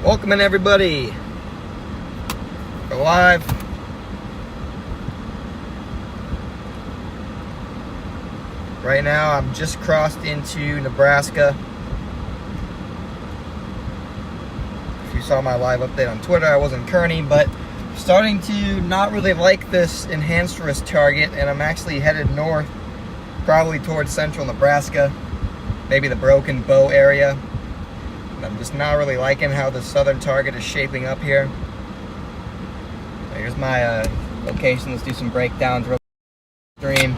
Welcome in, everybody. We're live. Right now, I'm just crossed into Nebraska. If you saw my live update on Twitter, I was in Kearney, but starting to not really like this enhanced risk target, and I'm actually headed north, probably towards central Nebraska, maybe the Broken Bow area. And I'm just not really liking how the southern target is shaping up here. Here's my location. Let's do some breakdowns real stream.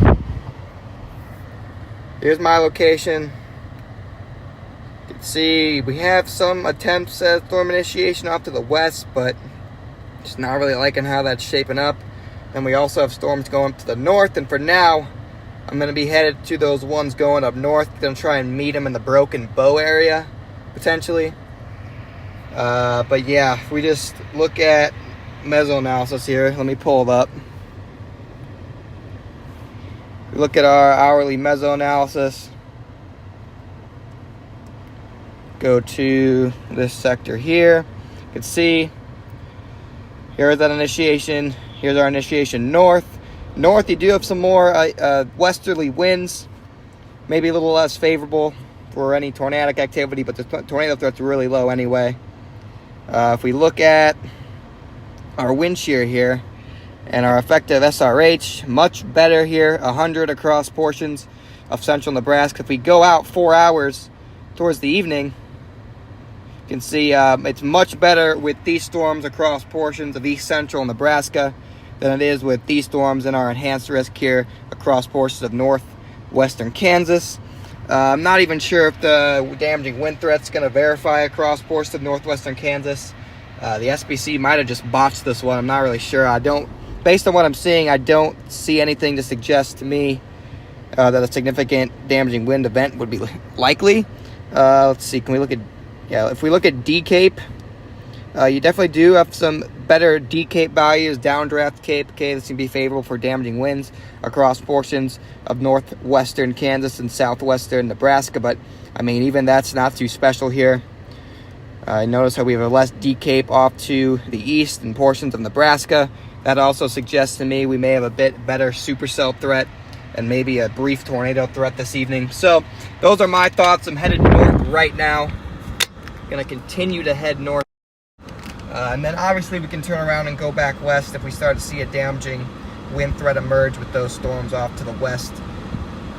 Here's my location. You can see we have some attempts at storm initiation off to the west, but just not really liking how that's shaping up. And we also have storms going up to the north, and for now, I'm going to be headed to those ones going up north. Going to try and meet them in the Broken Bow area, potentially. But yeah, if we just look at mesoanalysis here, let me pull it up. We look at our hourly mesoanalysis. Go to this sector here. You can see here's that initiation. Here's our initiation north. North, you do have some more westerly winds, maybe a little less favorable for any tornadic activity, but the tornado threat's really low anyway. If we look at our wind shear here and our effective SRH, much better here, 100 across portions of central Nebraska. If we go out 4 hours towards the evening, you can see it's much better with these storms across portions of east central Nebraska than it is with these storms in our enhanced risk here across portions of northwestern Kansas. I'm not even sure if the damaging wind threat's going to verify across portions of northwestern Kansas. The SPC might have just botched this one. I'm not really sure. Based on what I'm seeing, I don't see anything to suggest to me that a significant damaging wind event would be likely. Let's see. Can we look at? Yeah, if we look at D-Cape, you definitely do have some better D-Cape values, downdraft Cape. Okay, this can be favorable for damaging winds across portions of northwestern Kansas and southwestern Nebraska. But I mean, even that's not too special here. Notice how we have a less D-Cape off to the east and portions of Nebraska. That also suggests to me we may have a bit better supercell threat and maybe a brief tornado threat this evening. So those are my thoughts. I'm headed north right now. Going to continue to head north. And then obviously we can turn around and go back west if we start to see a damaging wind threat emerge with those storms off to the west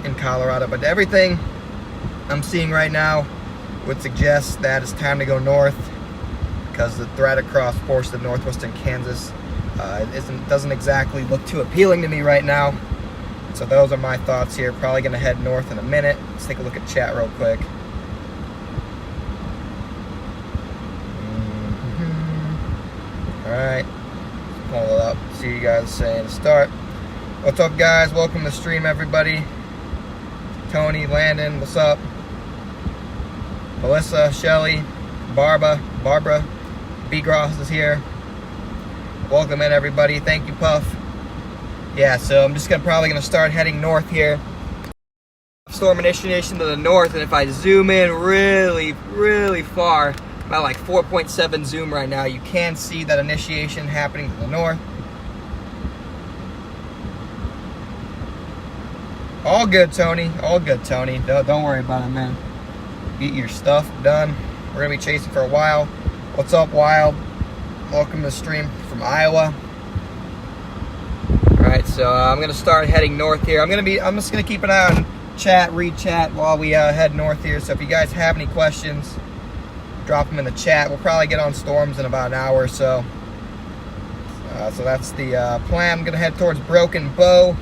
in Colorado. But everything I'm seeing right now would suggest that it's time to go north, because the threat across portions of northwestern Kansas doesn't exactly look too appealing to me right now. So those are my thoughts here. Probably going to head north in a minute. Let's take a look at chat real quick. Alright, pull it up, see you guys saying start. What's up, guys? Welcome to the stream, everybody. Tony, Landon, what's up? Melissa, Shelly, Barbara, B-Gross is here. Welcome in, everybody. Thank you, Puff. Yeah, so I'm just probably going to start heading north here. Storm initiation to the north, and if I zoom in really, really far, about like 4.7 zoom right now, you can see that initiation happening to the north. All good, Tony. All good, Tony. Don't worry about it, man. Get your stuff done. We're going to be chasing for a while. What's up, Wild? Welcome to the stream from Iowa. Alright, so I'm going to start heading north here. I'm just going to keep an eye on chat, read chat while we head north here. So if you guys have any questions, drop them in the chat. We'll probably get on storms in about an hour or so. So that's the plan. I'm going to head towards Broken Bow,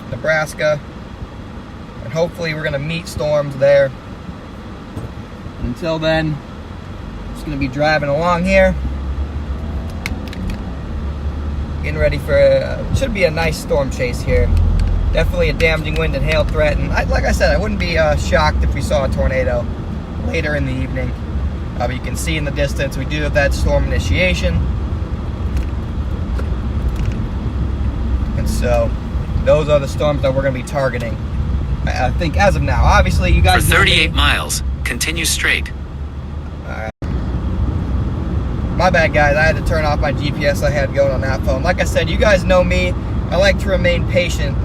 Nebraska. And hopefully we're going to meet storms there. Until then, I'm just going to be driving along here. Getting ready for should be a nice storm chase here. Definitely a damaging wind and hail threat. And like I said, I wouldn't be shocked if we saw a tornado later in the evening. But you can see in the distance we do have that storm initiation. And so those are the storms that we're going to be targeting, I think, as of now. Obviously, you guys... For 38 miles, continue straight. All right. My bad, guys. I had to turn off my GPS I had going on that phone. Like I said, you guys know me. I like to remain patient.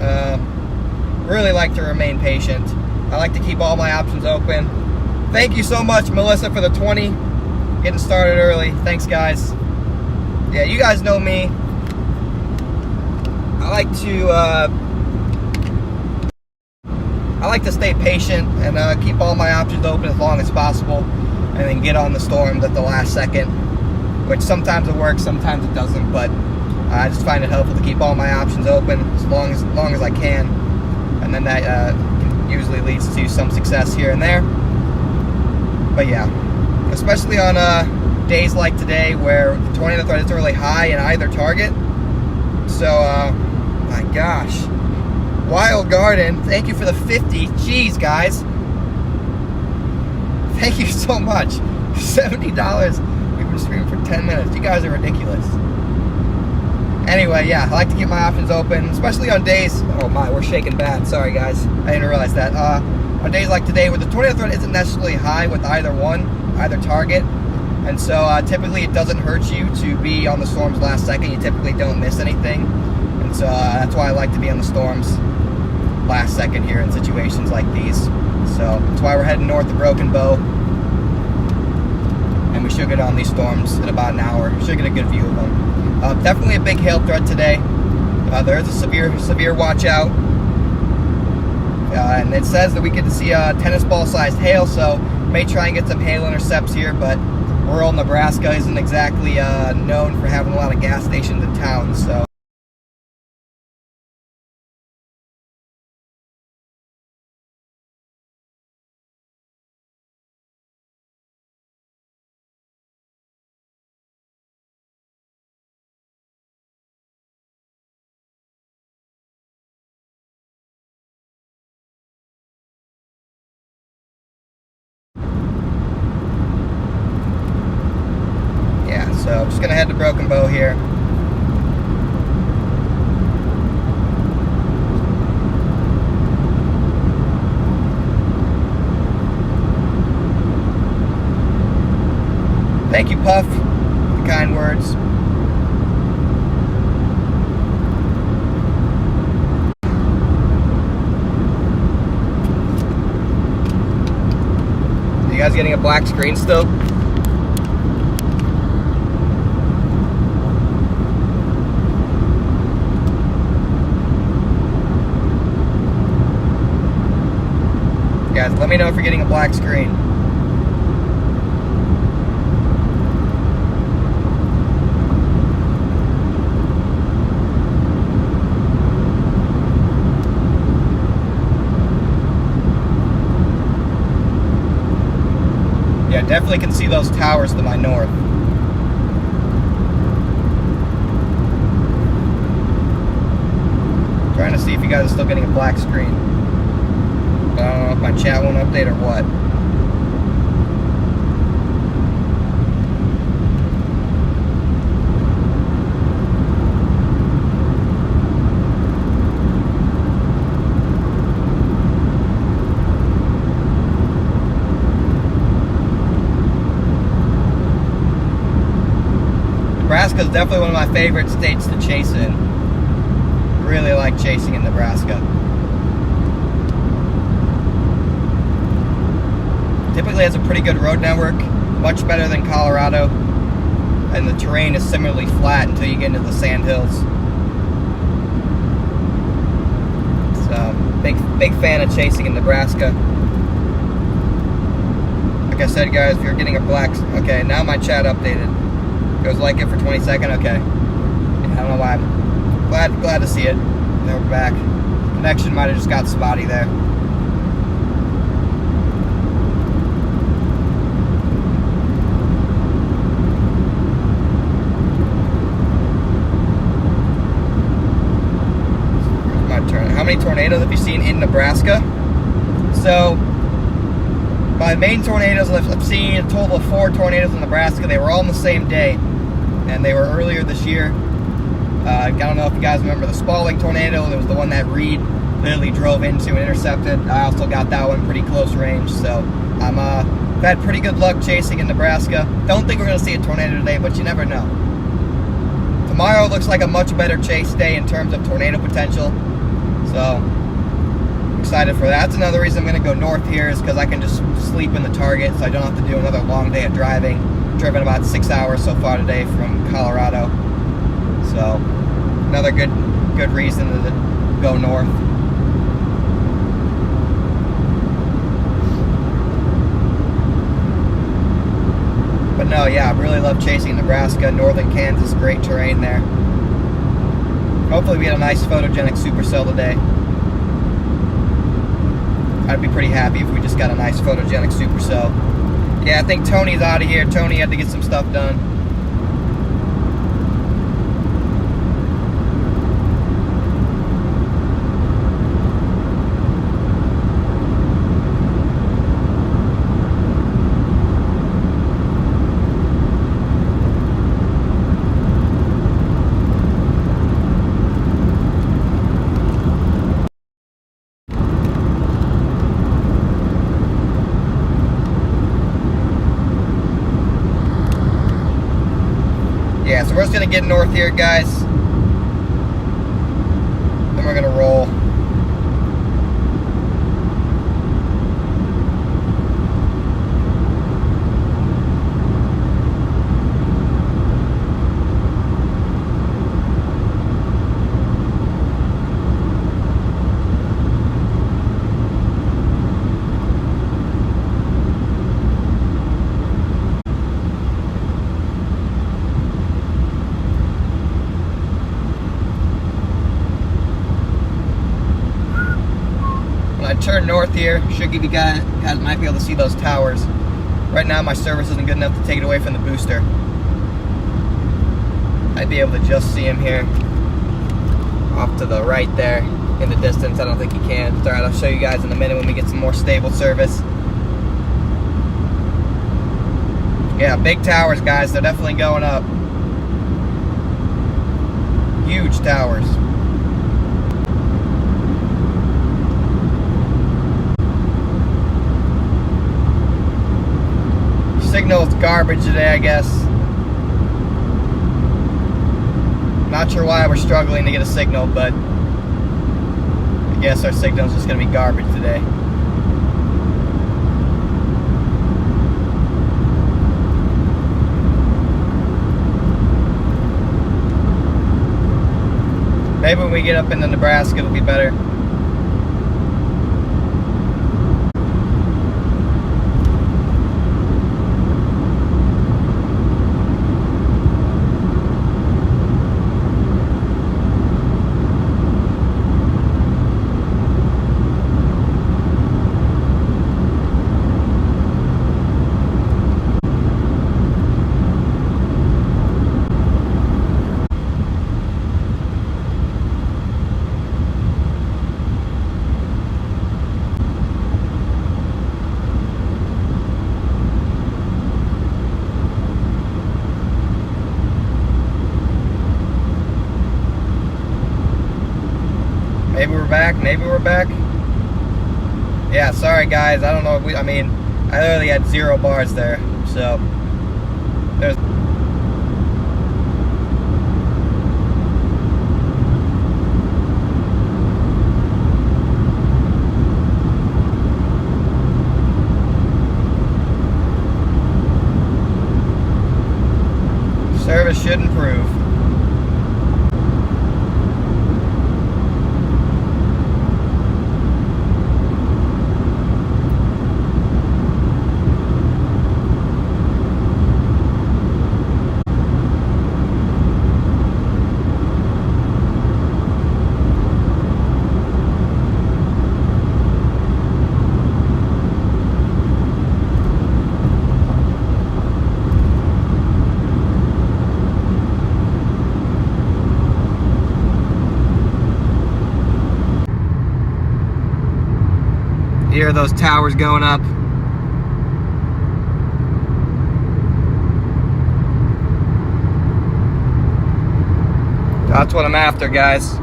Really like to remain patient. I like to keep all my options open. Thank you so much, Melissa, for the 20. Getting started early. Thanks, guys. Yeah, you guys know me. I like to stay patient and keep all my options open as long as possible, and then get on the storms at the last second, which sometimes it works, sometimes it doesn't, but I just find it helpful to keep all my options open as long as I can, and then that usually leads to some success here and there. But yeah, especially on days like today where the tornado threat isn't really high in either target. So, my gosh. Wild Garden, thank you for the 50. Jeez, guys. Thank you so much. $70. We've been streaming for 10 minutes. You guys are ridiculous. Anyway, yeah, I like to keep my options open, especially on days... Oh my, we're shaking bad. Sorry, guys. I didn't realize that. On days like today where the tornado threat isn't necessarily high with either target. And so typically it doesn't hurt you to be on the storms last second. You typically don't miss anything. And so that's why I like to be on the storms last second here in situations like these. So that's why we're heading north of Broken Bow. And we should get on these storms in about an hour. Should get a good view of them. Definitely a big hail threat today. There is a severe watch out. And it says that we get to see a tennis ball sized hail, so may try and get some hail intercepts here, but rural Nebraska isn't exactly known for having a lot of gas stations in town, so. So I'm just going to head to Broken Bow here. Thank you, Puff, for the kind words. You guys getting a black screen still? Guys, let me know if you're getting a black screen. Yeah, definitely can see those towers to my north. Trying to see if you guys are still getting a black screen. I don't know if my chat won't update or what. Nebraska is definitely one of my favorite states to chase in. Really like chasing in Nebraska. Typically has a pretty good road network, much better than Colorado, and the terrain is similarly flat until you get into the sand hills. So, big fan of chasing in Nebraska. Like I said, guys, if you're getting a black... Okay, now my chat updated. Goes like it for 20 seconds, okay. Yeah, I don't know why. I'm glad to see it. Now we're back. Connection might have just got spotty there. How many tornadoes have you seen in Nebraska? So, my main tornadoes, I've seen a total of 4 tornadoes in Nebraska. They were all on the same day, and they were earlier this year. I don't know if you guys remember the Spalding tornado. It was the one that Reed literally drove into and intercepted. I also got that one pretty close range, so I'm I've had pretty good luck chasing in Nebraska. Don't think we're going to see a tornado today, but you never know. Tomorrow looks like a much better chase day in terms of tornado potential. So, I'm excited for that. That's another reason I'm going to go north here, is because I can just sleep in the target, so I don't have to do another long day of driving. Driven about 6 hours so far today from Colorado. So, another good reason to go north. But no, yeah, I really love chasing Nebraska, northern Kansas, great terrain there. Hopefully we get a nice photogenic supercell today. I'd be pretty happy if we just got a nice photogenic supercell. Yeah, I think Tony's out of here. Tony had to get some stuff done. Yeah, so we're just gonna get north here, guys. Then we're gonna roll. I turn north here, should give you guys might be able to see those towers. Right now my service isn't good enough to take it away from the booster. I'd be able to just see him here off to the right there in the distance. I don't think you can. Alright, I'll show you guys in a minute when we get some more stable service. Yeah, big towers, guys. They're definitely going up. Huge towers. Signal's garbage today, I guess. Not sure why we're struggling to get a signal, but I guess our signal's just gonna be garbage today. Maybe when we get up into Nebraska it'll be better. Maybe we're back. Maybe we're back. Yeah, sorry guys. I don't know. I mean, I literally had 0 bars there. So, there's. Service should improve. Here are those towers going up. That's what I'm after, guys.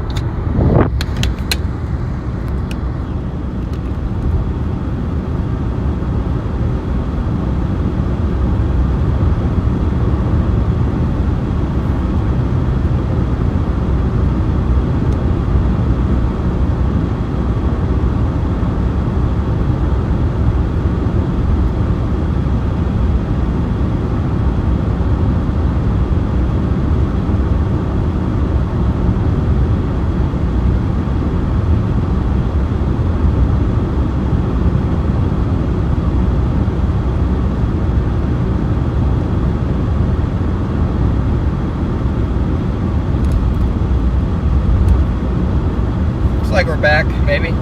like we're back, maybe.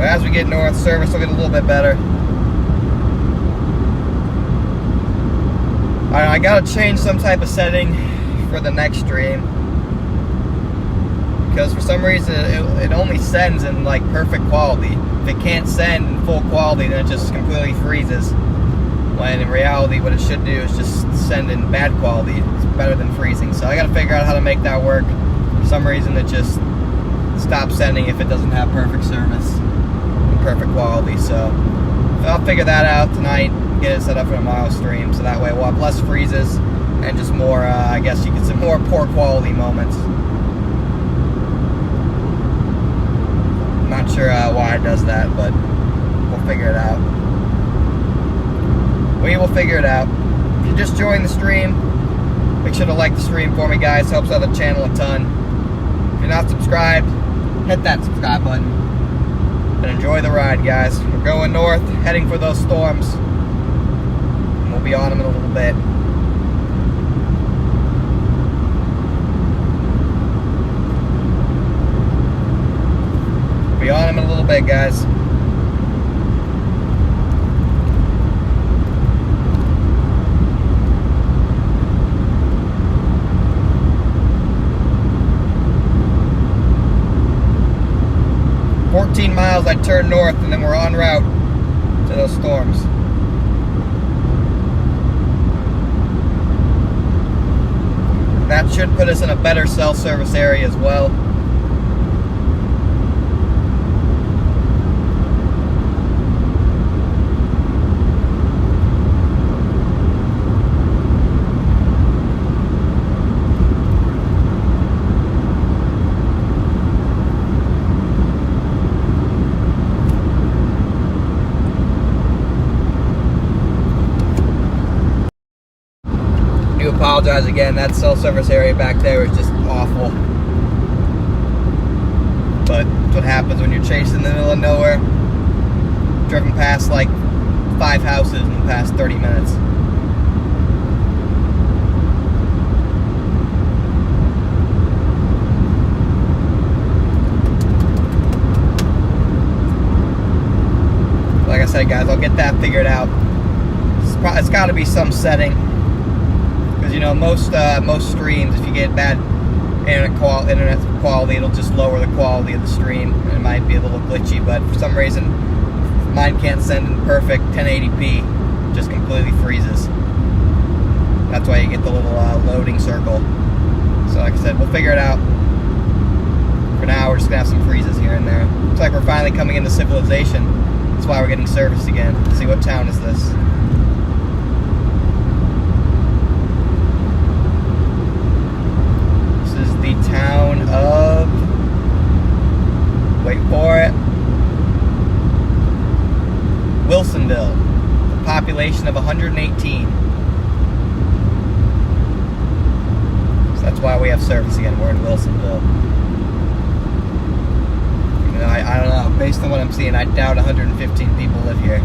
As we get north, service will get a little bit better. Alright, I gotta change some type of setting for the next stream, because for some reason it only sends in like perfect quality. If it can't send in full quality, then it just completely freezes, when in reality what it should do is just send in bad quality. It's better than freezing. So I gotta figure out how to make that work. For some reason it just stops sending if it doesn't have perfect service, perfect quality. So I'll figure that out tonight, get it set up for tomorrow's stream, so that way we'll have less freezes and just more, I guess you could say, more poor quality moments. I'm not sure why it does that, but we'll figure it out. We will figure it out. If you just joined the stream, make sure to like the stream for me, guys. Helps out the channel a ton. If you're not subscribed, hit that subscribe button. And enjoy the ride, guys. We're going north, heading for those storms. And we'll be on them in a little bit. Be on them in a little bit, guys. Miles, I turn north, and then we're en route to those storms. That should put us in a better cell service area as well. Apologize again, that cell service area back there is just awful. But that's what happens when you're chasing in the middle of nowhere. Driven past like 5 houses in the past 30 minutes. Like I said, guys, I'll get that figured out. It's got to be some setting. You know, most streams, if you get bad internet quality, it'll just lower the quality of the stream, and it might be a little glitchy. But for some reason, mine can't send in perfect 1080p; just completely freezes. That's why you get the little loading circle. So, like I said, we'll figure it out. For now, we're just gonna have some freezes here and there. Looks like we're finally coming into civilization. That's why we're getting service again. Let's see, what town is this? The town of, wait for it, Wilsonville, a population of 118. So that's why we have service again. We're in Wilsonville. You know, I don't know, based on what I'm seeing, I doubt 115 people live here.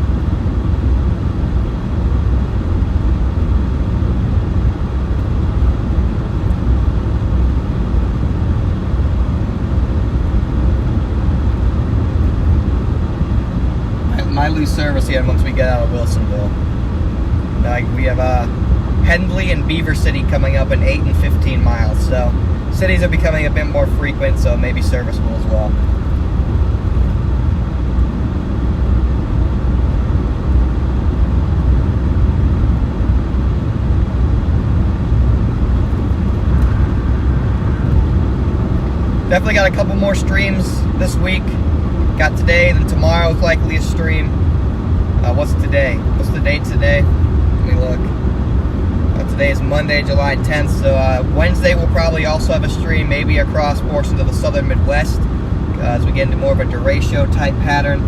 Might lose service again once we get out of Wilsonville. Like, we have Hendley and Beaver City coming up in 8 and 15 miles. So cities are becoming a bit more frequent, so maybe service will as well. Definitely got a couple more streams this week. Got today, then tomorrow's likely a stream. What's today? What's the date today? Let me look. Today is Monday, July 10th, so Wednesday we'll probably also have a stream, maybe across portions of the southern Midwest, as we get into more of a derecho type pattern.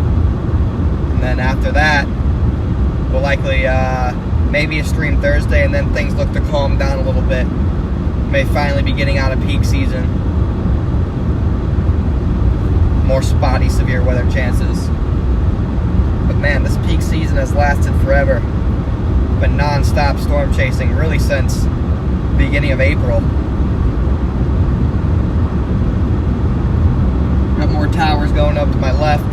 And then after that, we'll likely maybe a stream Thursday, and then things look to calm down a little bit. May finally be getting out of peak season. More spotty, severe weather chances. But man, this peak season has lasted forever. Been non-stop storm chasing really since the beginning of April. Got more towers going up to my left.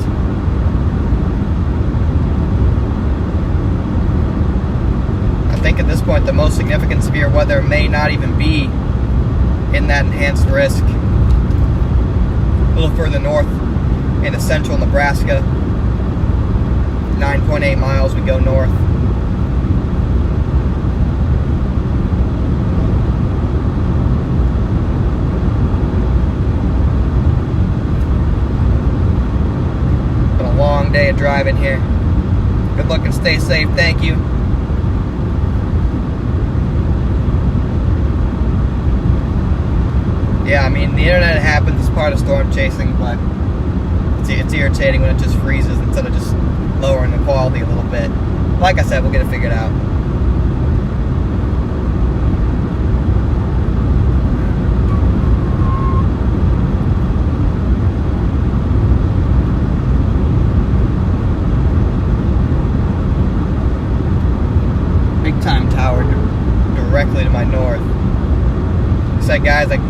I think at this point the most significant severe weather may not even be in that enhanced risk. A little further north into central Nebraska. 9.8 miles we go north. Been a long day of driving here. Good luck and stay safe. Thank you. Yeah, I mean, the internet happens as part of storm chasing, but it's irritating when it just freezes instead of just lowering the quality a little bit. Like I said, we'll get it figured out. Big time tower directly to my north. Like I said, guys, like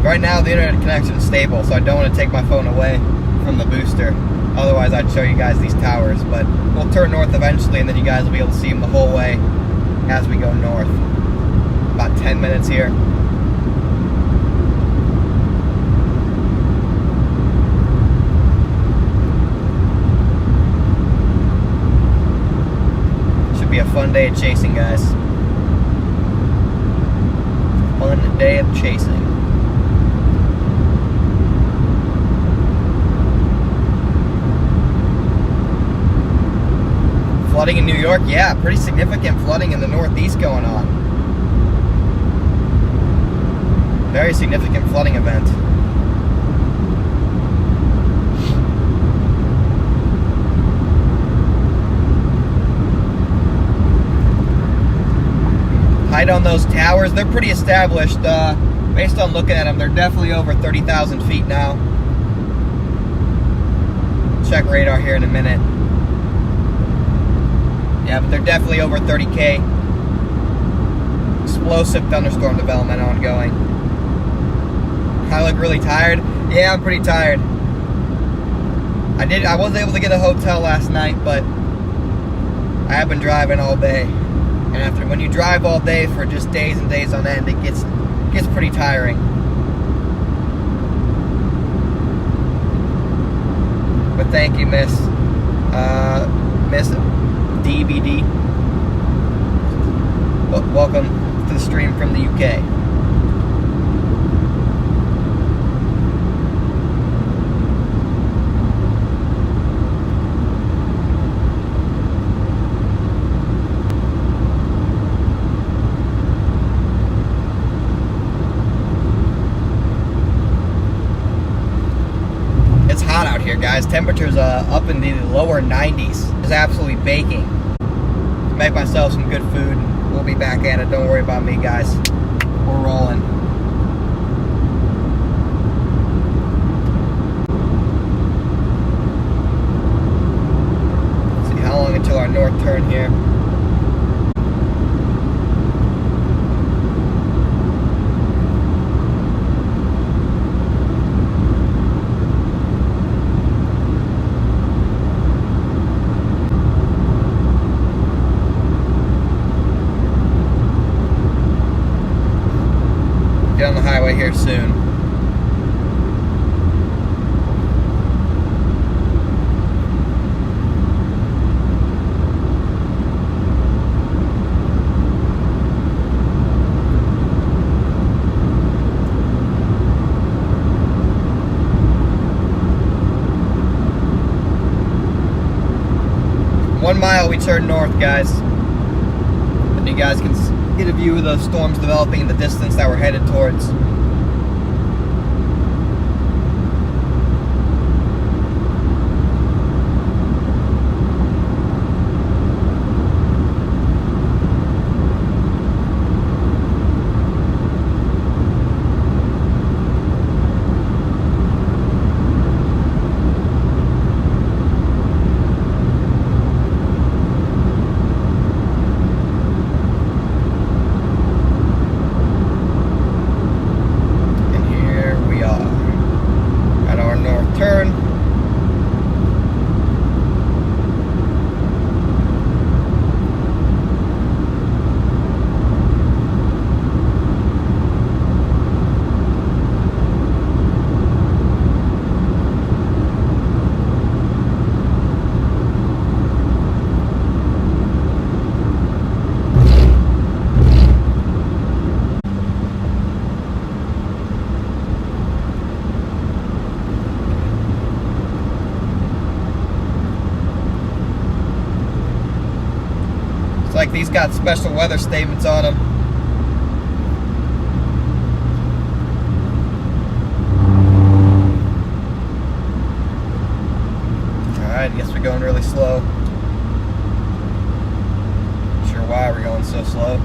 right now the internet connection is stable, so I don't want to take my phone away from the booster. Otherwise I'd show you guys these towers, but we'll turn north eventually and then you guys will be able to see them the whole way as we go north. About 10 minutes here. Should be a fun day of chasing, guys. Fun day of chasing. Flooding in New York, yeah, pretty significant flooding in the Northeast going on. Very significant flooding event. Height on those towers, they're pretty established. Based on looking at them, they're definitely over 30,000 feet now. Check radar here in a minute. Yeah, but they're definitely over 30K. Explosive thunderstorm development ongoing. I look really tired. Yeah, I'm pretty tired. I wasn't able to get a hotel last night, but I have been driving all day. And when you drive all day for just days and days on end, it gets pretty tiring. But thank you, Miss DVD. Welcome to the stream from the UK. It's hot out here, guys. Temperatures up in the lower 90s. It's absolutely baking. Make myself some good food. We'll be back at it. Don't worry about me, guys. We're rolling. Let's see how long until our north turn here. Get on the highway here soon. One mile we turn north, guys. And you guys can get a view of the storms developing in the distance that we're headed towards. these got special weather statements on them. Alright, I guess we're going really slow. Not sure why we're going so slow.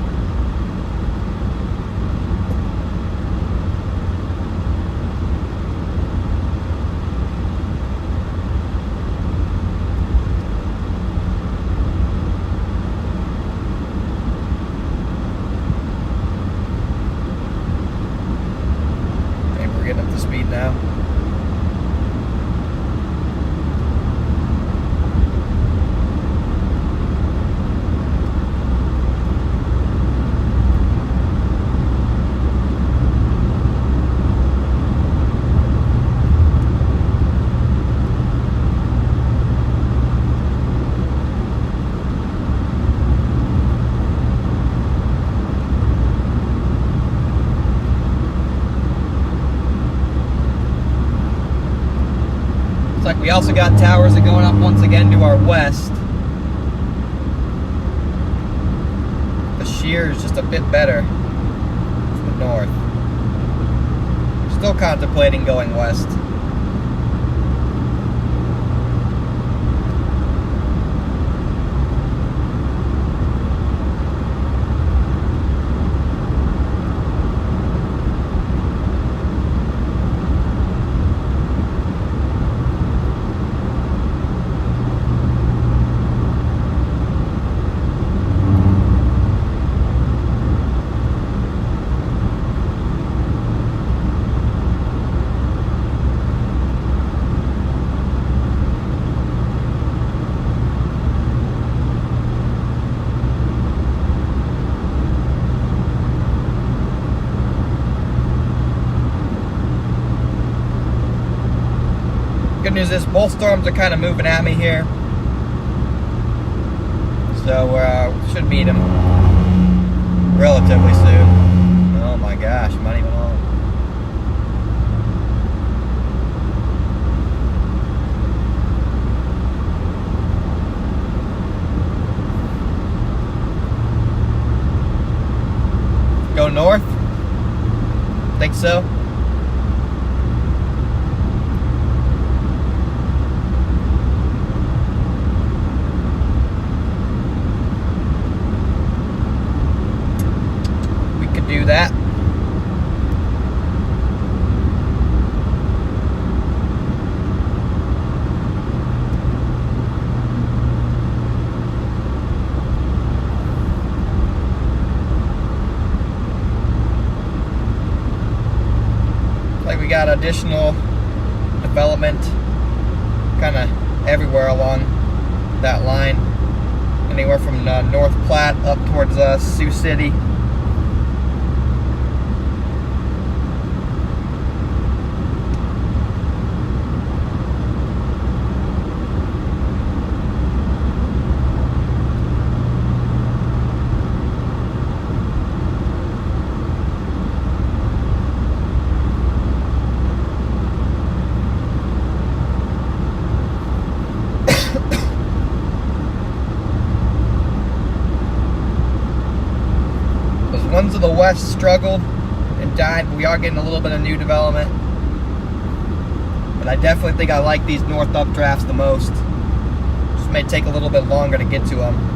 Getting up to speed now. Like we also got towers that are going up once again to our west. The shear is just a bit better to the north. Still contemplating going west. Good news is both storms are kind of moving at me here, so should meet them relatively soon. Oh my gosh, I'm not even on. Go north? Think so? Do that. Like we got additional development kind of everywhere along that line, anywhere from North Platte up towards Sioux City. Ones to the west struggled and died, but we are getting a little bit of new development. But I definitely think I like these north updrafts the most. Just may take a little bit longer to get to them.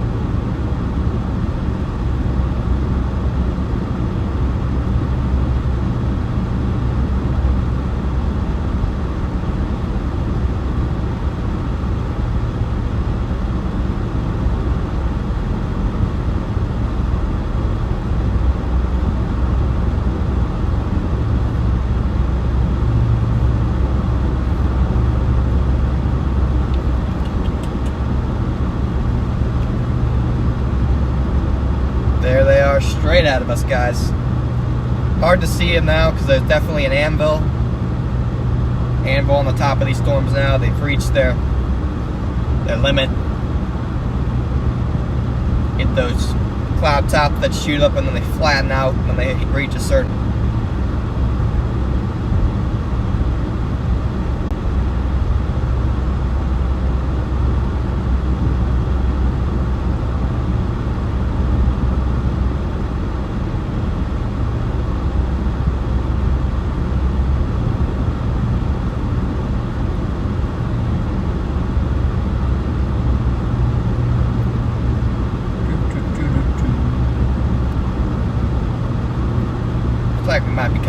There they are, straight out of us, guys. Hard to see them now because there's definitely an anvil on the top of these storms now. They've reached their limit. Get those cloud tops that shoot up and then they flatten out when they reach a certain.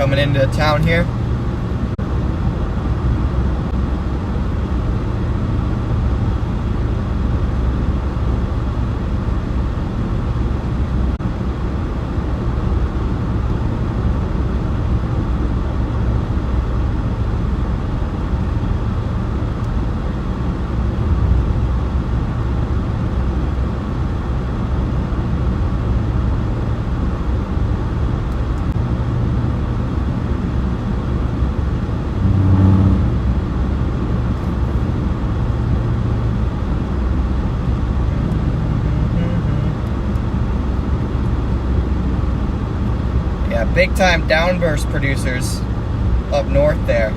coming into town here. Big time downburst producers up north there.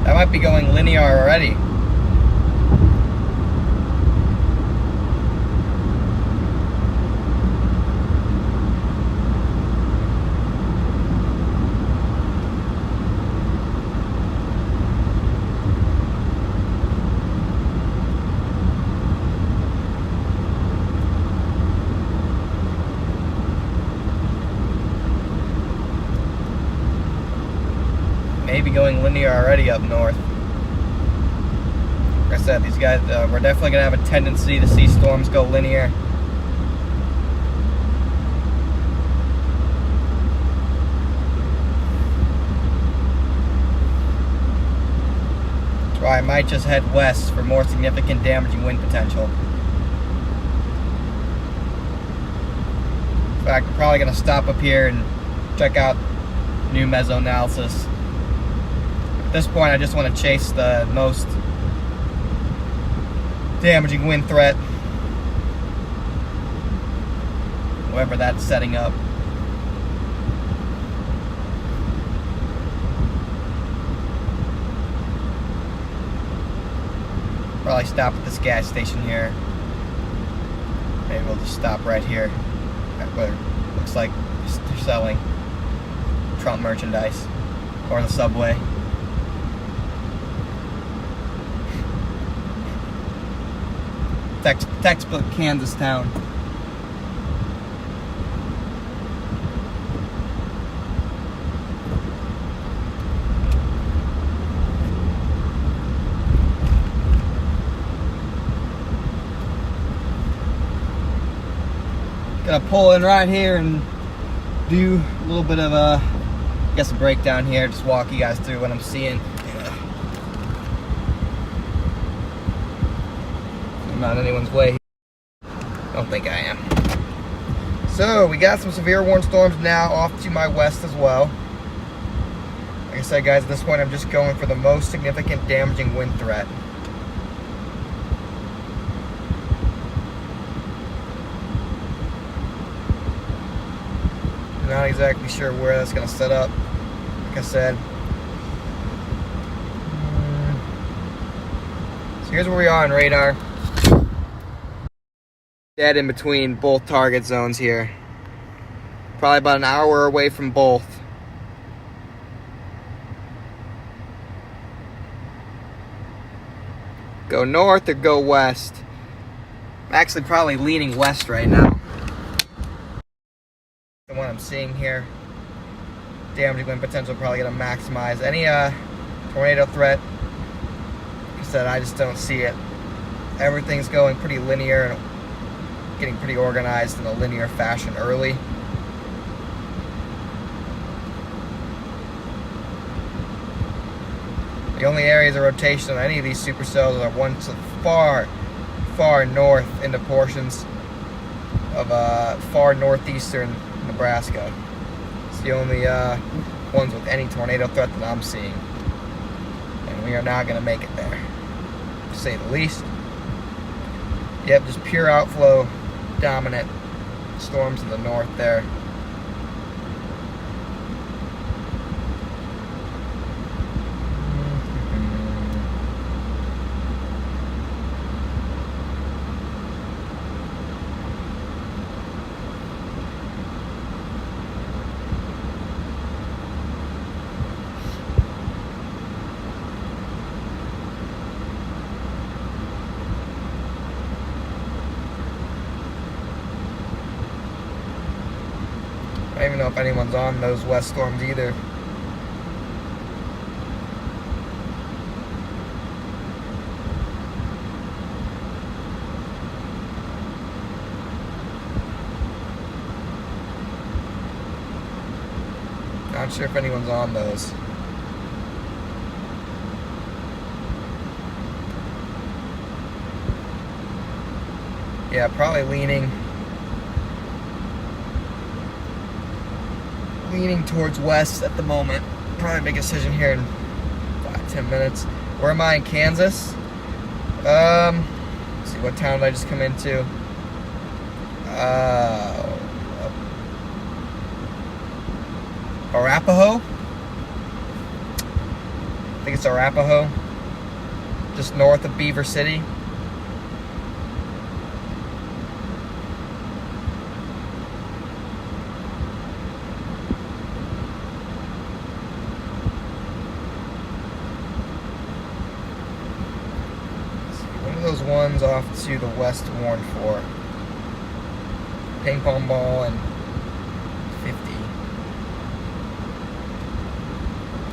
That might be going linear already. Maybe going linear already up north. Like I said, these guys, we're definitely going to have a tendency to see storms go linear. That's why I might just head west for more significant damaging wind potential. In fact, I'm probably going to stop up here and check out new meso analysis. At this point, I just want to chase the most damaging wind threat, whoever that's setting up. Probably stop at this gas station here. Maybe we'll just stop right here where it looks like they're selling Trump merchandise, or the subway. Textbook Kansas town. Gonna pull in right here and do a little bit of a breakdown here. Just walk you guys through what I'm seeing. Not anyone's way. Don't think I am. So we got some severe warning storms now off to my west as well. Like I said, guys, at this point I'm just going for the most significant damaging wind threat. Not exactly sure where that's going to set up. Like I said. So here's where we are on radar. Dead in between both target zones here. Probably about an hour away from both. Go north or go west. I'm actually probably leaning west right now. The one I'm seeing here. Damaging wind potential probably going to maximize any tornado threat. Like I said, I just don't see it. Everything's going pretty linear and getting pretty organized in a linear fashion early. The only areas of rotation on any of these supercells are ones far, far north into portions of far northeastern Nebraska. It's the only ones with any tornado threat that I'm seeing. And we are not going to make it there, to say the least. Yep, just pure outflow dominant storms in the north there. I don't even know if anyone's on those west storms either. Not sure if anyone's on those. Yeah, probably leaning towards west at the moment. Probably make a decision here in 5-10 minutes. Where am I in Kansas? Let's see, what town did I just come into? Arapahoe? I think it's Arapahoe. Just north of Beaver City. Those ones off to the west warned for. Ping pong ball and 50.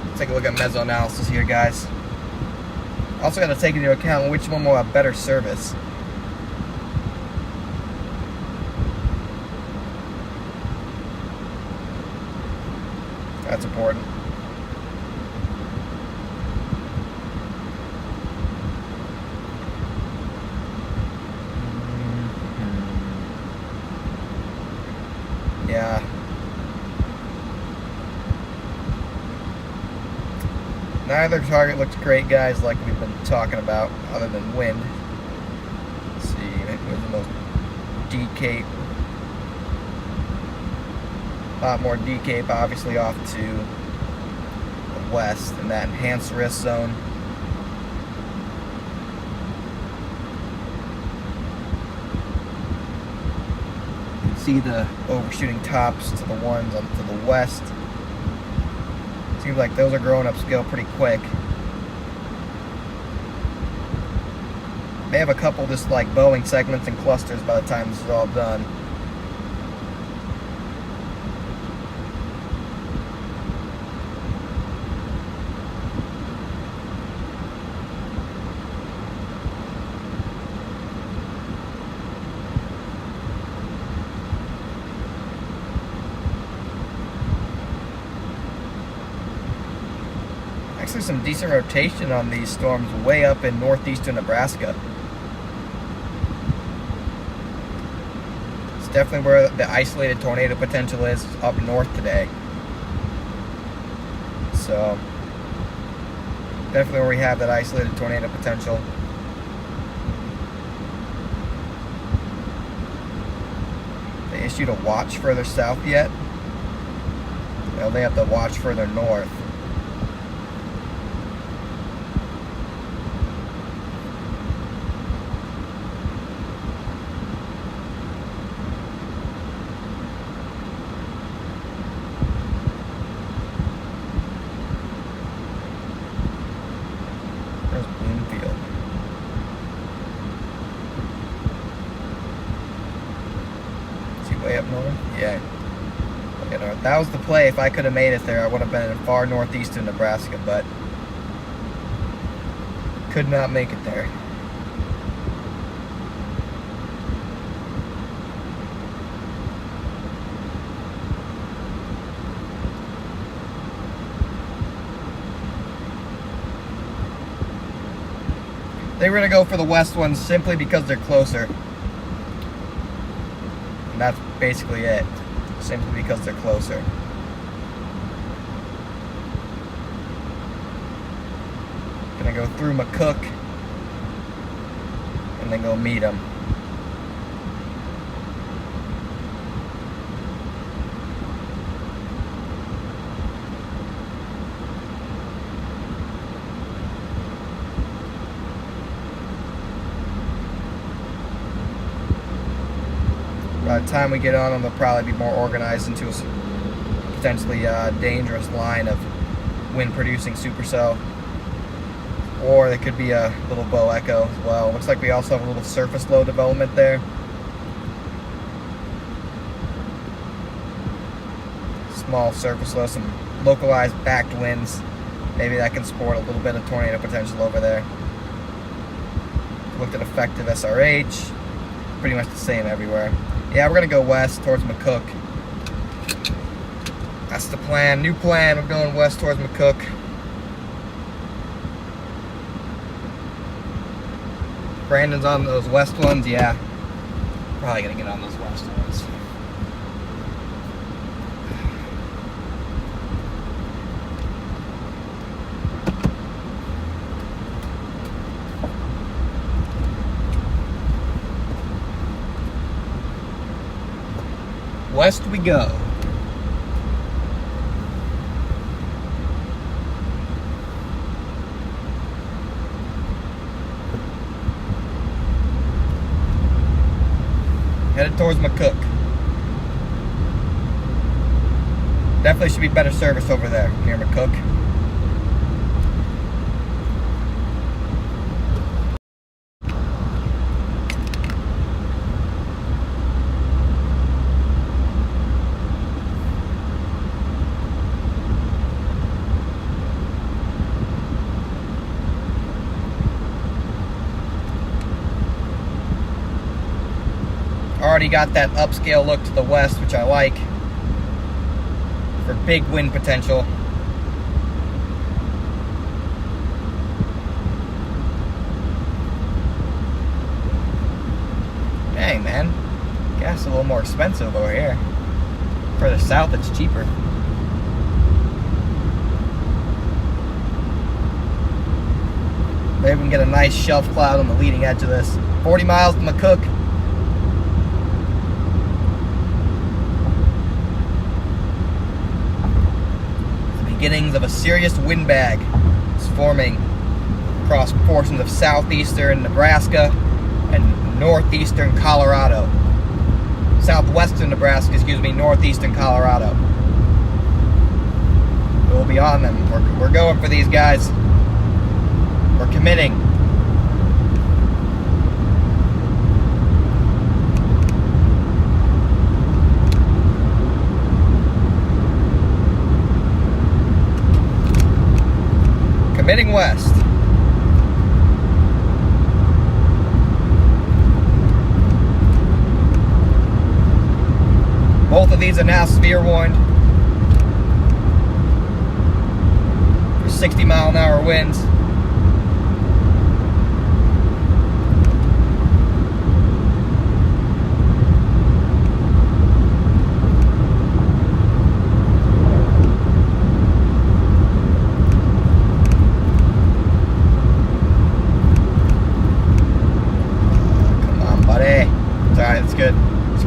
Let's take a look at mesoanalysis here, guys. Also got to take into account which one will have better service. That's important. Yeah. Neither target looks great, guys, like we've been talking about, other than wind. Let's see, maybe with the most decape. A lot more decape, obviously, off to the west in that enhanced risk zone. See the overshooting tops to the ones on to the west. Seems like those are growing upscale pretty quick. May have a couple just like Boeing segments and clusters by the time this is all done. Actually, some decent rotation on these storms way up in northeastern Nebraska. It's definitely where the isolated tornado potential is up north today. So, definitely where we have that isolated tornado potential. They issued a watch further south yet? Well, they have the watch further north. Way up north? Yeah. That was the play. If I could have made it there, I would have been in far northeastern Nebraska, but could not make it there. They were going to go for the west ones simply because they're closer. And that's basically it. Simply because they're closer. Gonna go through McCook and then go meet them. By the time we get on them, they'll probably be more organized into a potentially dangerous line of wind-producing supercell. Or they could be a little bow echo as well. Looks like we also have a little surface low development there. Small surface low, some localized backed winds. Maybe that can support a little bit of tornado potential over there. Looked at effective SRH. Pretty much the same everywhere. Yeah, we're going to go west towards McCook. That's the plan. New plan. We're going west towards McCook. Brandon's on those west ones. Yeah. Probably going to get on those west ones. West we go. Headed towards McCook. Definitely should be better service over there near McCook. Already got that upscale look to the west, which I like for big wind potential. Dang, man. Gas is a little more expensive over here. Further south, it's cheaper. Maybe we can get a nice shelf cloud on the leading edge of this. 40 miles to McCook. Beginnings of a serious windbag is forming across portions of southeastern Nebraska and northeastern Colorado. Southwestern Nebraska, northeastern Colorado. We'll be on them. We're going for these guys. We're committing. Committing west. Both of these are now severe warned for 60-mile-an-hour winds.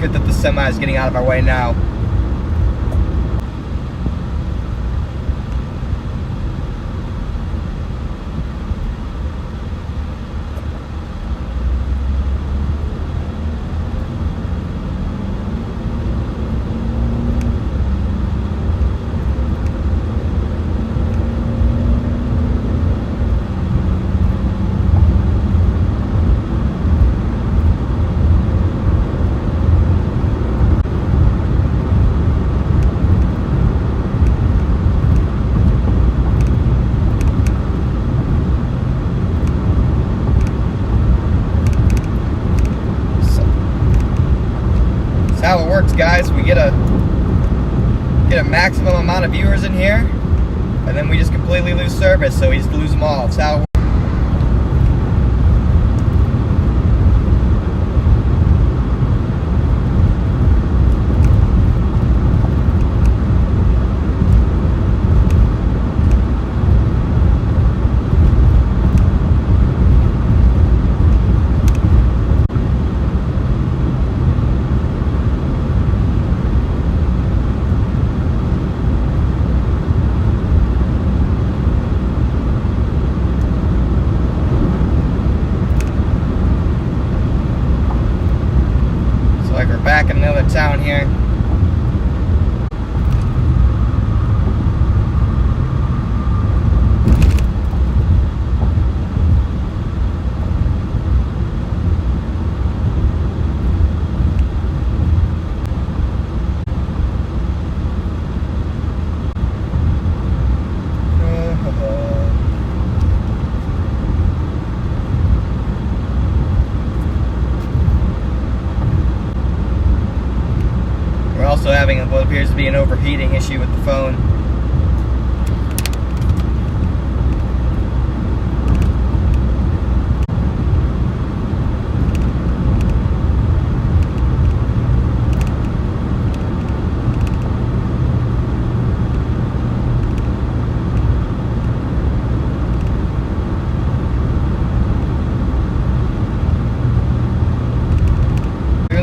Good that the semi is getting out of our way now. How it works, guys. We get a maximum amount of viewers in here, and then we just completely lose service, so we just lose them all. That's how it works. Back in another town here. having what appears to be an overheating issue with the phone.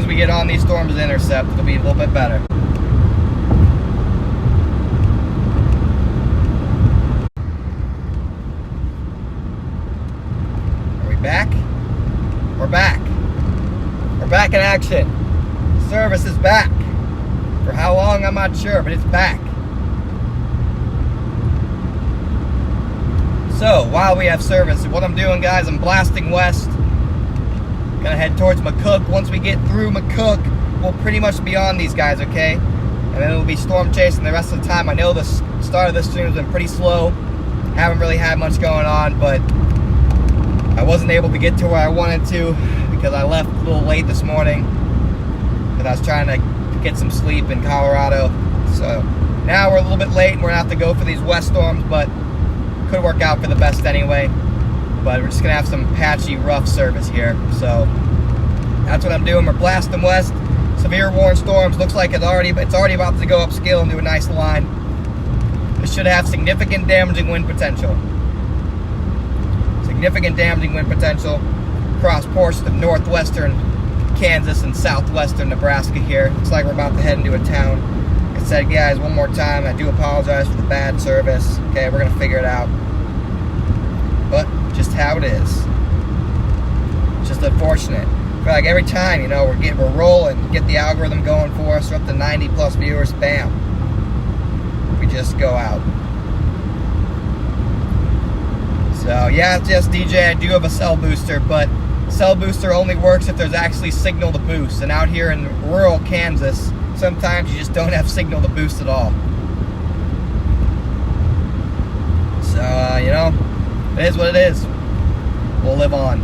Get on these storms to intercept, it'll be a little bit better. Are we back? We're back. We're back in action. Service is back. For how long, I'm not sure, but it's back. So, while we have service, what I'm doing, guys, I'm blasting west. Gonna head towards McCook. Once we get through McCook, we'll pretty much be on these guys, okay? And then we'll be storm chasing the rest of the time. I know the start of this stream has been pretty slow. Haven't really had much going on, but I wasn't able to get to where I wanted to because I left a little late this morning because I was trying to get some sleep in Colorado. So now we're a little bit late and we're gonna have to go for these west storms, but could work out for the best anyway. But we're just gonna have some patchy, rough service here. So that's what I'm doing. We're blasting west. Severe warning storms. Looks like it's already about to go upscale into a nice line. This should have significant damaging wind potential. Significant damaging wind potential across portions of northwestern Kansas and southwestern Nebraska here. Looks like we're about to head into a town. Like I said, guys, one more time, I do apologize for the bad service. Okay, we're gonna figure it out. But just how it is. It's just unfortunate. I feel like every time, you know, we're rolling, get the algorithm going for us, we're up to 90 plus viewers, bam. We just go out. So yeah, yes, DJ, I do have a cell booster, but cell booster only works if there's actually signal to boost. And out here in rural Kansas, sometimes you just don't have signal to boost at all. So, you know, it is what it is. We'll live on.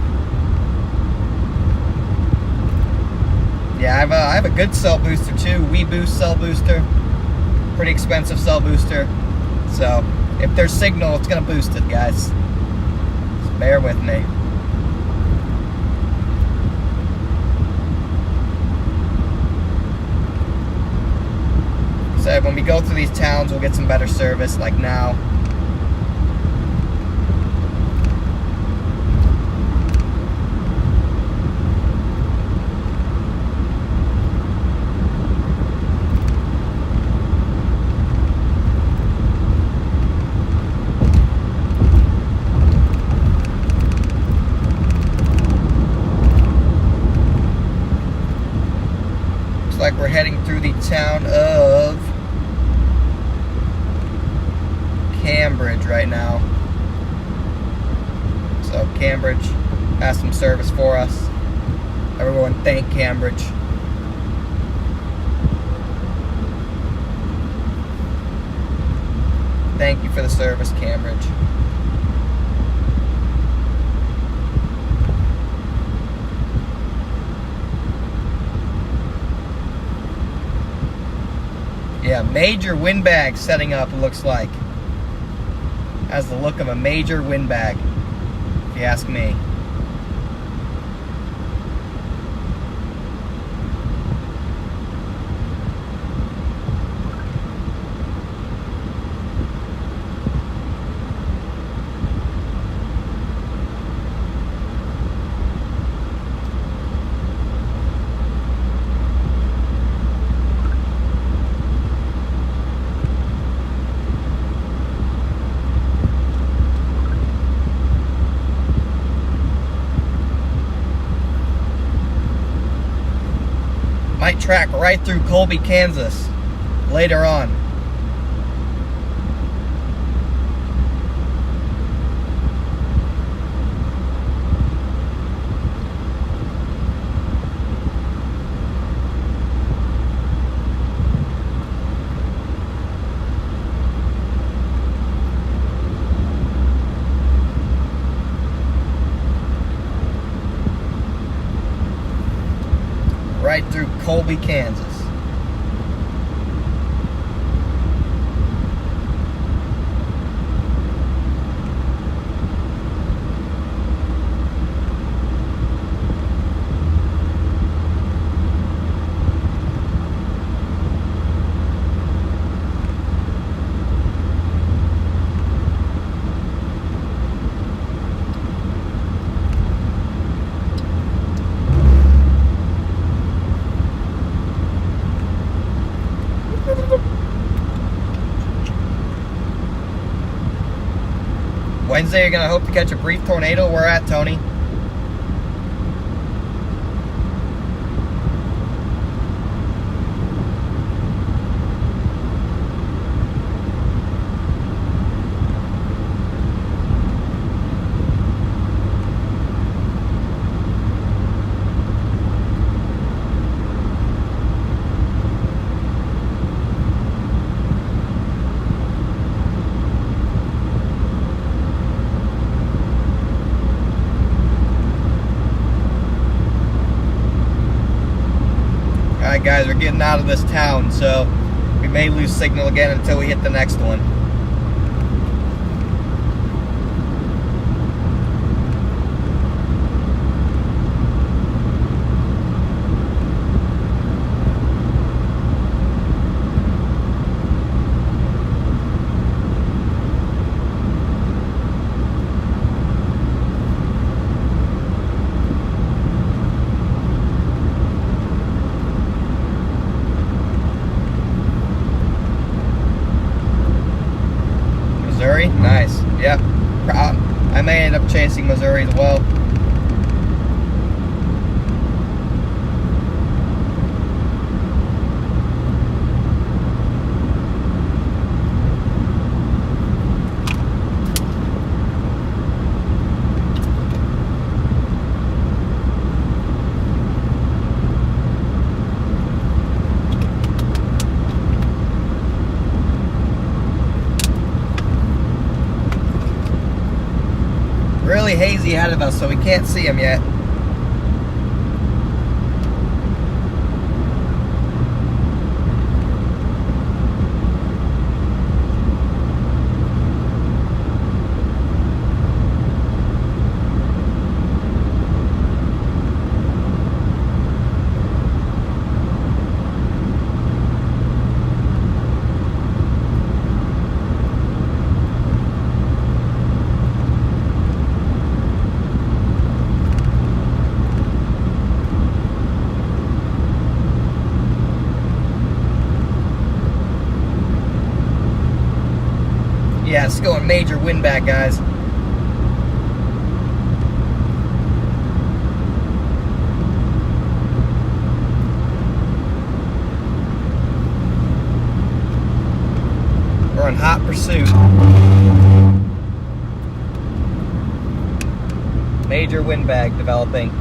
Yeah, I have a good cell booster too. WeBoost cell booster. Pretty expensive cell booster. So, if there's signal, it's going to boost it, guys. Just bear with me. So, when we go through these towns, we'll get some better service, like now. Like we're heading through the town of Cambridge right now. So Cambridge has some service for us. Everyone thank Cambridge. Thank you for the service, Cambridge. Yeah, major windbag setting up, it looks like. Has the look of a major windbag, if you ask me. Might track right through Colby, Kansas later on. Right through Colby, Kansas. Wednesday, you're going to hope to catch a brief tornado. Where at, Tony? Alright guys, we're getting out of this town, so we may lose signal again until we hit the next one. Missouri? Nice. Yep. I may end up chasing Missouri as well. Really hazy ahead of us, so we can't see them yet. Yeah, it's going major wind back, guys. We're in hot pursuit. Major wind bag developing.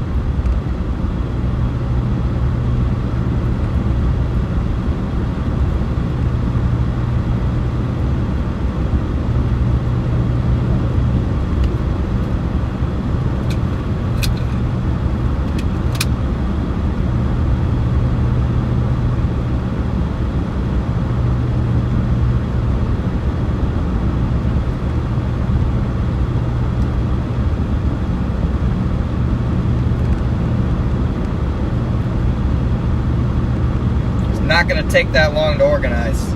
Not going to take that long to organize.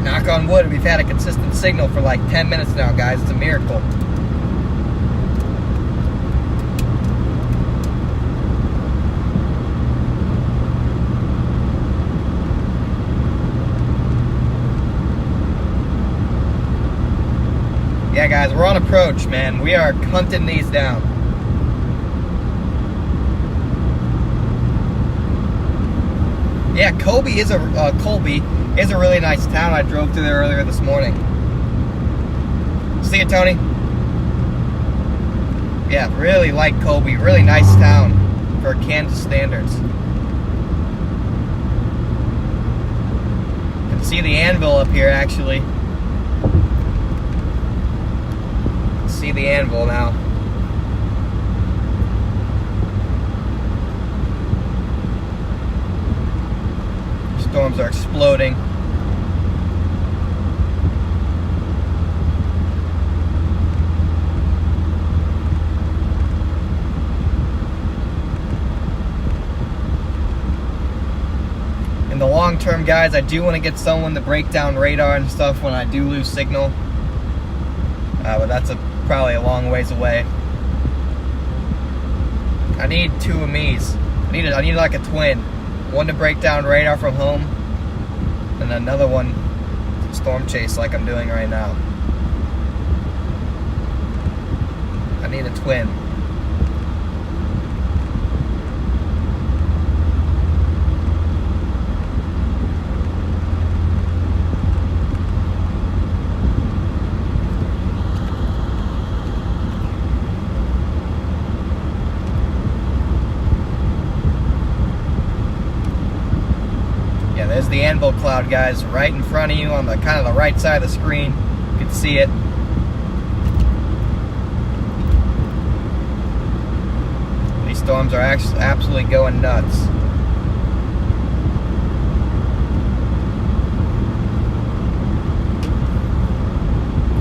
Knock on wood, we've had a consistent signal for like 10 minutes now, guys. It's a miracle. on approach, man. We are hunting these down. Yeah, Colby is a really nice town. I drove through there earlier this morning. See you, Tony. Yeah, really like Colby. Really nice town for Kansas standards. You can see the anvil up here, actually. See the anvil now. Storms are exploding. In the long term, guys, I do want to get someone to break down radar and stuff when I do lose signal. But that's probably a long ways away. I need two of me's. I need like a twin. One to break down radar from home, and another one to storm chase like I'm doing right now. I need a twin. There's the anvil cloud, guys, right in front of you on the kind of the right side of the screen. You can see it. These storms are actually absolutely going nuts.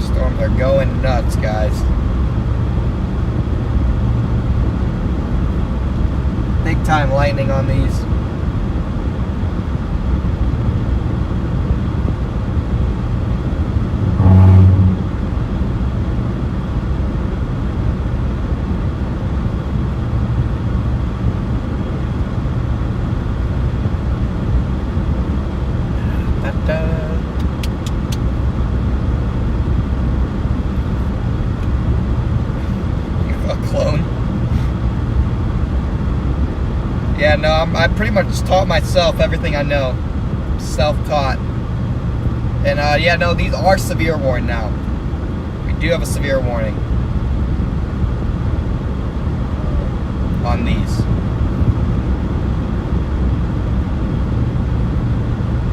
Storms are going nuts, guys. Big time lightning on these. Yeah, no, I pretty much just taught myself everything I know. Self-taught. And yeah, no, these are severe warning now. We do have a severe warning on these.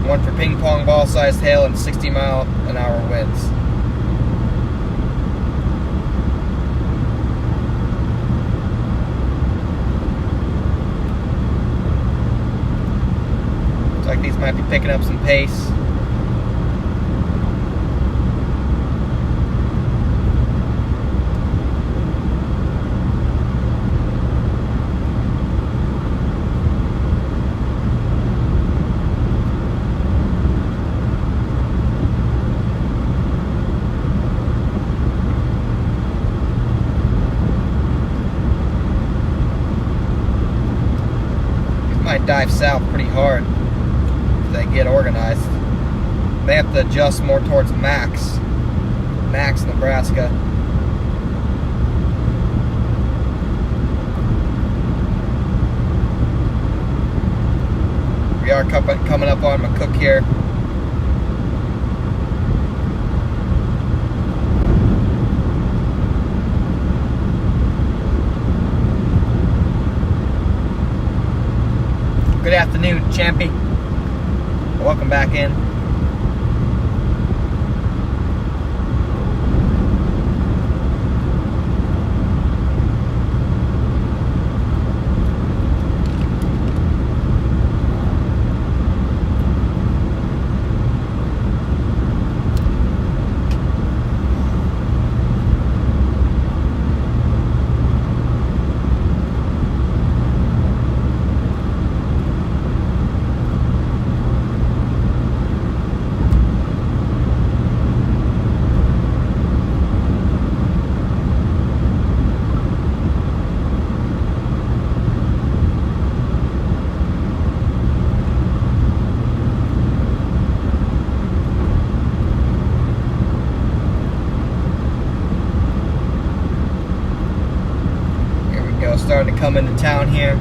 One for ping pong ball sized hail and 60-mile-an-hour winds. Like these might be picking up some pace. These might dive south pretty hard. They get organized. They have to adjust more towards Max, Nebraska. We are coming up on McCook here. Good afternoon, Champy. Welcome back in. starting to come into town here.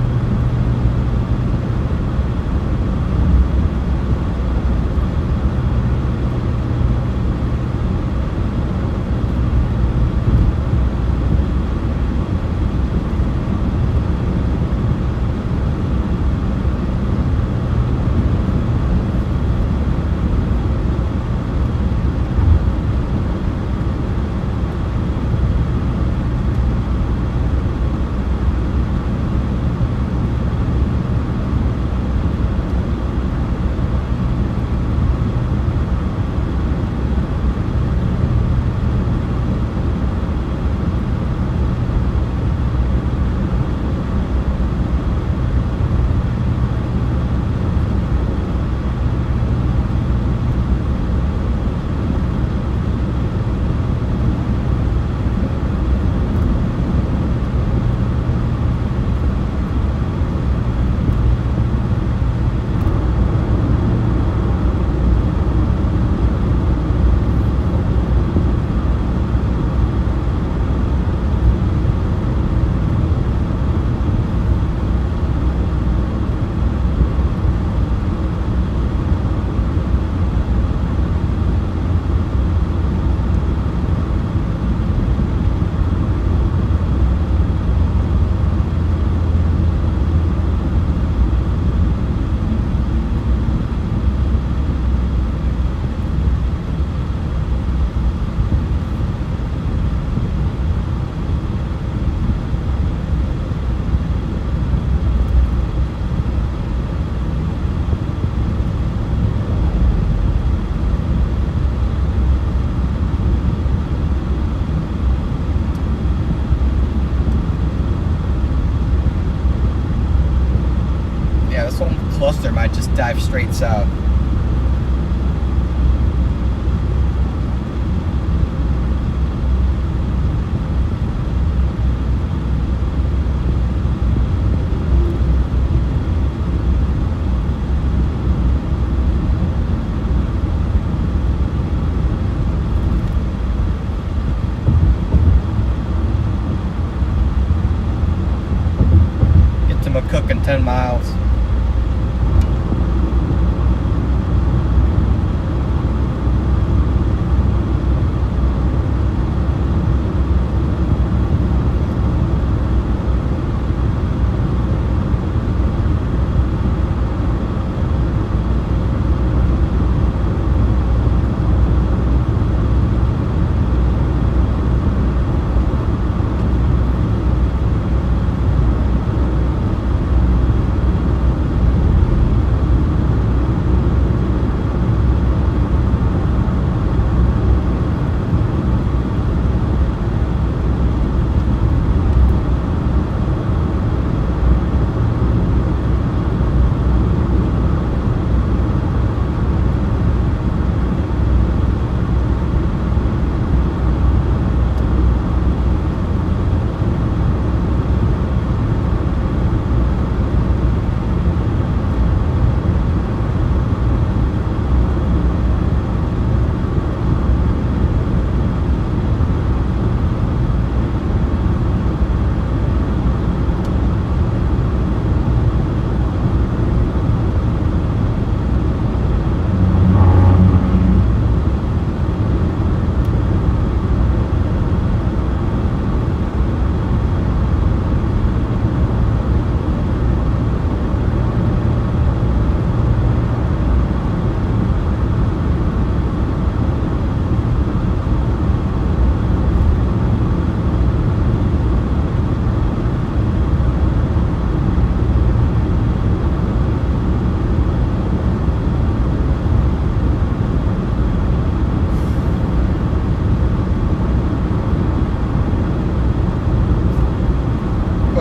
Cluster might just dive straight south. Get to McCook in 10 miles.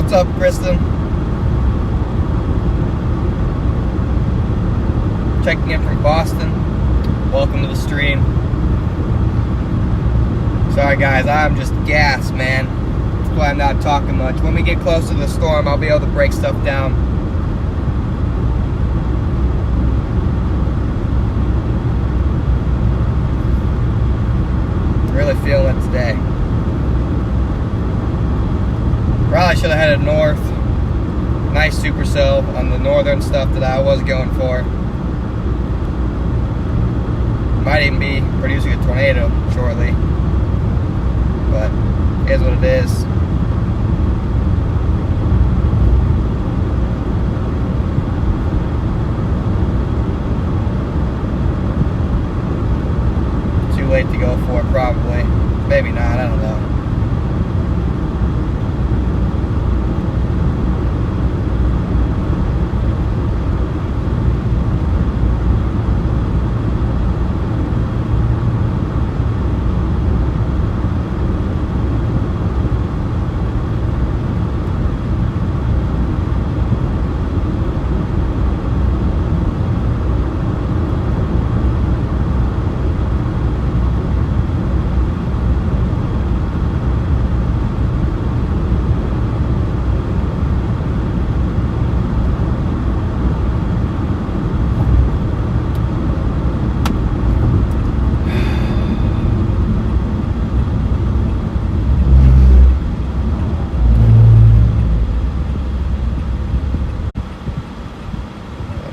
What's up, Kristen? Checking in from Boston. Welcome to the stream. Sorry guys, I'm just gassed, man. That's why I'm not talking much. When we get close to the storm, I'll be able to break stuff down. Really feeling it today. Probably should have headed north. Nice supercell on the northern stuff that I was going for. Might even be producing a tornado shortly. But it is what it is. Too late to go for it, probably. Maybe not, I don't know.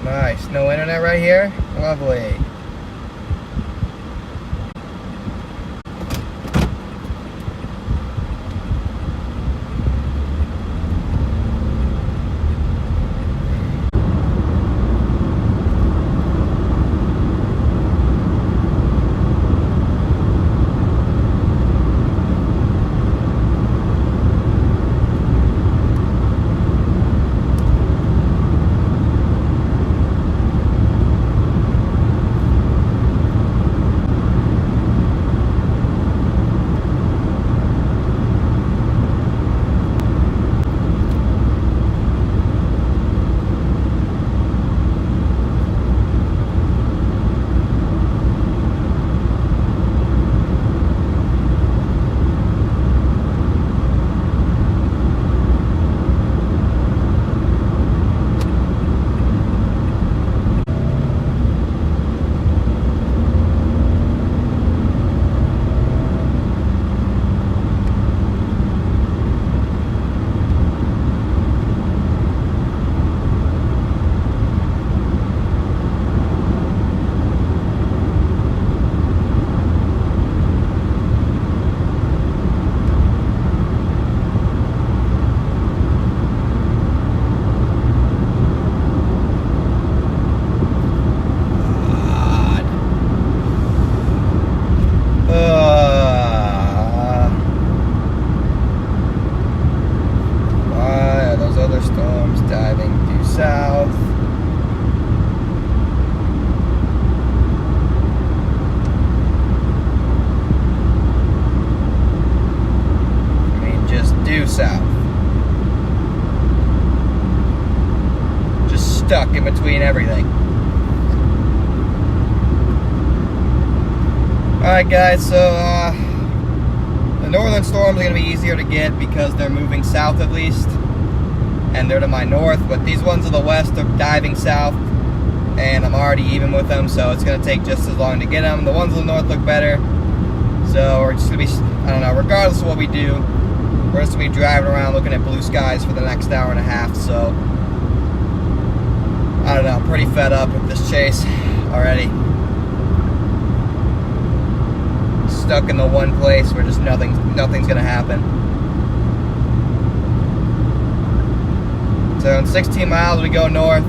Nice, no internet right here? Lovely. South. Just stuck in between everything. Alright guys, so the northern storms are going to be easier to get because they're moving south at least, and they're to my north, but these ones to the west are diving south, and I'm already even with them, so it's going to take just as long to get them. The ones to the north look better, so we're just going to be, I don't know, regardless of what we do, we're just going to be driving around looking at blue skies for the next hour and a half, so I don't know, I'm pretty fed up with this chase already. Stuck in the one place where just nothing's going to happen. So in 16 miles we go north.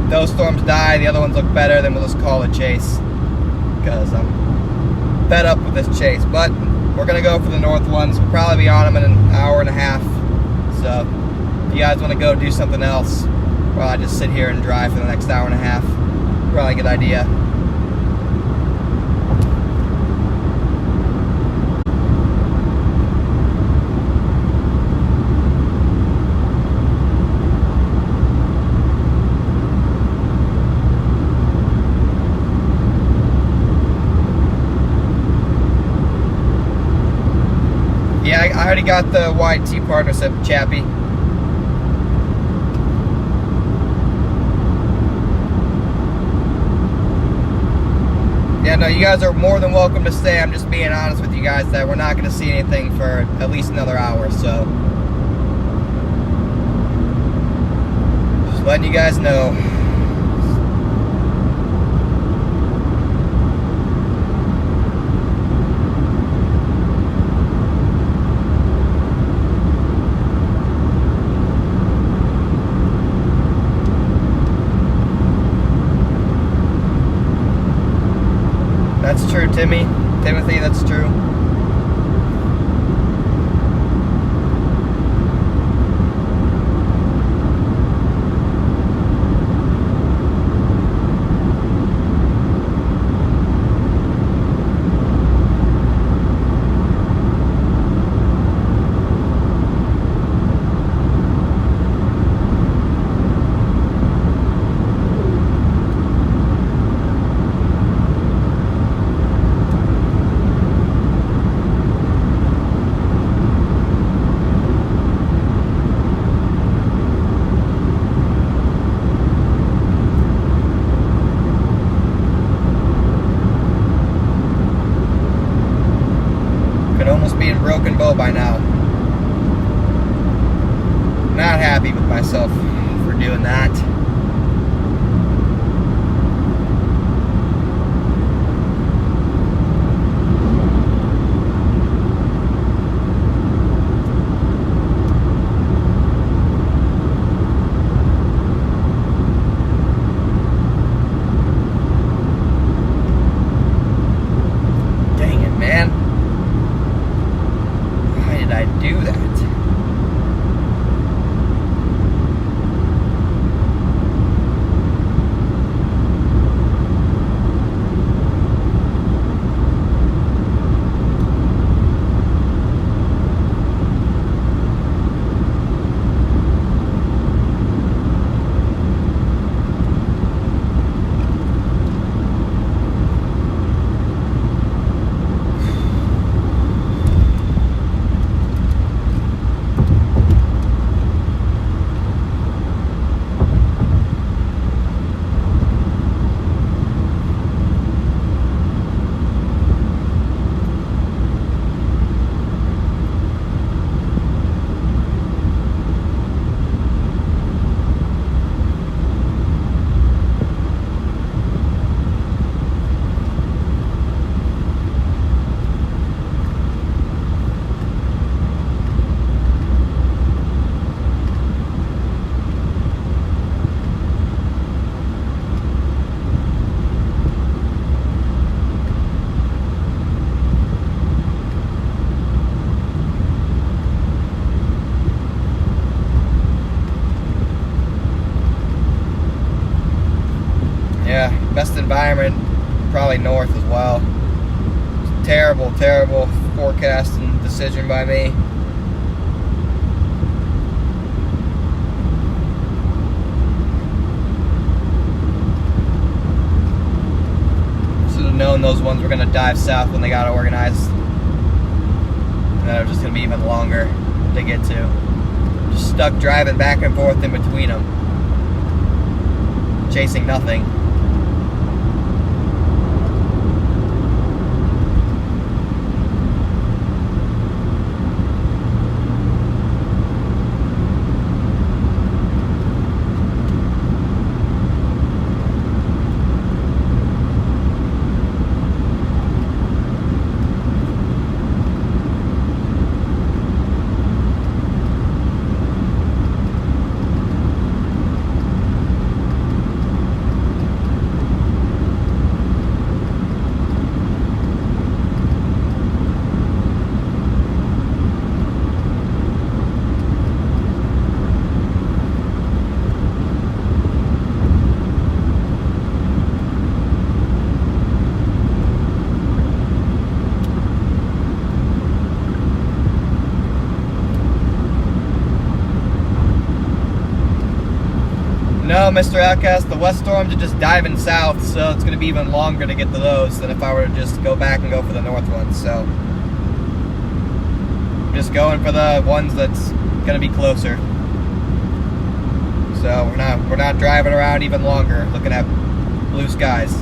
Those storms die, the other ones look better, then we'll just call it chase, because I'm fed up with this chase. But we're going to go for the north ones. We'll probably be on them in an hour and a half. So if you guys want to go do something else, probably just sit here and drive for the next hour and a half. Probably a good idea. Yeah, I already got the YT partnership, Chappie. Yeah, no, you guys are more than welcome to stay. I'm just being honest with you guys that we're not going to see anything for at least another hour, so letting you guys know. That's true, Timothy, that's true. Broken bow by now. Not happy with myself for doing that. Dang it, man. I do that. Yeah, best environment, probably north as well. Terrible, terrible forecast and decision by me. Should have known those ones were going to dive south when they got organized. And that was just going to be even longer to get to. Just stuck driving back and forth in between them. Chasing nothing. No, Mr. Outcast, the west storms are just diving south, so it's going to be even longer to get to those than if I were to just go back and go for the north ones. So, I'm just going for the ones that's going to be closer. So we're not driving around even longer, looking at blue skies.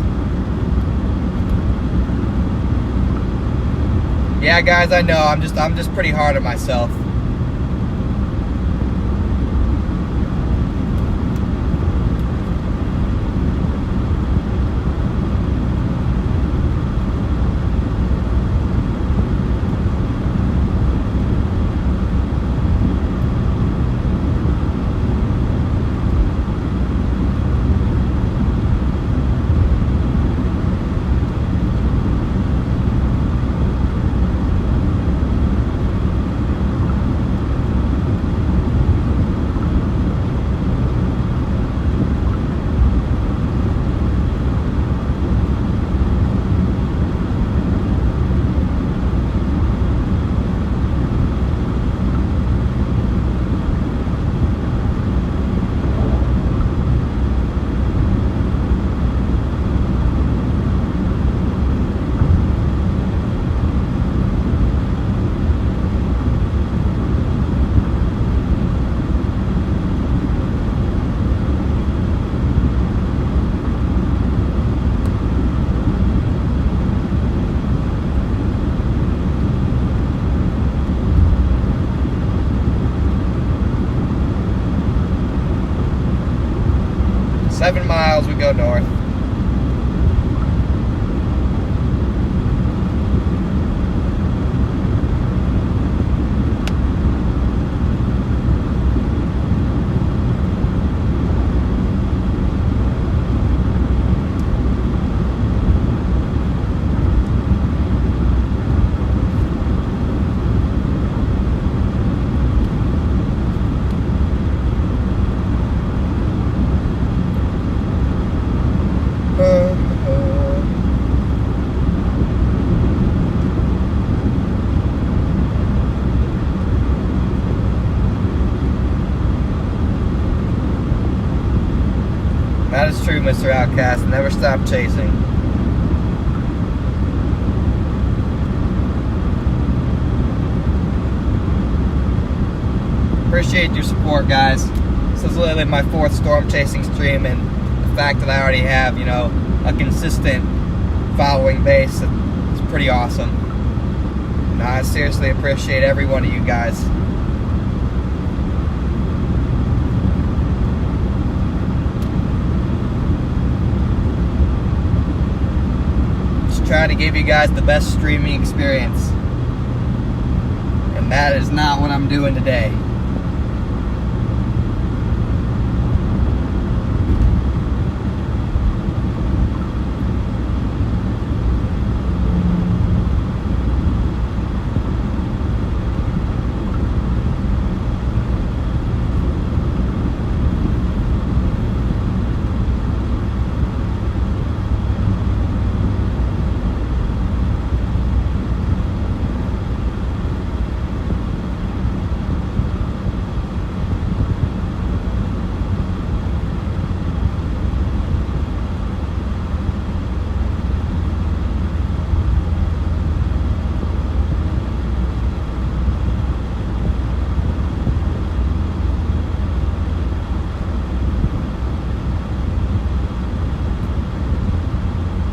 Yeah, guys, I know. I'm just pretty hard on myself. 7 miles, we go north. That is true, Mr. Outcast. Never stop chasing. Appreciate your support, guys. This is literally my 4th storm chasing stream, and the fact that I already have, you know, a consistent following base, it's pretty awesome. And I seriously appreciate every one of you guys. Trying to give you guys the best streaming experience, and that is not what I'm doing today.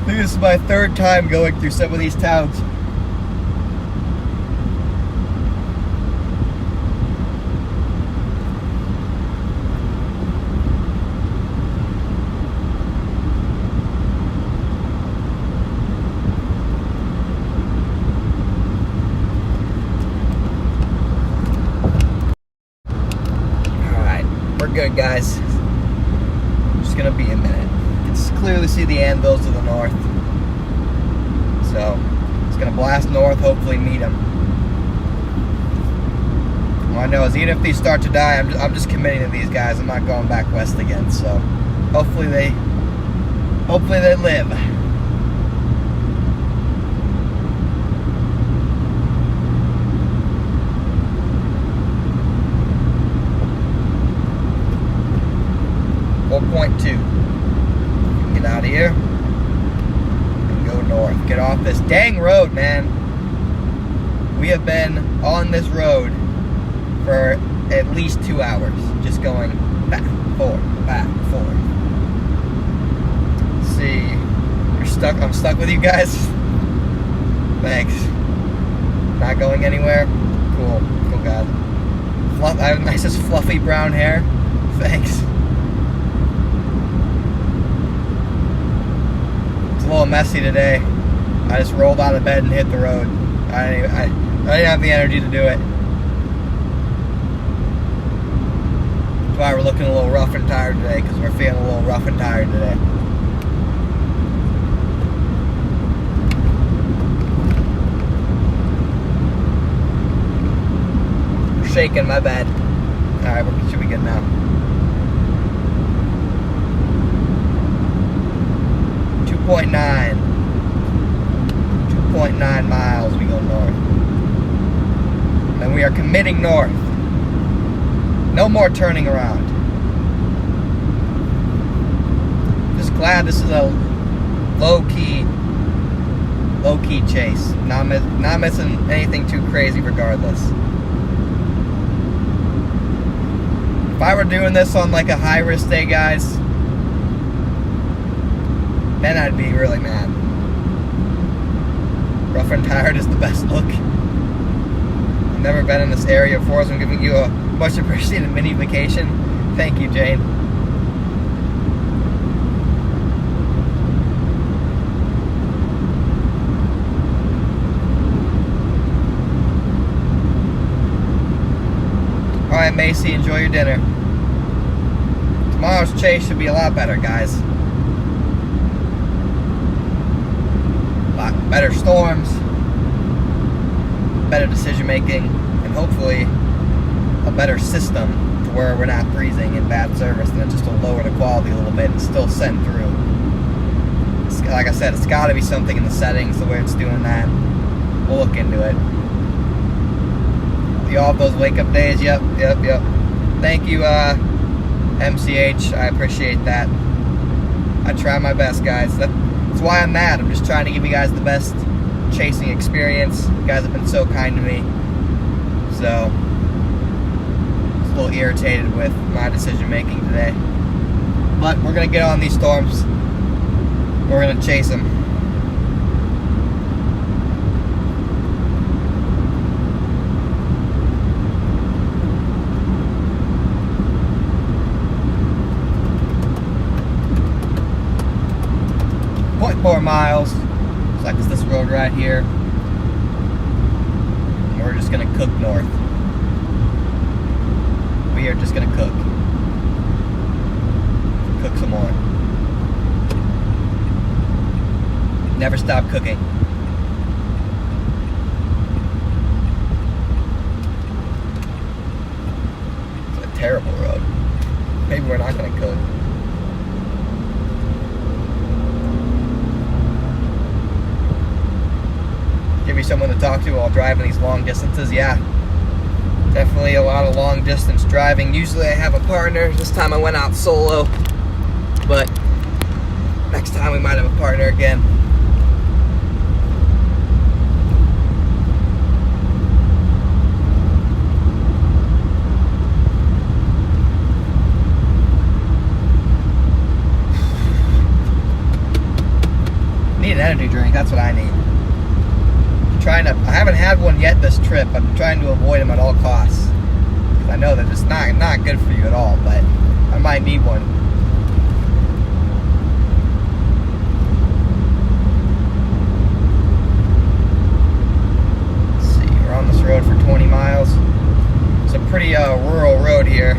I think this is my 3rd time going through some of these towns. Alright, we're good, guys. Just gonna be a minute. You can clearly see the anvils to the north. So, it's going to blast north, hopefully meet them. All I know is even if these start to die, I'm just committing to these guys. I'm not going back west again. So, hopefully they live. .2. Get out of here. North. Get off this dang road, man. We have been on this road for at least 2 hours, just going back, forth, back, forth. Let's see, you're stuck. I'm stuck with you guys. Thanks. Not going anywhere. Cool, cool, guys. I have nicest fluffy brown hair. Thanks. A little messy today. I just rolled out of bed and hit the road. I didn't have the energy to do it. That's why we're looking a little rough and tired today, because we're feeling a little rough and tired today. We're shaking, my bad. Alright, we should be good now. 2.9 miles we go north. Then we are committing north. No more turning around. Just glad this is a low-key chase. Not missing anything too crazy regardless. If I were doing this on like a high-risk day, guys, then I'd be really mad. Rough and tired is the best look. I've never been in this area before, so I'm giving you a much appreciated mini vacation. Thank you, Jane. Alright, Macy, enjoy your dinner. Tomorrow's chase should be a lot better, guys. A lot better storms, better decision making, and hopefully a better system to where we're not freezing in bad service, and it just will lower the quality a little bit and still send through. Like I said, it's got to be something in the settings, the way it's doing that. We'll look into it. You all have those wake up days? Yep. Thank you, MCH. I appreciate that. I try my best, guys. That's why I'm mad. I'm just trying to give you guys the best chasing experience. You guys have been so kind to me. So, just a little irritated with my decision making today. But we're going to get on these storms. We're going to chase them. .4 miles. Looks like it's this road right here. And we're just going to cook north. We are just going to cook. Cook some more. Never stop cooking. It's a terrible road. Maybe we're not going to cook. Give me someone to talk to while driving these long distances. Yeah, definitely a lot of long distance driving. Usually I have a partner. This time I went out solo, but next time we might have a partner again. Need an energy drink. That's what I need. I haven't had one yet this trip. I'm trying to avoid them at all costs. I know that it's not good for you at all, but I might need one. Let's see, we're on this road for 20 miles. It's a pretty rural road here.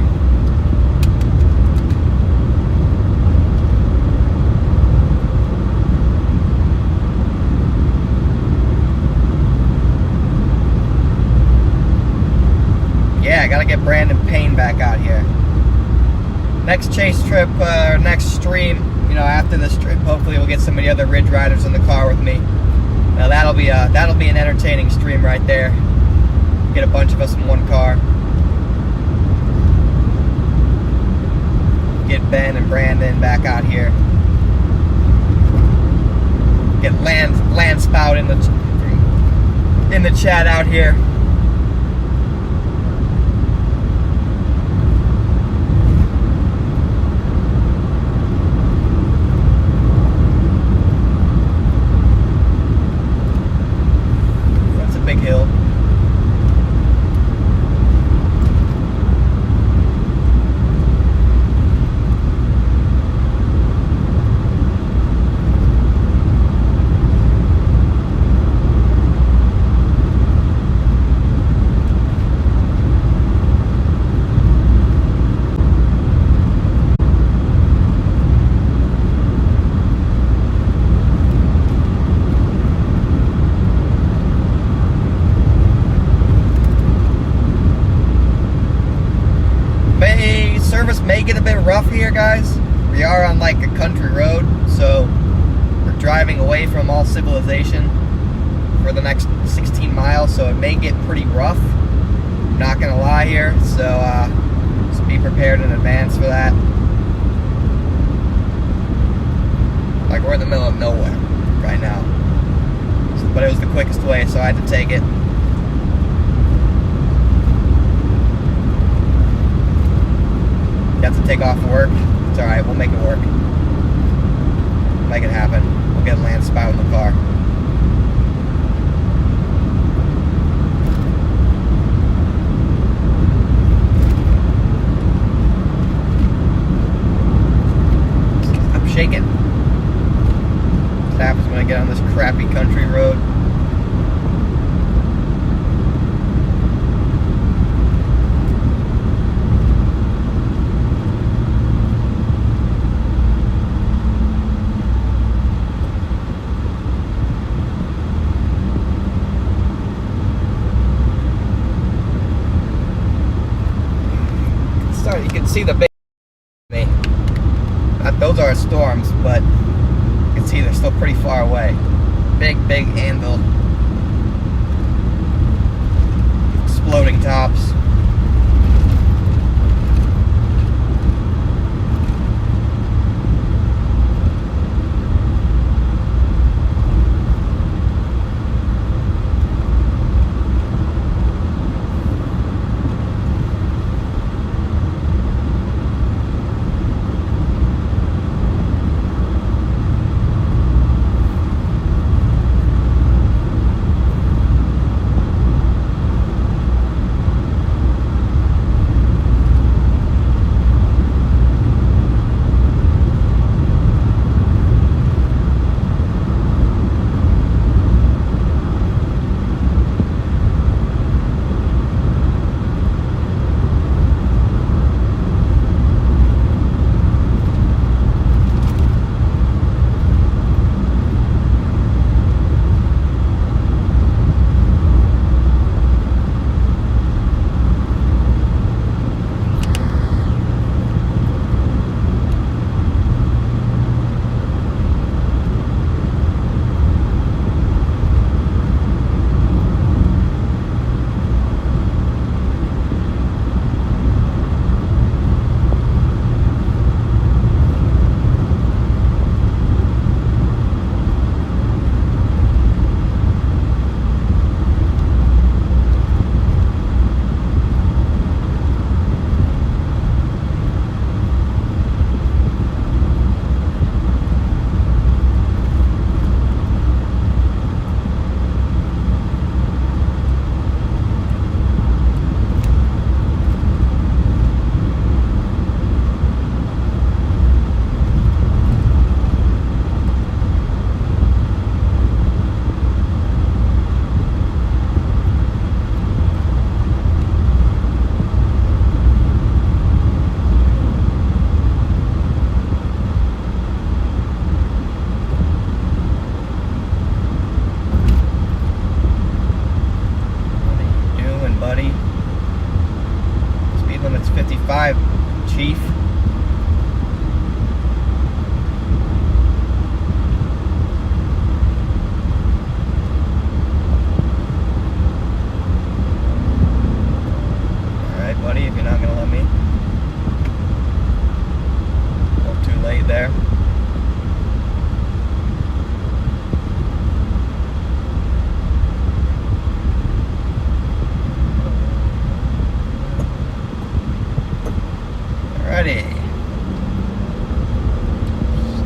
Yeah, I gotta get Brandon Payne back out here. Next chase trip, or next stream, after this trip, hopefully we'll get some of the other Ridge Riders in the car with me. Now that'll be an entertaining stream right there. Get a bunch of us in one car. Get Ben and Brandon back out here. Get Land Spout in the chat out here. Big hill. May get a bit rough here, guys. We are on like a country road, so we're driving away from all civilization for the next 16 miles, so it may get pretty rough. I'm not gonna lie here, so just be prepared in advance for that. Like we're in the middle of nowhere right now, but it was the quickest way, so I had to take it. Got to take off work. It's alright, we'll make it work. Make it happen. We'll get a Land Spout in the car. I'm shaking. What happens when I get on this crappy country road? You can see the big. Those are storms, but you can see they're still pretty far away. Big anvil. Exploding tops. Buddy. Speed limit's 55, Chief. Alright, buddy, if you're not gonna let me. Oh, too late there. Ready.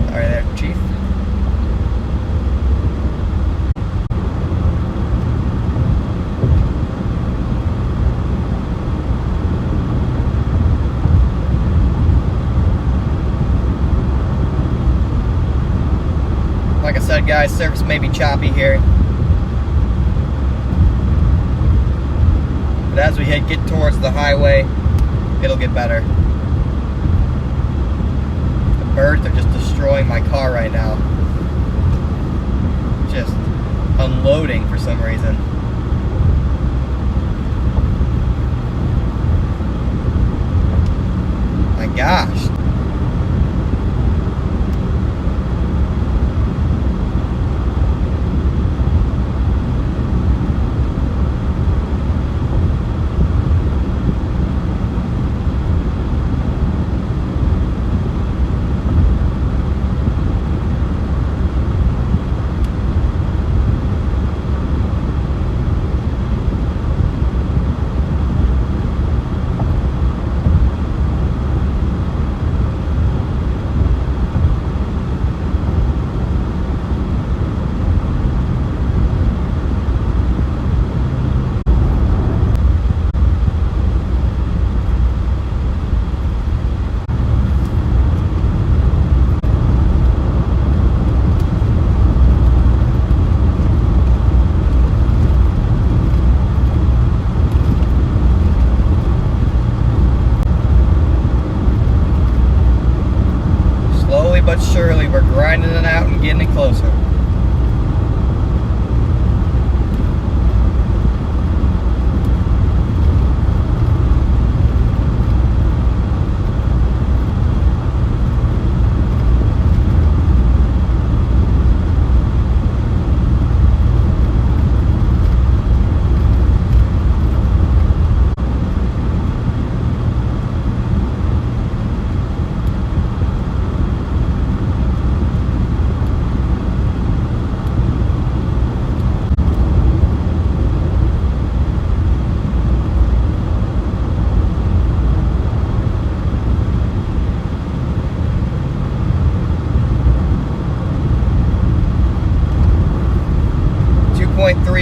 Sorry there, Chief. Like I said, guys, service may be choppy here. But as we get towards the highway, it'll get better. Birds are just destroying my car right now. Just unloading for some reason. My gosh. but surely we're grinding it out and getting it closer.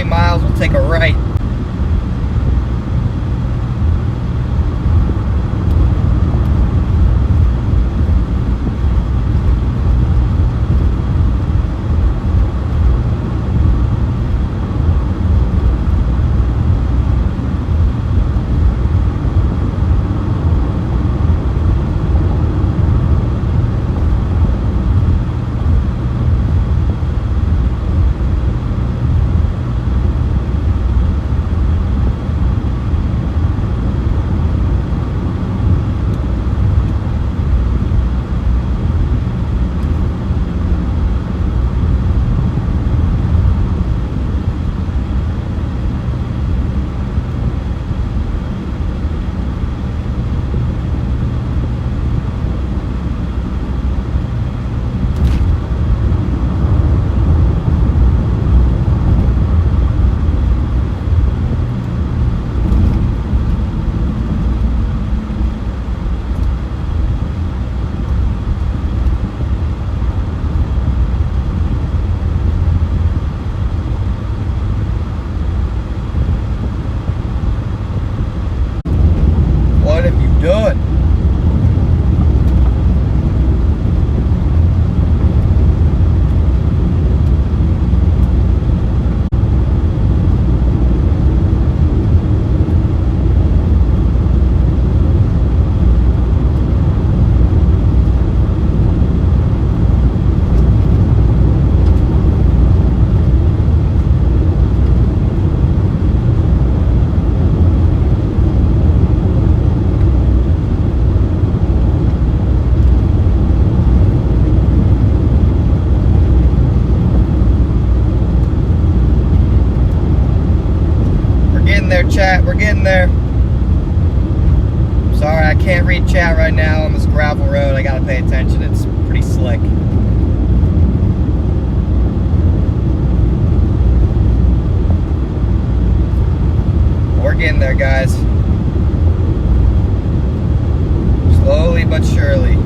3 miles, we'll take a right. What have you done? Chat, we're getting there. Sorry, I can't read chat right now on this gravel road. I gotta pay attention, it's pretty slick. We're getting there, guys. Slowly but surely.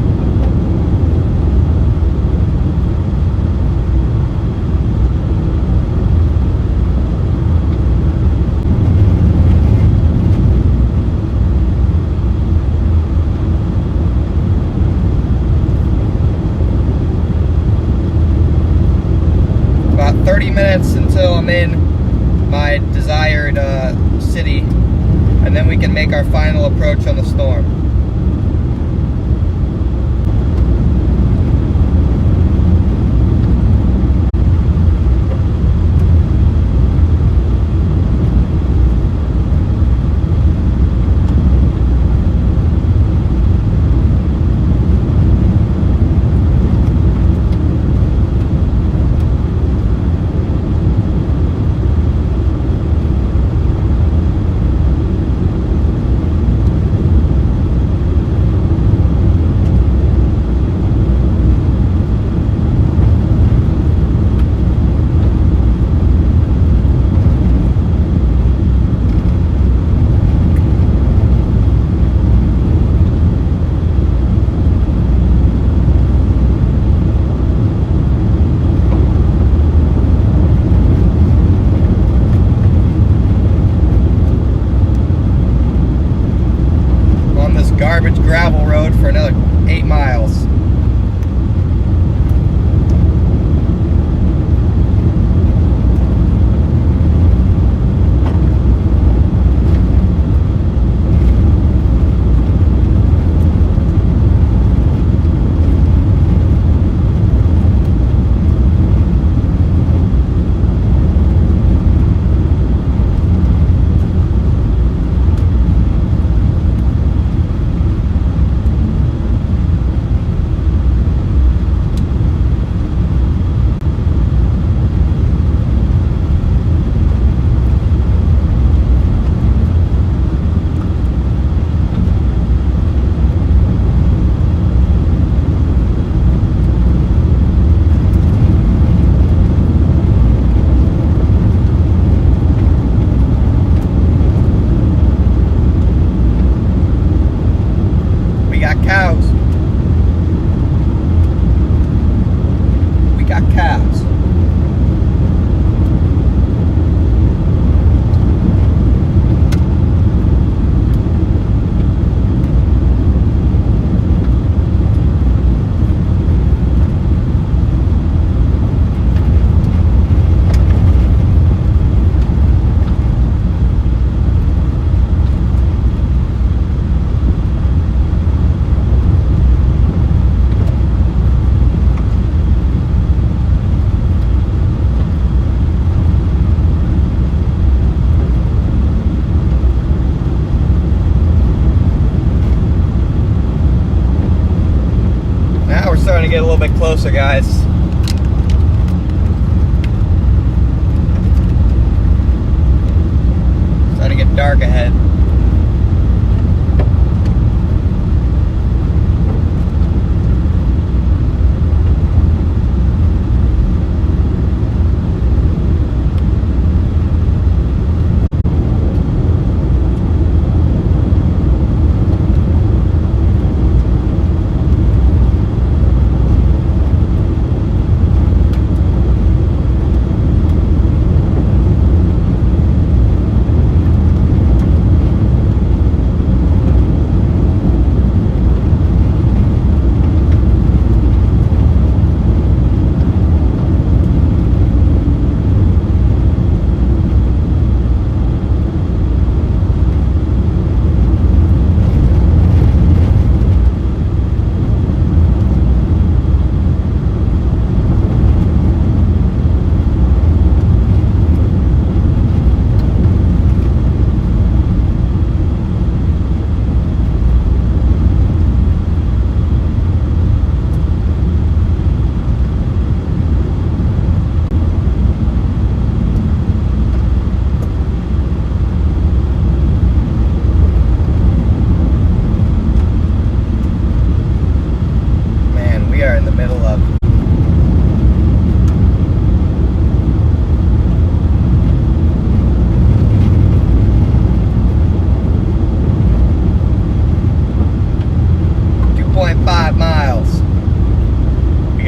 About 30 minutes until I'm in my desired city, and then we can make our final approach on the storm. Garbage gravel road for another 8 miles. little bit closer, guys. Starting to get dark ahead.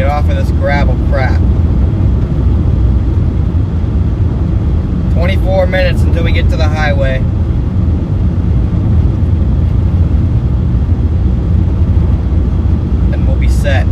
Off of this gravel crap. 24 minutes until we get to the highway. And we'll be set.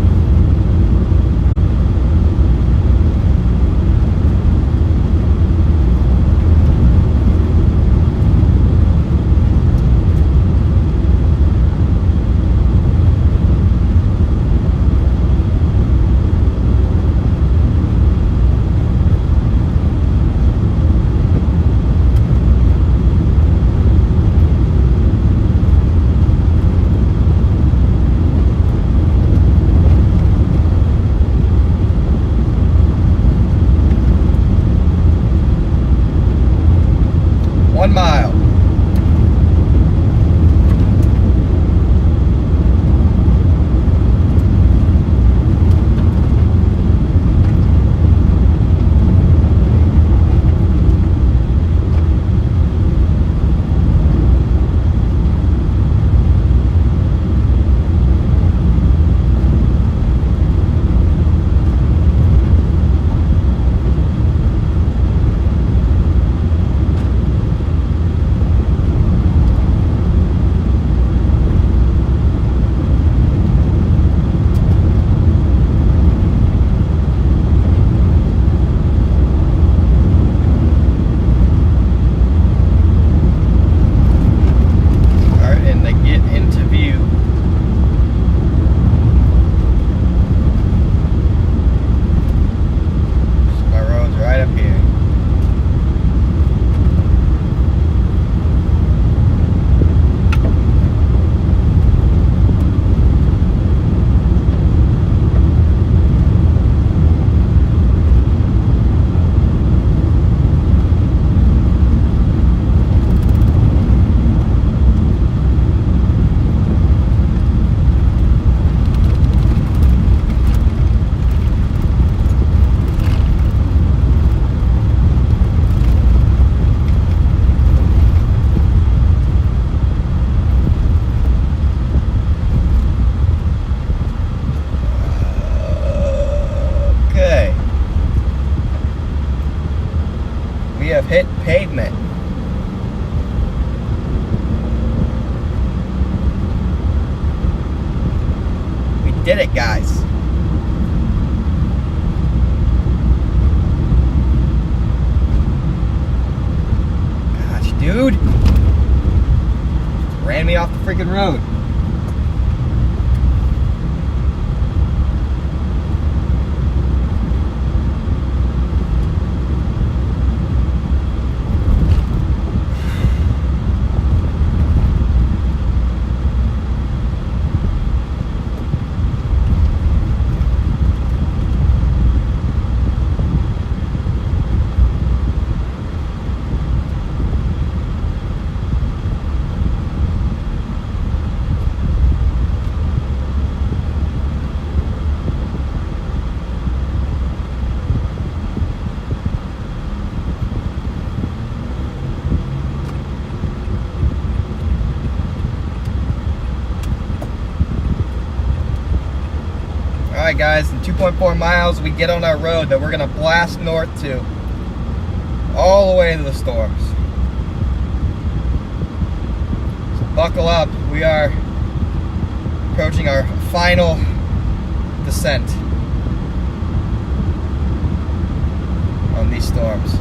have hit pavement. We did it, guys. Gosh, dude. Ran me off the freaking road. Alright guys, in 2.4 miles we get on our road that we're going to blast north to. All the way to the storms. So buckle up. We are approaching our final descent on these storms.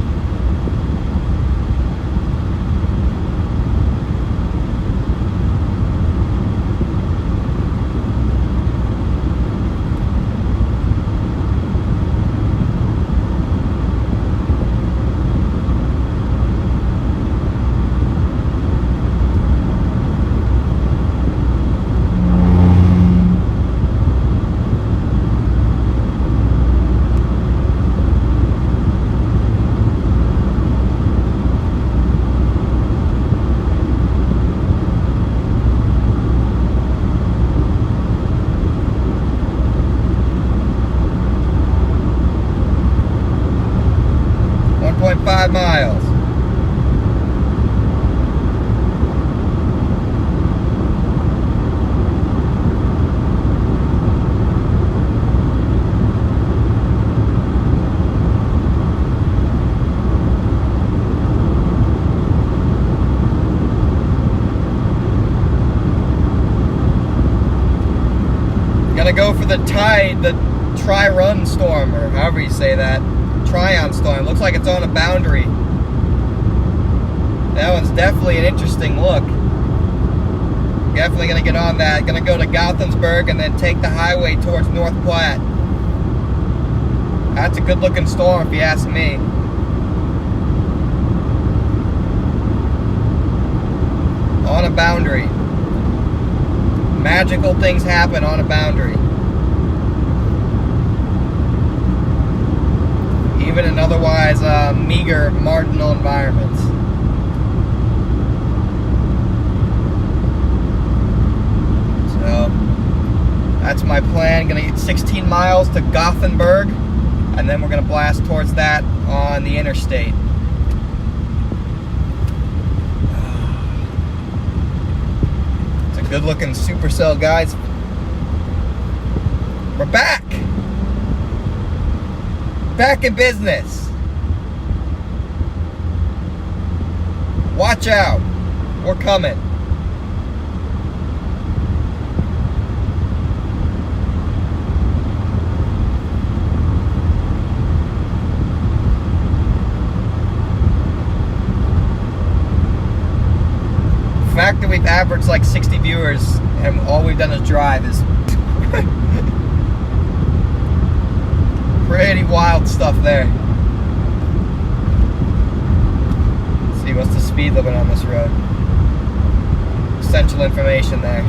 Miles. Gonna go for the tri-run storm, or however you say that. Tryon storm. Looks like it's on a boundary. That one's definitely an interesting look. Definitely gonna get on that. Gonna go to Gauthensburg and then take the highway towards North Platte. That's a good looking storm if you ask me. On a boundary. Magical things happen on a boundary. Even in otherwise meager, marginal environments. So, that's my plan. Gonna get 16 miles to Gothenburg, and then we're gonna blast towards that on the interstate. It's a good looking supercell, guys. We're back! Back in business. Watch out. We're coming. The fact that we've averaged like 60 viewers and all we've done is drive is pretty wild stuff there. Let's see, what's the speed limit on this road? Essential information there.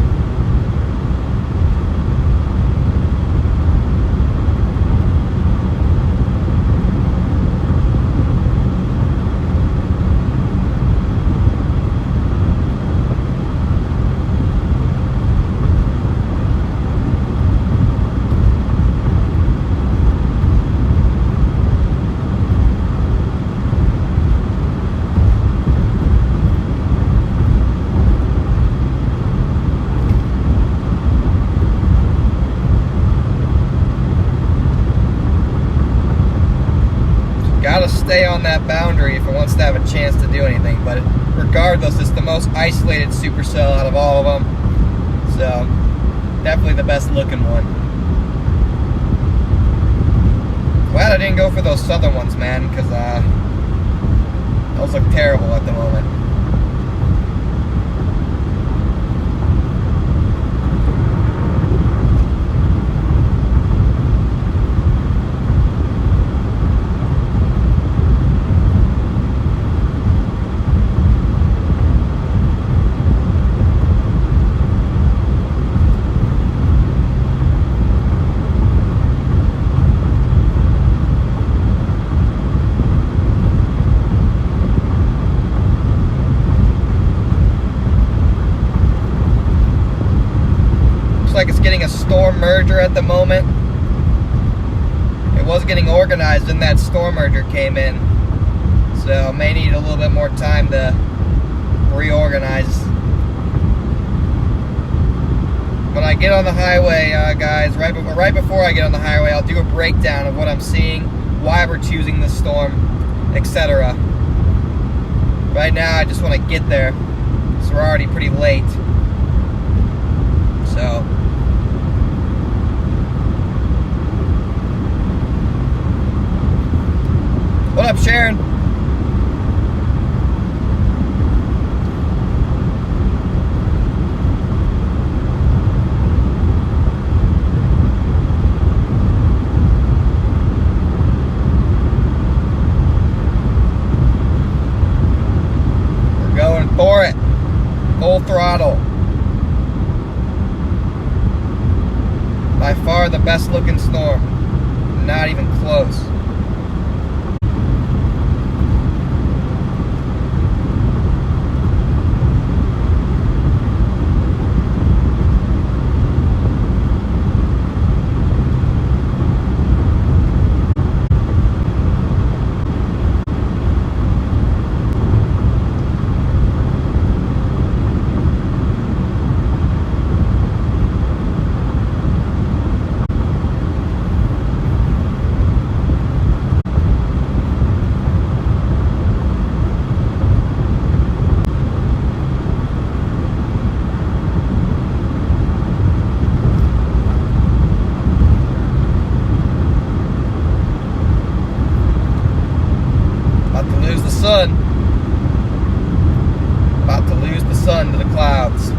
Gotta stay on that boundary if it wants to have a chance to do anything, but regardless, it's the most isolated supercell out of all of them, so definitely the best looking one. Glad I didn't go for those southern ones, man, because those look terrible at the moment. Like it's getting a storm merger at the moment. It was getting organized and that storm merger came in, so may need a little bit more time to reorganize. when I get on the highway, guys, right before I get on the highway, I'll do a breakdown of what I'm seeing, why we're choosing this storm, etc. Right now, I just want to get there, so we're already pretty late. So, what up, Sharon? Going for it, full throttle. By far the best looking storm, not even close. About to lose the sun to the clouds.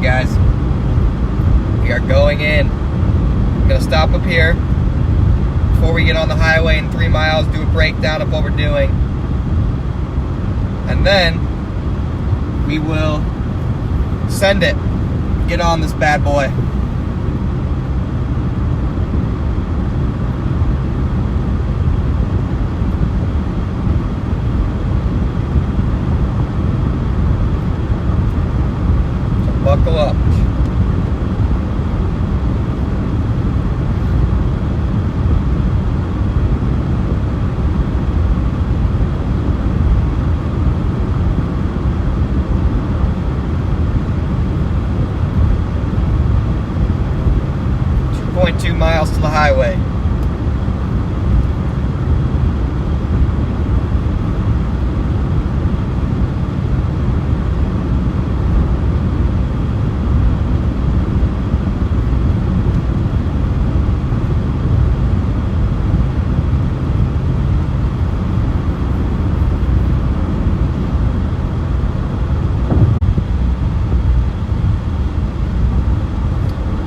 Guys, we are going in. I'm gonna stop up here before we get on the highway in 3 miles, do a breakdown of what we're doing, and then we will send it, get on this bad boy. Buckle up. .2 miles to the highway.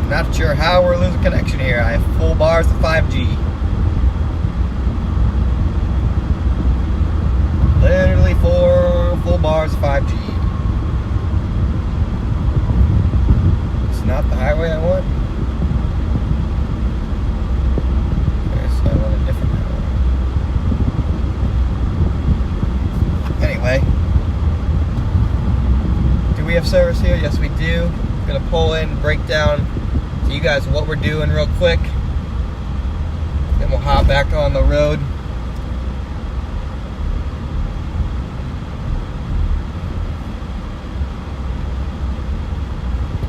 Not sure how we're losing connection here. I have full bars of 5G. Literally 4 full bars of 5G. It's not the highway I want. Okay, so I want a different highway. Anyway. Do we have service here? Yes, we do. I'm gonna pull in, break down to you guys what we're doing real quick. Then we'll hop back on the road.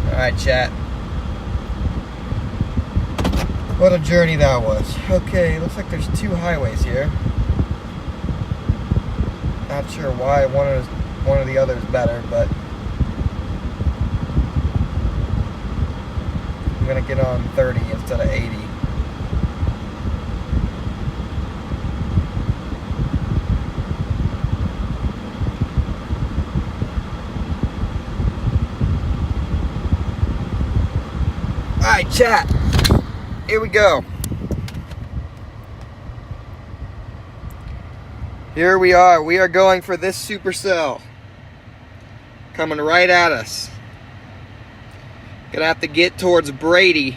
Alright, chat. What a journey that was. Okay, looks like there's 2 highways here. Not sure why one or the other is better, but I'm gonna get on 30 instead of 80. right, chat. Here we go. Here we are. We are going for this supercell. Coming right at us. Gonna have to get towards Brady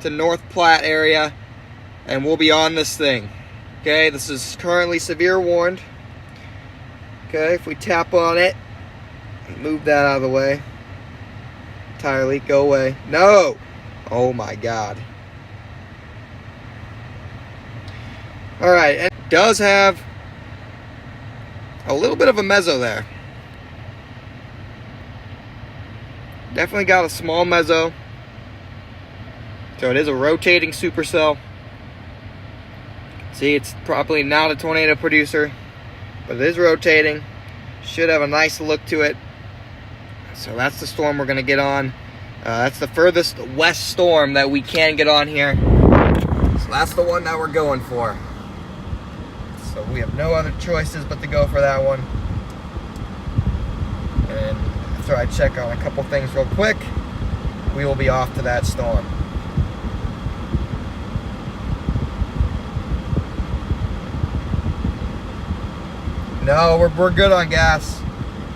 to North Platte area, and we'll be on this thing. Okay, this is currently severe warned. Okay, if we tap on it, move that out of the way. Tire leak, go away. No! Oh my God. Alright, it does have a little bit of a mezzo there. Definitely got a small mezzo. So it is a rotating supercell. See, it's probably not a tornado producer, but it is rotating. Should have a nice look to it. So that's the storm we're going to get on. That's the furthest west storm that we can get on here. So that's the one that we're going for. So we have no other choices but to go for that one. And after I check on a couple things real quick, we will be off to that storm. No, we're good on gas.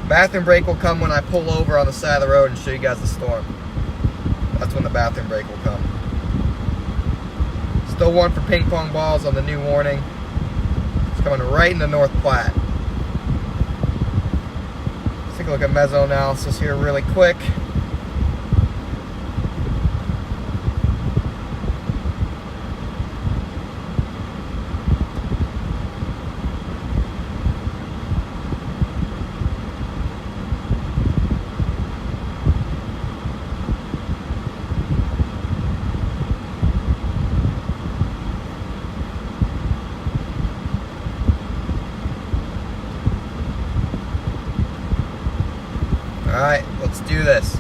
Bathroom break will come when I pull over on the side of the road and show you guys the storm. That's when the bathroom break will come. Still one for ping pong balls on the new warning. It's coming right into North Platte. Let's take a look at meso analysis here really quick. Alright, let's do this.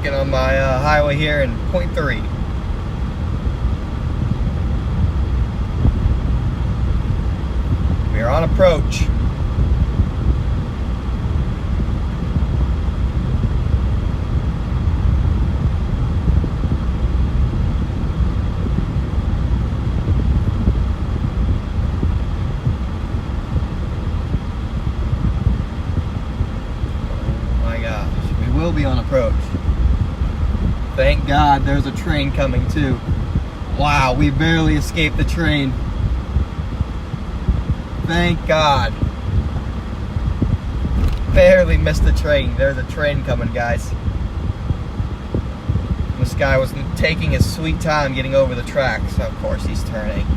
Get on my highway here in 0.3. We are on approach. Oh my gosh, we will be on approach. Thank God there's a train coming too. Wow, we barely escaped the train. Thank God. Barely missed the train. There's a train coming, guys. This guy was taking his sweet time getting over the tracks. So of course he's turning.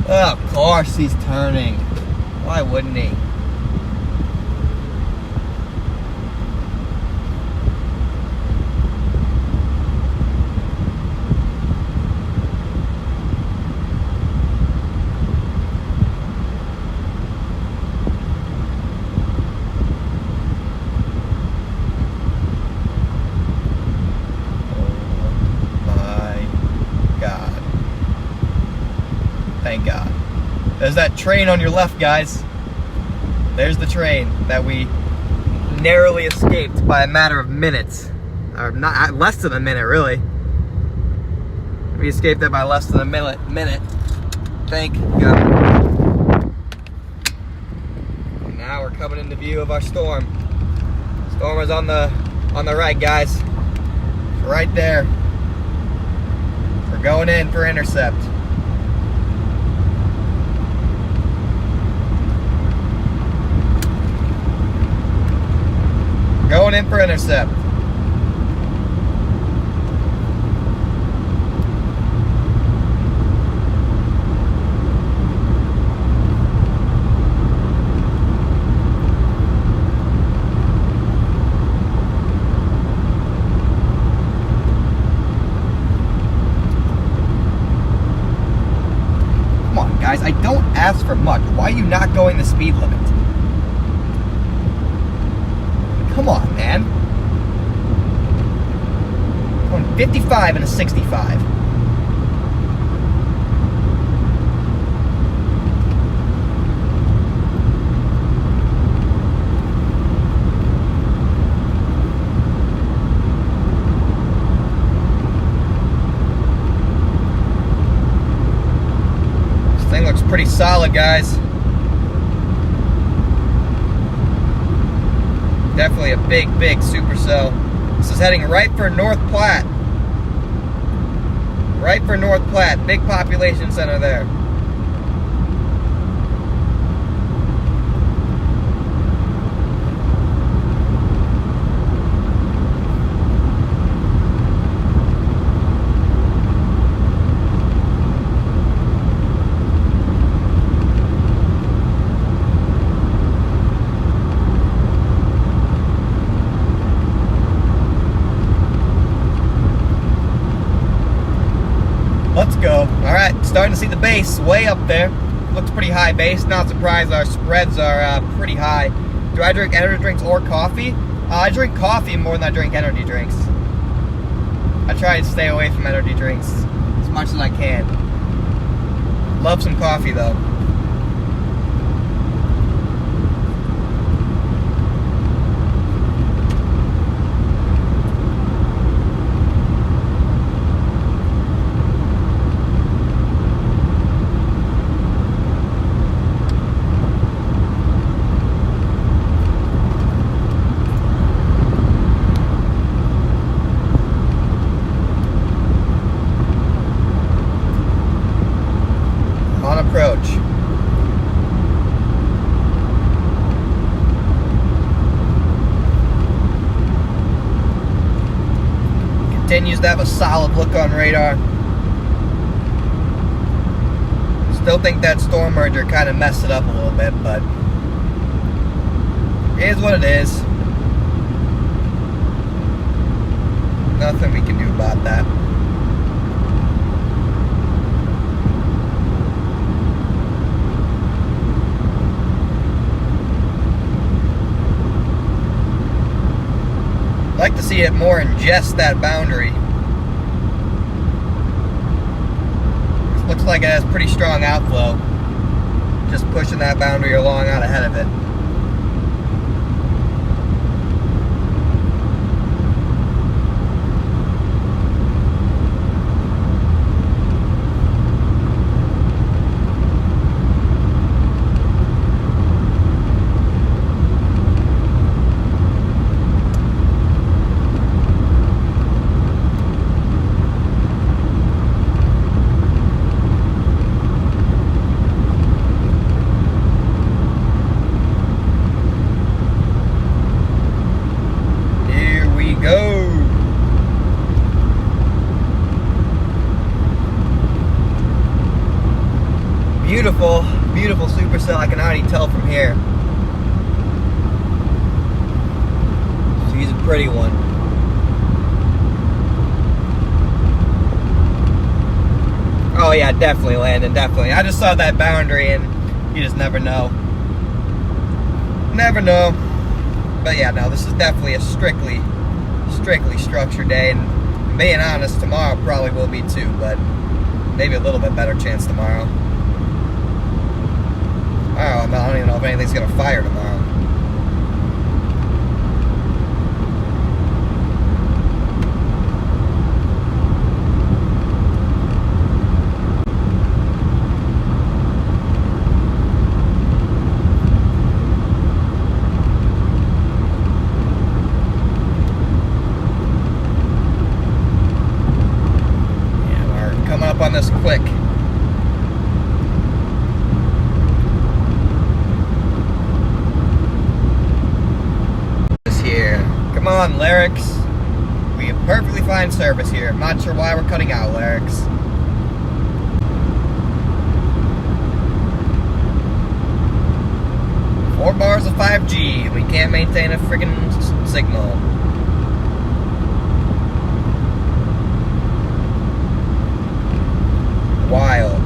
Of course he's turning. Why wouldn't he? Thank God. There's that train on your left, guys. There's the train that we narrowly escaped by a matter of minutes. or not, less than a minute, really. We escaped that by less than a minute. Thank God. And now we're coming into view of our storm. Storm is on the right, guys. Right there. We're going in for intercept. Going in for intercept. Come on, guys, I don't ask for much. Why are you not going the speed limit? Come on, man. Going 55 and a 65. This thing looks pretty solid, guys. Definitely a big supercell. This is heading right for North Platte. Right for North Platte. Big population center there. Let's go. Alright, starting to see the base way up there. Looks pretty high base. Not surprised our spreads are pretty high. Do I drink energy drinks or coffee? I drink coffee more than I drink energy drinks. I try to stay away from energy drinks as much as I can. Love some coffee though. Approach. Continues to have a solid look on radar. Still think that storm merger kind of messed it up a little bit, but it is what it is. Nothing we can do about that. I'd like to see it more ingest that boundary. It looks like it has pretty strong outflow. Just pushing that boundary along out ahead of it. Beautiful, beautiful supercell. I can already tell from here. She's a pretty one. Oh yeah, definitely, Landon, definitely. I just saw that boundary and you just never know. Never know. But yeah, no, this is definitely a strictly structured day, and being honest, tomorrow probably will be too, but maybe a little bit better chance tomorrow. I don't even know if anything's gonna fire tomorrow. quick. This here. Come on, Lyrics. We have perfectly fine service here. I'm not sure why we're cutting out, Lyrics. Four bars of 5G. We can't maintain a freaking signal. Wild.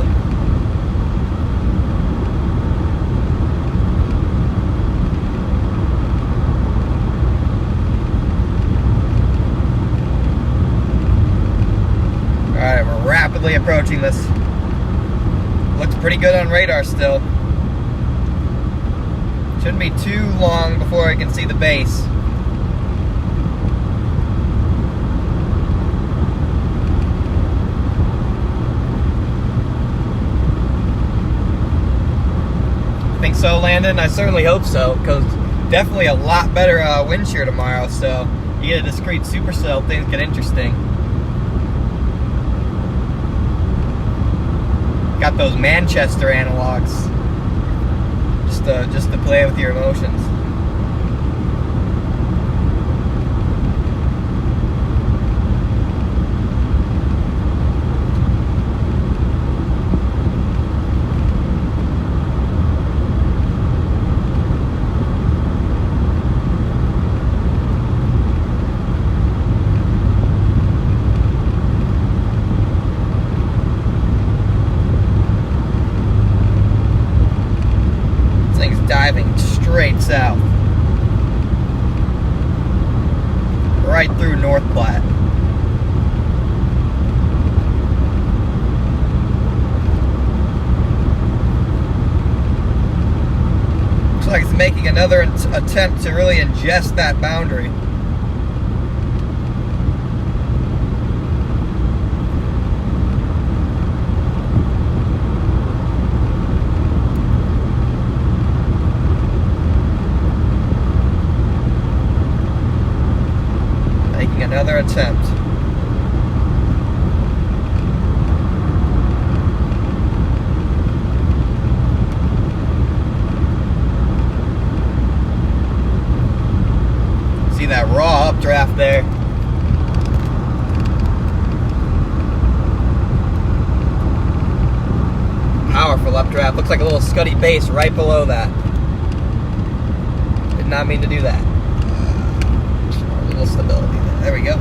Alright, we're rapidly approaching this. Looks pretty good on radar still. Shouldn't be too long before I can see the base. Think so, Landon? I certainly hope so, because definitely a lot better wind shear tomorrow, so you get a discrete supercell, things get interesting. Got those Manchester analogs, just to play with your emotions. Diving straight south, right through North Platte. Looks like it's making another attempt to really ingest that boundary. Another attempt. See that raw updraft there? Powerful updraft. Looks like a little scuddy base right below that. Did not mean to do that. A little stability there. There we go.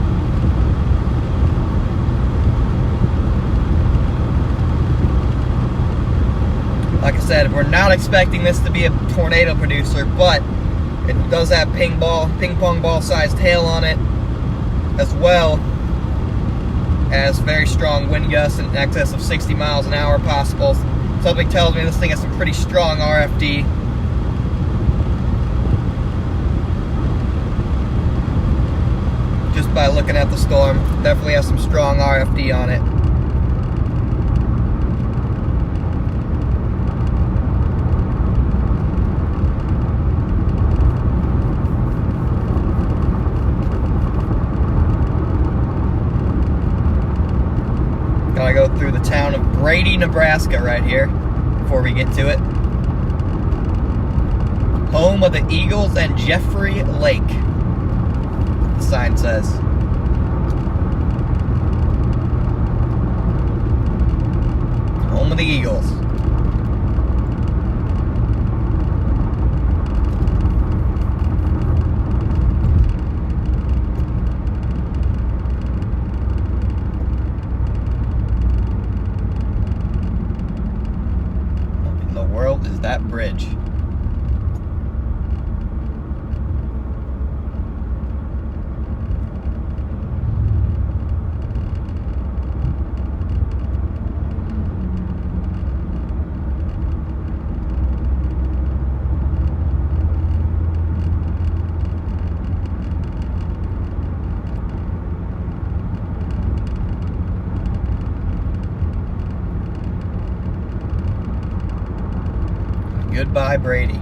Like I said, we're not expecting this to be a tornado producer, but it does have ping pong ball sized tail on it, as well as very strong wind gusts in excess of 60 miles an hour possible. Something tells me this thing has some pretty strong RFD. Just by looking at the storm, definitely has some strong RFD on it. Gotta go through the town of Brady, Nebraska right here before we get to it. Home of the Eagles and Jeffrey Lake, the sign says. Home of the Eagles. What in the world is that bridge? Goodbye, Brady.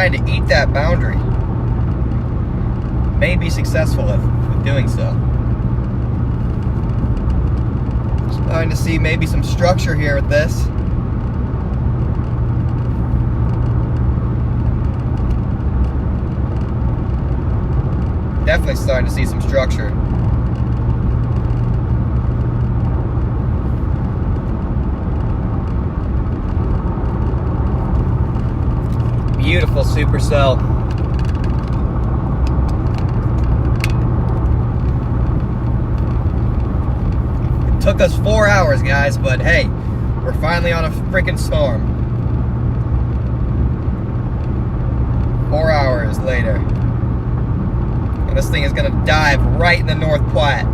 trying to eat that boundary. May be successful with doing so. Starting to see maybe some structure here with this. Definitely starting to see some structure. Beautiful supercell. It took us 4 hours, guys, but hey, we're finally on a freaking storm. 4 hours later. And this thing is going to dive right in the North Platte.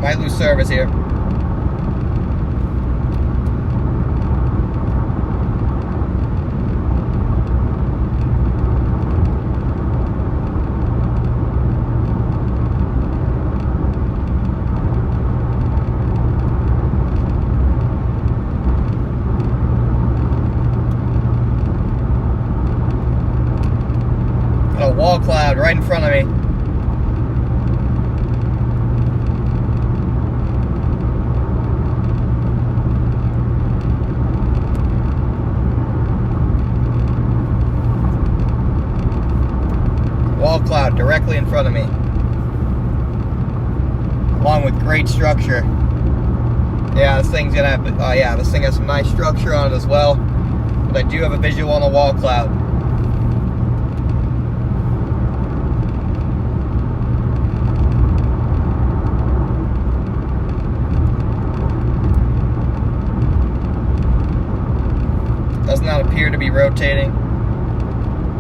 Might lose service here. Got a wall cloud right in front of me. Wall cloud directly in front of me, along with great structure. Yeah, this thing's gonna have, oh yeah, this thing has some nice structure on it as well, but I do have a visual on the wall cloud. Does not appear to be rotating,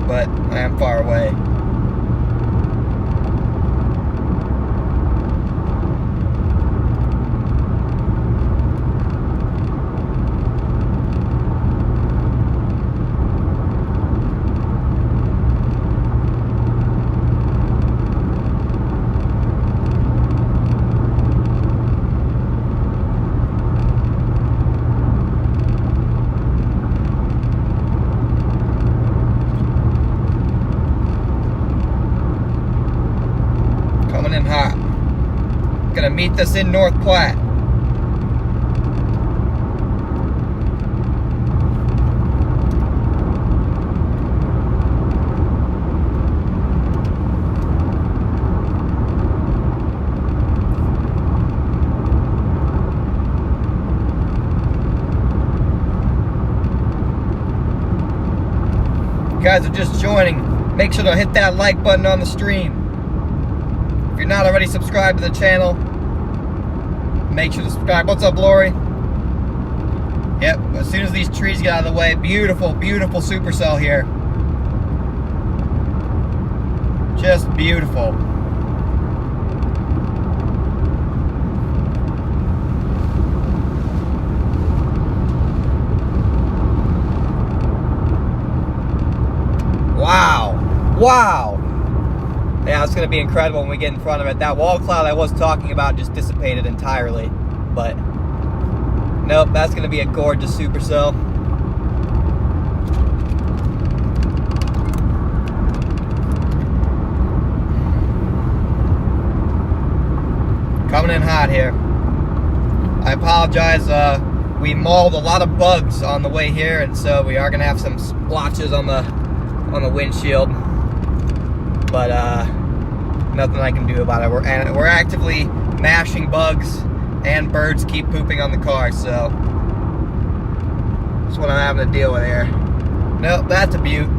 but I am far away. Coming in hot. Gonna meet this in North Platte. If you guys are just joining, make sure to hit that like button on the stream. If you're not already subscribed to the channel, make sure to subscribe. What's up, Lori? Yep, as soon as these trees get out of the way, beautiful, beautiful supercell here. Just beautiful. Wow. Wow. Yeah, it's going to be incredible when we get in front of it. That wall cloud I was talking about just dissipated entirely. But, nope, that's going to be a gorgeous supercell. Coming in hot here. I apologize. We mauled a lot of bugs on the way here, and so we are going to have some splotches on the windshield. But nothing I can do about it. We're actively mashing bugs, and birds keep pooping on the car, so that's what I'm having to deal with here. Nope, that's a beaut.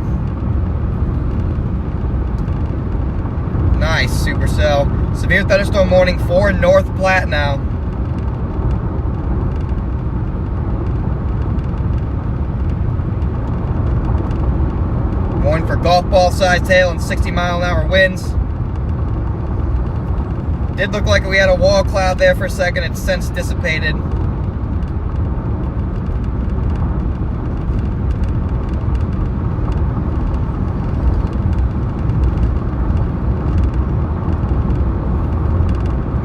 Nice supercell. Severe thunderstorm warning for North Platte now. Going for golf ball sized hail and 60-mile-an-hour winds. Did look like we had a wall cloud there for a second. It's since dissipated.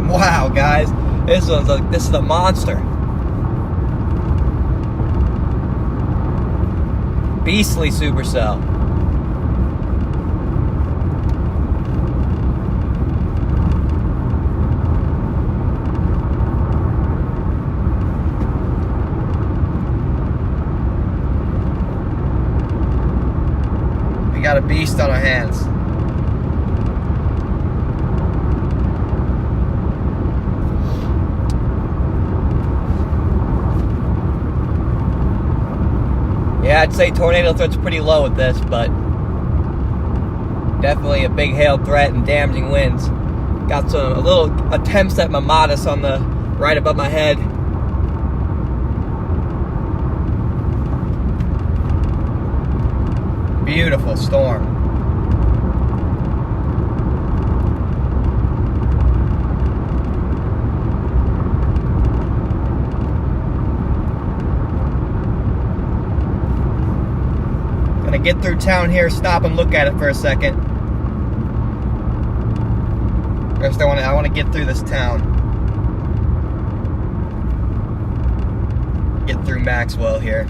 Wow, guys, this is a monster. Beastly supercell. We got a beast on our hands. Yeah, I'd say tornado threat's pretty low with this, but definitely a big hail threat and damaging winds. Got a little attempts at Mamatis on the right above my head. Beautiful storm. Get through town here, stop and look at it for a second. First, I want to get through this town. Get through Maxwell here.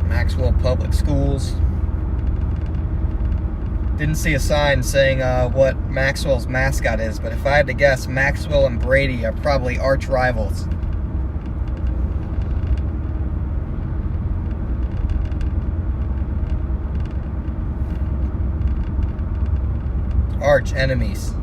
Maxwell Public Schools. Didn't see a sign saying what Maxwell's mascot is, but if I had to guess, Maxwell and Brady are probably arch rivals. Arch enemies.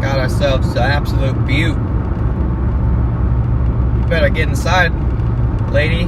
Ourselves an absolute beaut. You better get inside, lady.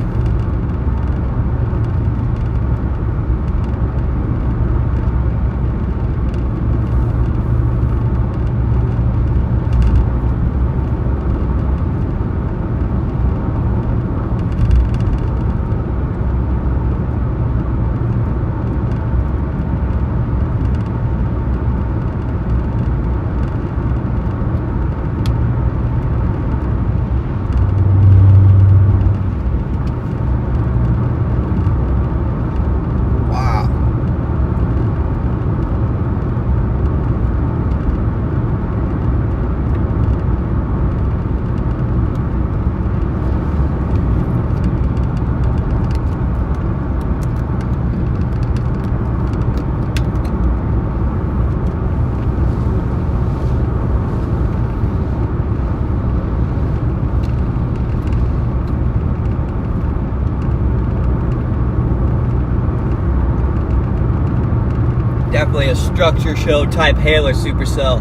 Definitely a structure show type hail or supercell.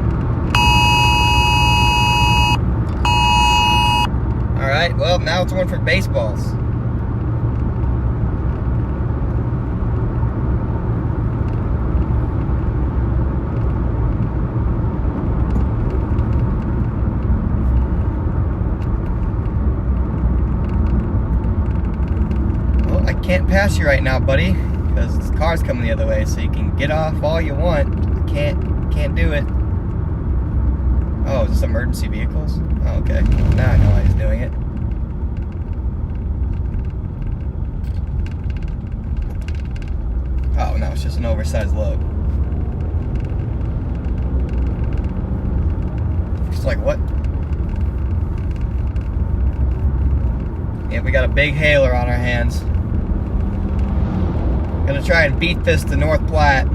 Alright, well now it's one for baseballs. Well, I can't pass you right now, buddy, because this car's coming the other way, so you can get off all you want. Can't do it. Oh, is this emergency vehicles? Oh, okay. Now I know why he's doing it. Oh no, it's just an oversized load. Just like what? Yeah, we got a big hailer on our hands. Gonna try and beat this to North Platte.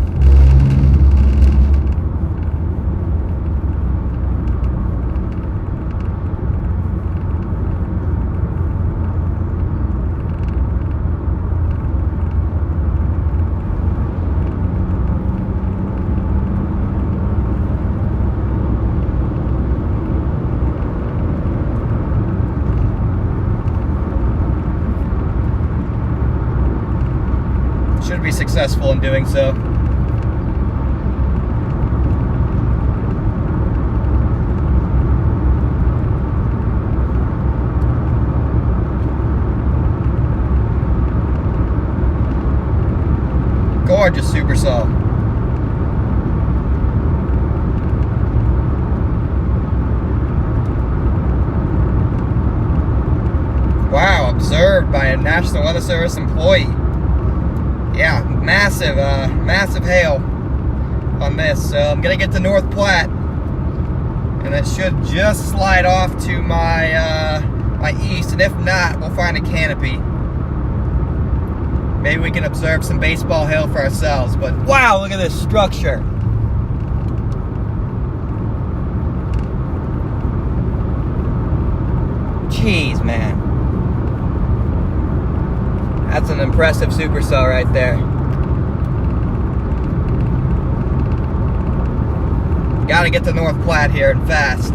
Should be successful in doing so. Gorgeous supercell. Wow, observed by a National Weather Service employee. Yeah, massive hail on this. So I'm gonna get to North Platte, and it should just slide off to my my east. And if not, we'll find a canopy. Maybe we can observe some baseball hail for ourselves. But wow, look at this structure. Jeez, man. That's an impressive supercell right there. Gotta get to North Platte here and fast.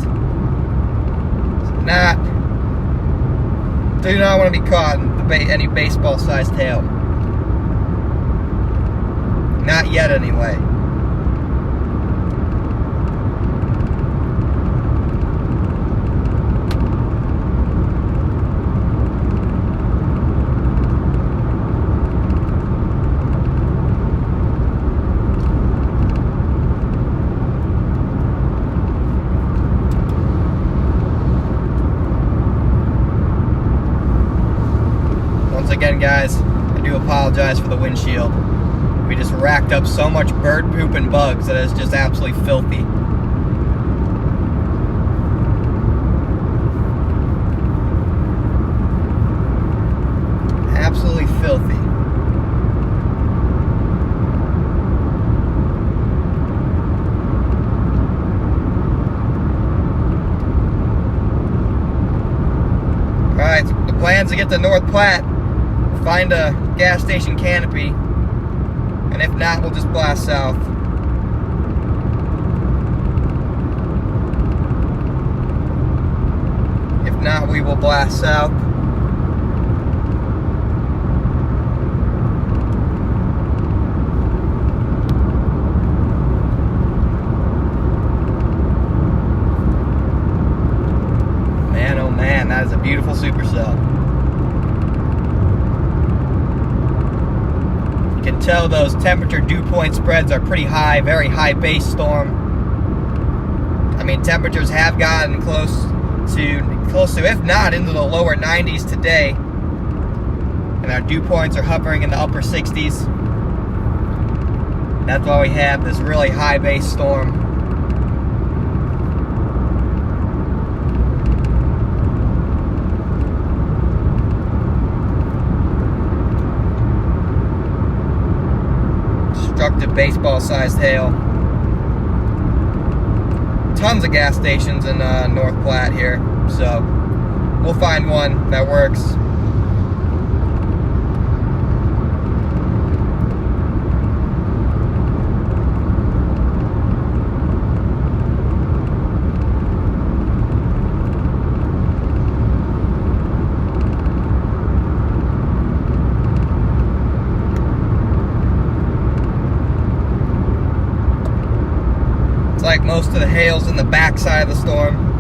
Do not want to be caught in any baseball-sized hail. Not yet, anyway. Again, guys, I do apologize for the windshield. We just racked up so much bird poop and bugs that it's just absolutely filthy. Absolutely filthy. Alright, so the plan's to get to North Platte. Find a gas station canopy, and if not, we'll just blast south. If not, we will blast south. Man, oh man, that is a beautiful supercell. You can tell those temperature dew point spreads are pretty high, very high base storm. I mean, temperatures have gotten close to, if not into the lower 90s today, and our dew points are hovering in the upper 60s. That's why we have this really high base storm. Destructive baseball-sized hail. Tons of gas stations in North Platte here, so we'll find one that works. Like most of the hail's in the backside of the storm.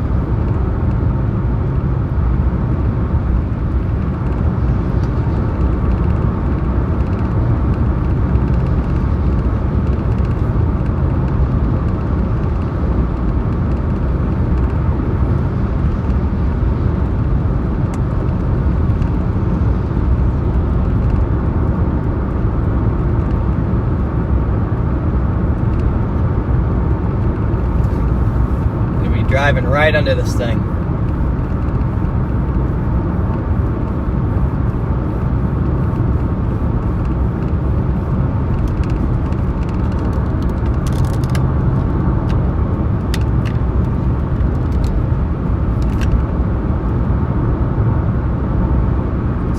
driving right under this thing.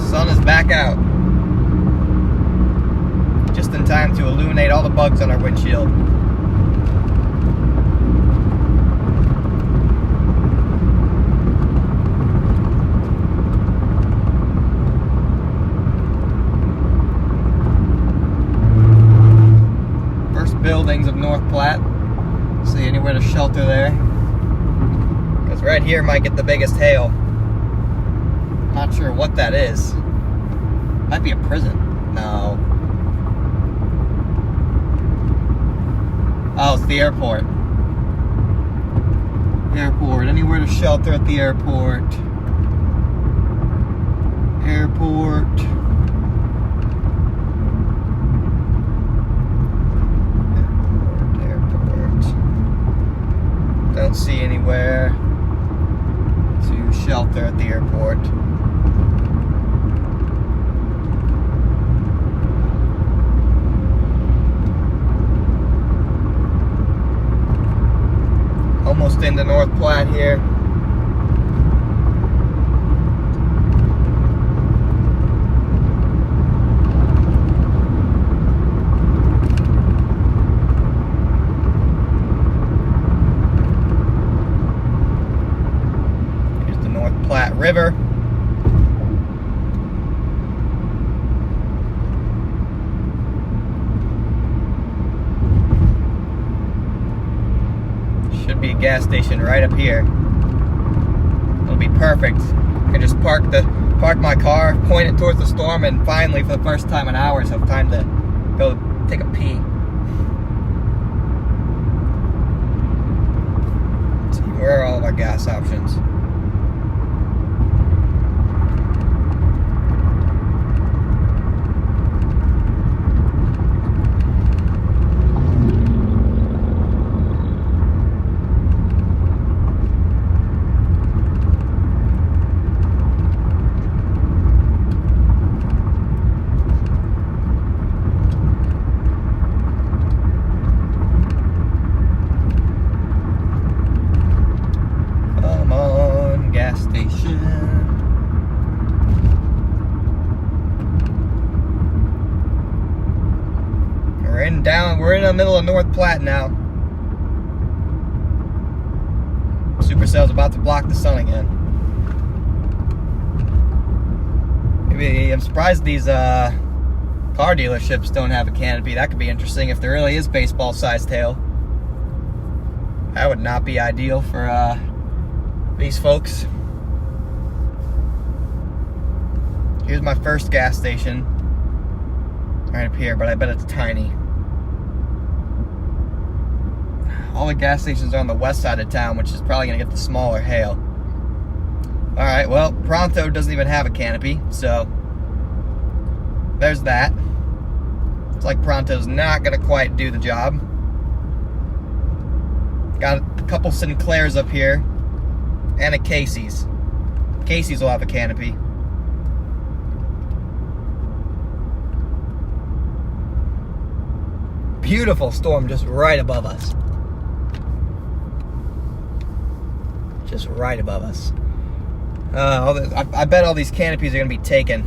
Sun is back out. Just in time to illuminate all the bugs on our windshield. Buildings of North Platte. See anywhere to shelter there? Because right here might get the biggest hail. Not sure what that is. Might be a prison. No. Oh, it's the airport. Airport. Anywhere to shelter at the airport. Airport. Don't see anywhere to shelter at the airport. Almost into North Platte here. River. Should be a gas station right up here. It'll be perfect. I can just park my car, point it towards the storm, and finally, for the first time in hours, have time to go take a pee. Let's see, where are all of our gas options? We're in the middle of North Platte now. Supercell's about to block the sun again. Maybe I'm surprised these car dealerships don't have a canopy. That could be interesting if there really is baseball-sized hail. That would not be ideal for these folks. Here's my first gas station. Right up here, but I bet it's tiny. All the gas stations are on the west side of town, which is probably going to get the smaller hail. Alright, well, Pronto doesn't even have a canopy, so there's that. It's like Pronto's not going to quite do the job. Got a couple Sinclairs up here, and a Casey's. Casey's will have a canopy. Beautiful storm just right above us. Just right above us. I bet all these canopies are going to be taken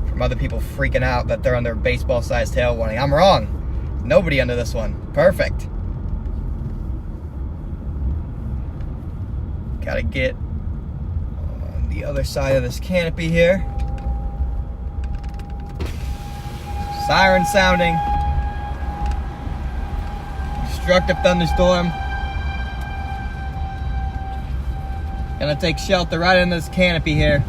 from other people freaking out that they're under baseball-sized hail warning. I'm wrong. Nobody under this one. Perfect. Gotta get on the other side of this canopy here. Siren sounding. Destructive thunderstorm. Gonna take shelter right in this canopy here.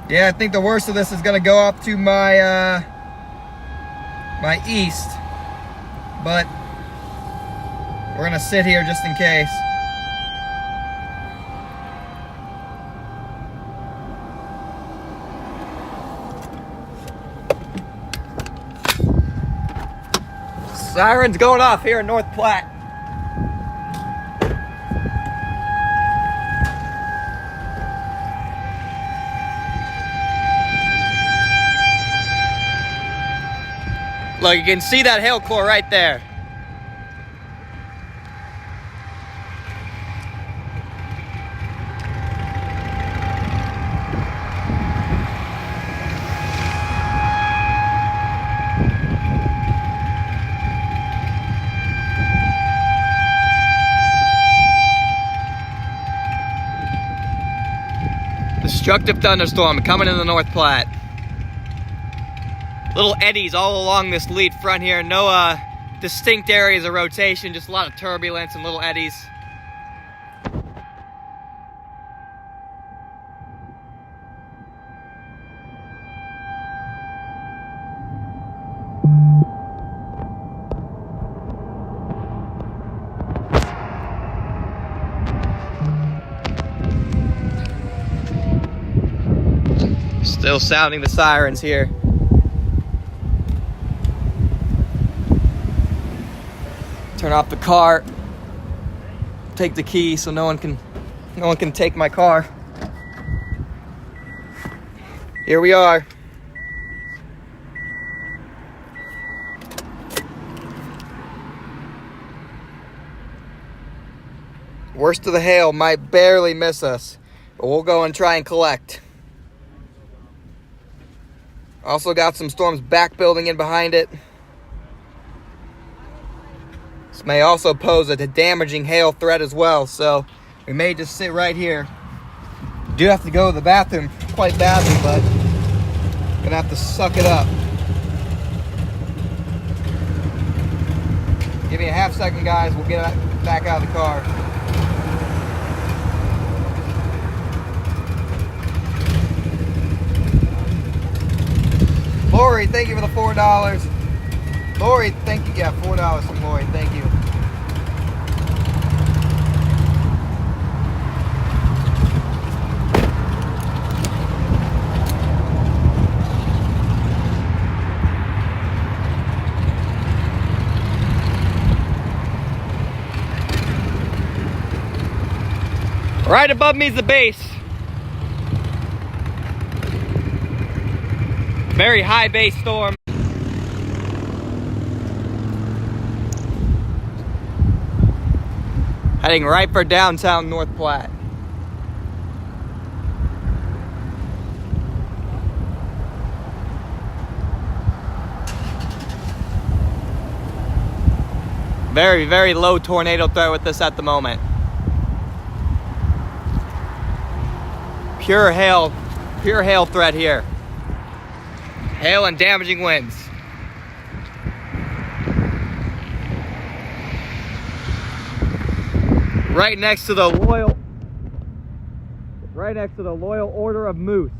Yeah, I think the worst of this is gonna go up to my my east, but we're gonna sit here just in case. Sirens going off here in North Platte. Look, you can see that hail core right there. Destructive thunderstorm coming in the North Platte. Little eddies all along this lead front here. No distinct areas of rotation, just a lot of turbulence and little eddies. Still sounding the sirens here. Turn off the car. Take the key so no one can take my car. Here we are. Worst of the hail might barely miss us, but we'll go and try and collect. Also got some storms back building in behind it. This may also pose a damaging hail threat as well, so we may just sit right here. Do have to go to the bathroom quite badly, but gonna have to suck it up. Give me a half second, guys. We'll get back out of the car. Lori, thank you for the $4. Lori, thank you. Yeah, $4 from Lori. Thank you. Right above me is the base. Very high base storm. Heading right for downtown North Platte. Very, very low tornado threat with this at the moment. Pure hail threat here. Hail and damaging winds. Right next to the Loyal Order of Moose,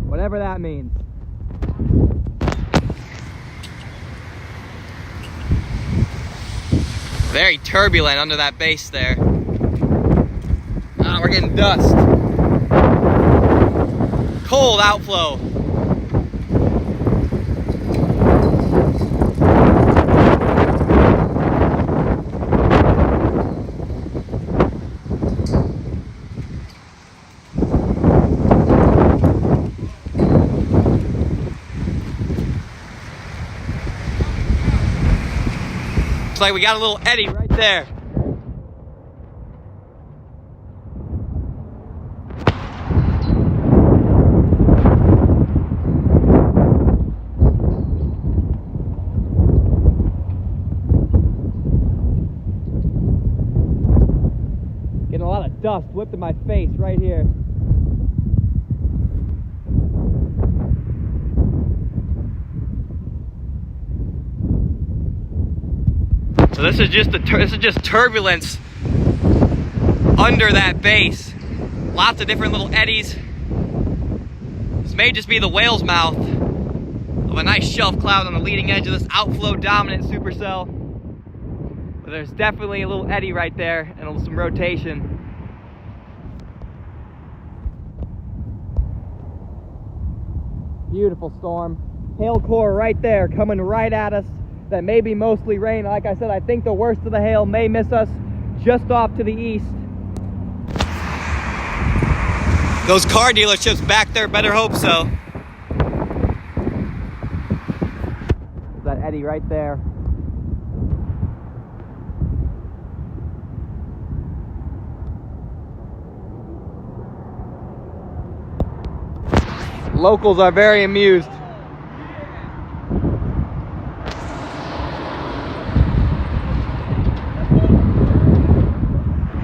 whatever that means. Very turbulent under that base there. Ah, we're getting dust. Cold outflow. Looks like we got a little eddy right there. Getting a lot of dust whipped in my face right here. So this is just turbulence under that base. Lots of different little eddies. This may just be the whale's mouth of a nice shelf cloud on the leading edge of this outflow dominant supercell. But there's definitely a little eddy right there and some rotation. Beautiful storm. Hail core right there coming right at us. that may be mostly rain. Like I said, I think the worst of the hail may miss us just off to the east. Those car dealerships back there better hope so. That eddy right there. Locals are very amused.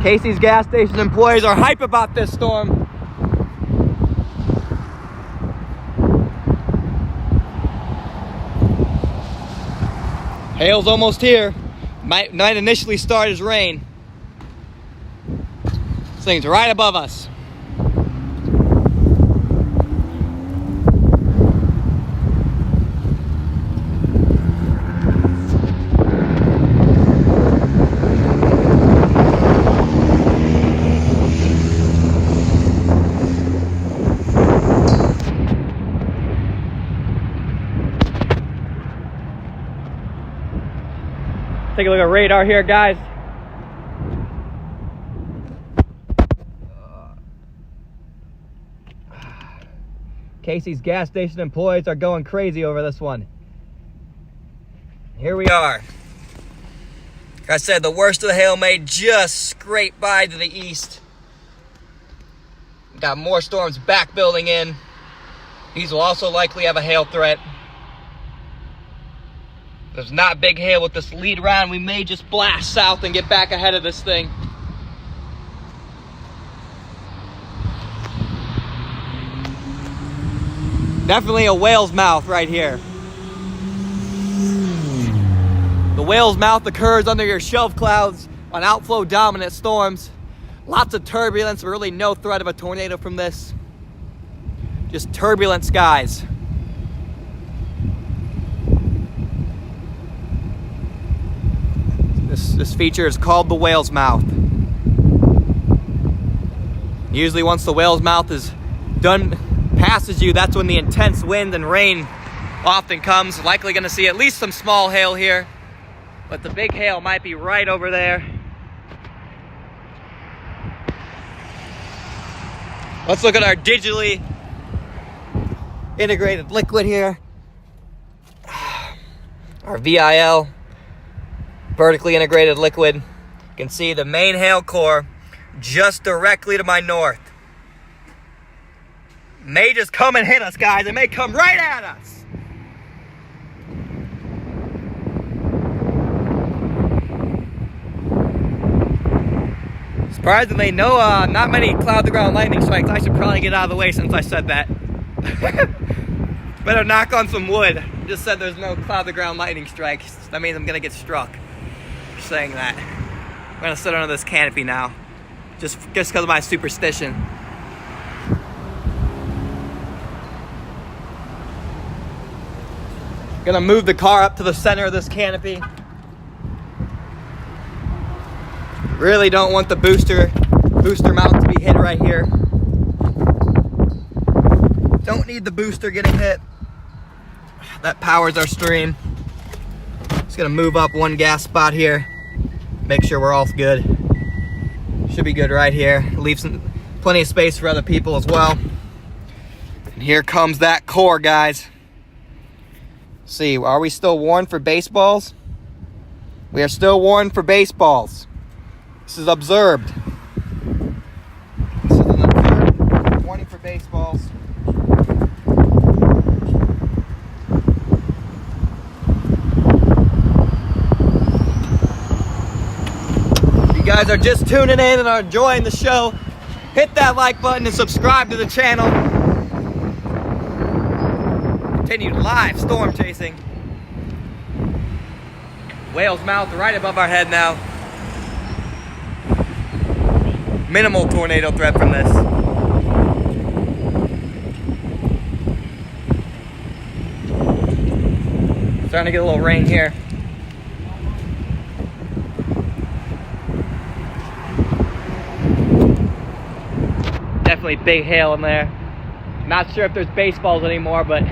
Casey's gas station employees are hype about this storm. Hail's almost here. Might initially start as rain. This thing's right above us. Take a look at radar here, guys. Casey's gas station employees are going crazy over this one. Here we are. Like I said, the worst of the hail may just scrape by to the east. Got more storms back building in. These will also likely have a hail threat. There's not big hail with this lead round. We may just blast south and get back ahead of this thing. Definitely a whale's mouth right here. The whale's mouth occurs under your shelf clouds on outflow dominant storms. Lots of turbulence, but really no threat of a tornado from this. Just turbulent skies. This feature is called the whale's mouth. Usually once the whale's mouth is done, passes you, that's when the intense wind and rain often comes. Likely going to see at least some small hail here, but the big hail might be right over there. Let's look at our digitally integrated liquid here. Our VIL. Vertically integrated liquid. You can see the main hail core just directly to my north. May just come and hit us, guys. It may come right at us. Surprisingly, not many cloud-to-ground lightning strikes. I should probably get out of the way since I said that. Better knock on some wood. Just said there's no cloud-to-ground lightning strikes. That means I'm gonna get struck. Saying that. I'm gonna sit under this canopy now, just because of my superstition. Gonna move the car up to the center of this canopy. Really don't want the booster mount to be hit right here. Don't need the booster getting hit. That powers our stream. Just gonna move up one gas spot here. Make sure we're all good. Should be good right here. Leave plenty of space for other people as well. And here comes that core, guys. See, are we still warned for baseballs? We are still warned for baseballs. This is observed. This is an observed warning for baseballs. If you guys are just tuning in and are enjoying the show, hit that like button and subscribe to the channel. Continued live storm chasing. Whale's mouth right above our head now. Minimal tornado threat from this. Starting to get a little rain here. Definitely big hail in there. Not sure if there's baseballs anymore, but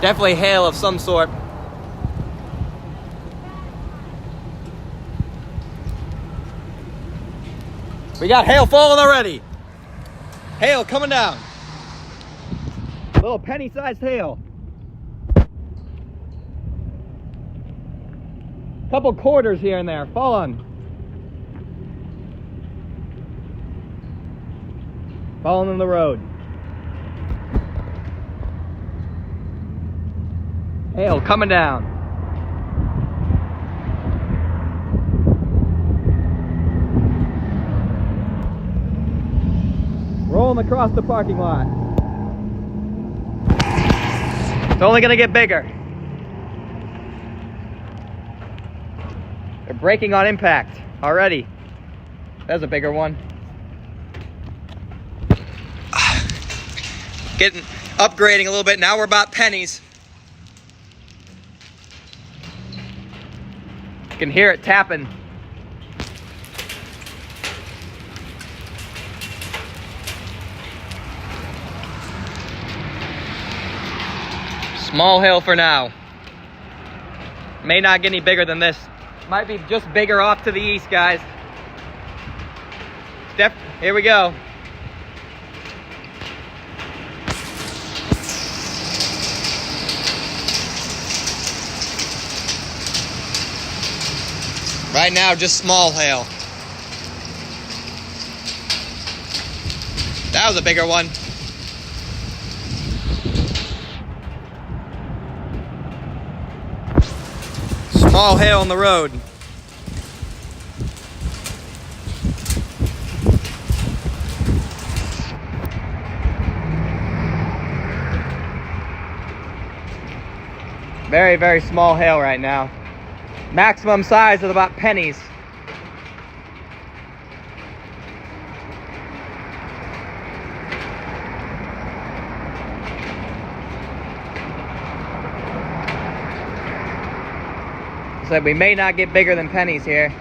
Definitely hail of some sort. We got hail falling already. Hail coming down. Little penny-sized hail. Couple quarters here and there falling. Falling in the road. Hail coming down. Rolling across the parking lot. It's only gonna get bigger. They're braking on impact already. That's a bigger one. Upgrading a little bit. Now we're about pennies. You can hear it tapping. Small hail for now. May not get any bigger than this. Might be just bigger off to the east, guys. Here we go. Right now, just small hail. That was a bigger one. Small hail on the road. Very, very small hail right now. Maximum size is about pennies. So we may not get bigger than pennies here,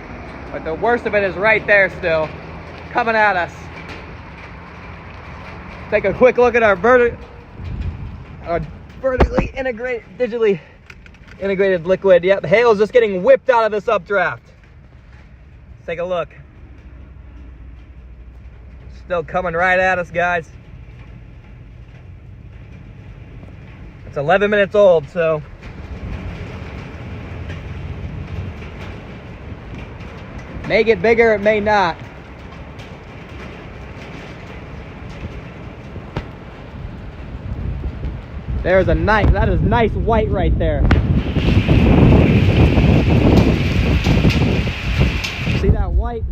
but the worst of it is right there still, coming at us. Take a quick look at our vertically integrated, digitally integrated liquid. Yep, the hail is just getting whipped out of this updraft. Let's take a look. Still coming right at us, guys. It's 11 minutes old, so may get bigger, it may not. There's a nice, that is nice white right there. See that white?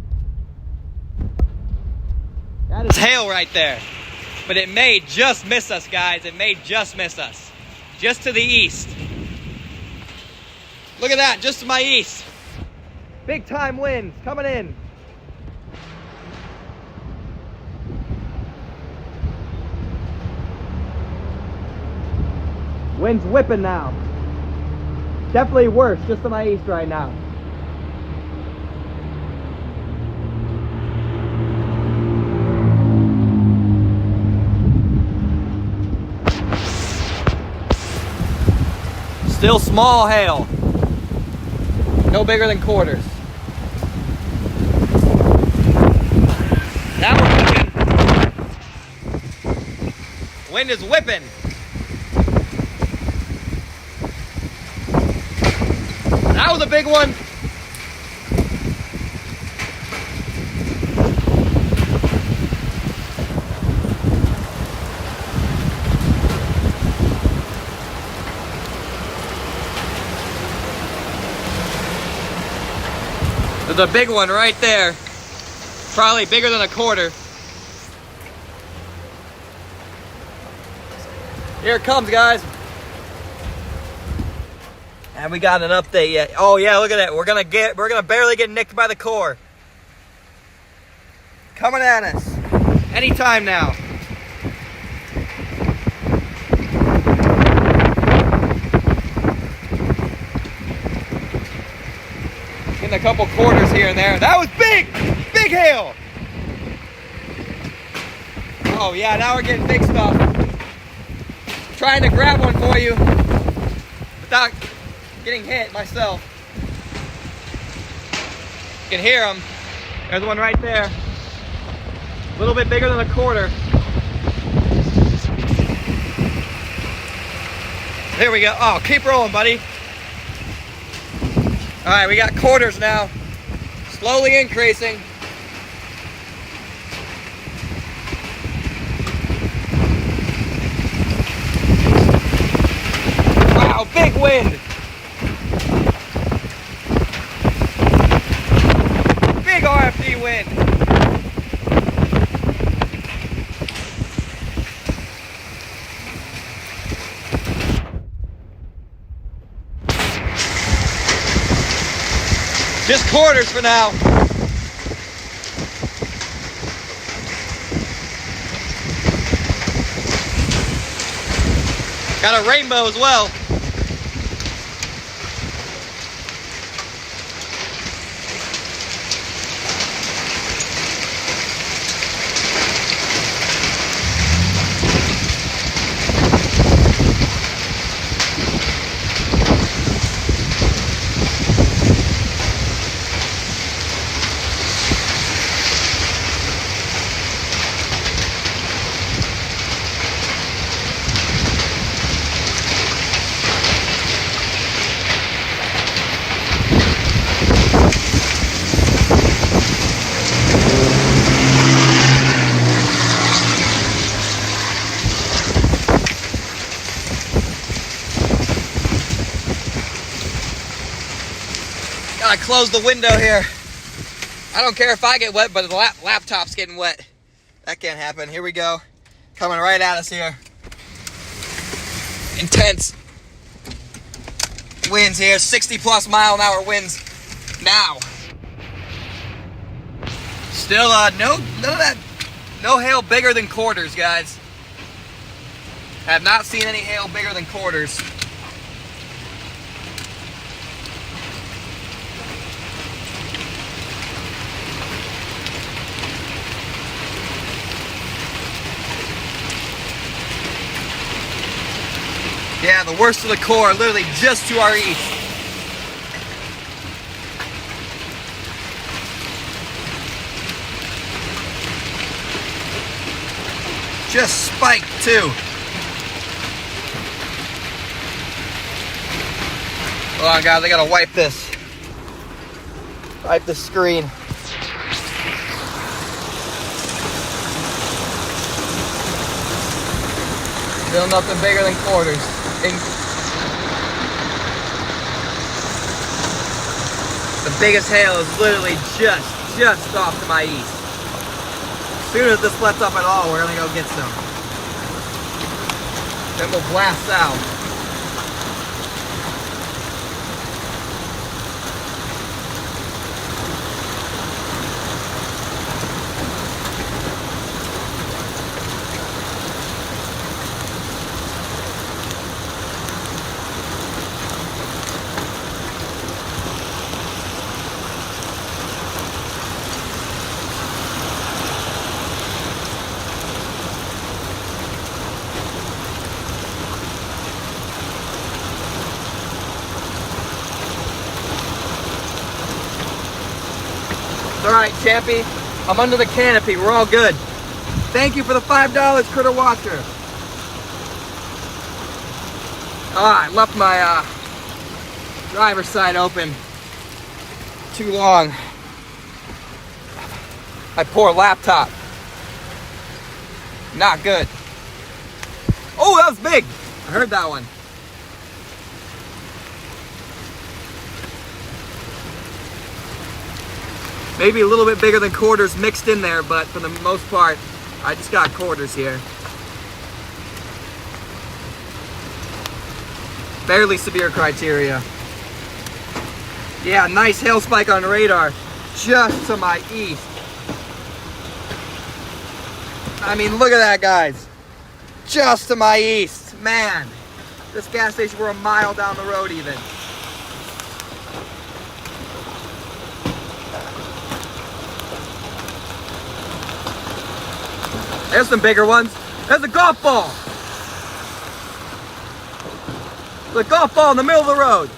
That is hail right there. But it may just miss us, guys. It may just miss us. Just to the east. Look at that, just to my east. Big time winds coming in. Wind's whipping now. Definitely worse, just to my east right now. Still small hail. No bigger than quarters. Now we're cooking. Wind is whipping. That was a big one. There's a big one right there. Probably bigger than a quarter. Here it comes, guys. And we got an update yet. Oh yeah, look at that. We're gonna barely get nicked by the core. Coming at us. Anytime now. Getting a couple quarters here and there. That was big! Big hail! Oh yeah, now we're getting big stuff. Trying to grab one for you. without getting hit myself. You can hear them. There's one right there. A little bit bigger than a quarter. There we go. Oh, keep rolling, buddy. All right, we got quarters now. Slowly increasing. Wow, big wind. Big RFD wind. Just quarters for now. Got a rainbow as well. Gotta close the window here. I don't care if I get wet, but the laptop's getting wet. That can't happen. Here we go. Coming right at us here. Intense winds here. 60+ mile-an-hour winds now. Still, none of that. No hail bigger than quarters, guys. Have not seen any hail bigger than quarters. Yeah, the worst of the core, literally just to our east. Just spiked too. Hold on, guys, I gotta wipe this. Wipe the screen. Still nothing bigger than quarters. The biggest hail is literally just off to my east. As soon as this lets up at all, we're gonna go get some. Then we'll blast south. Alright, Champy, I'm under the canopy. We're all good. Thank you for the $5, Critter Watcher. I left my driver's side open too long. My poor laptop. Not good. Oh, that was big. I heard that one. Maybe a little bit bigger than quarters mixed in there, but for the most part, I just got quarters here. Fairly severe criteria. Yeah, nice hail spike on radar, just to my east. I mean, look at that, guys. Just to my east. Man, this gas station, we're a mile down the road even. There's some bigger ones. There's a golf ball. The golf ball in the middle of the road.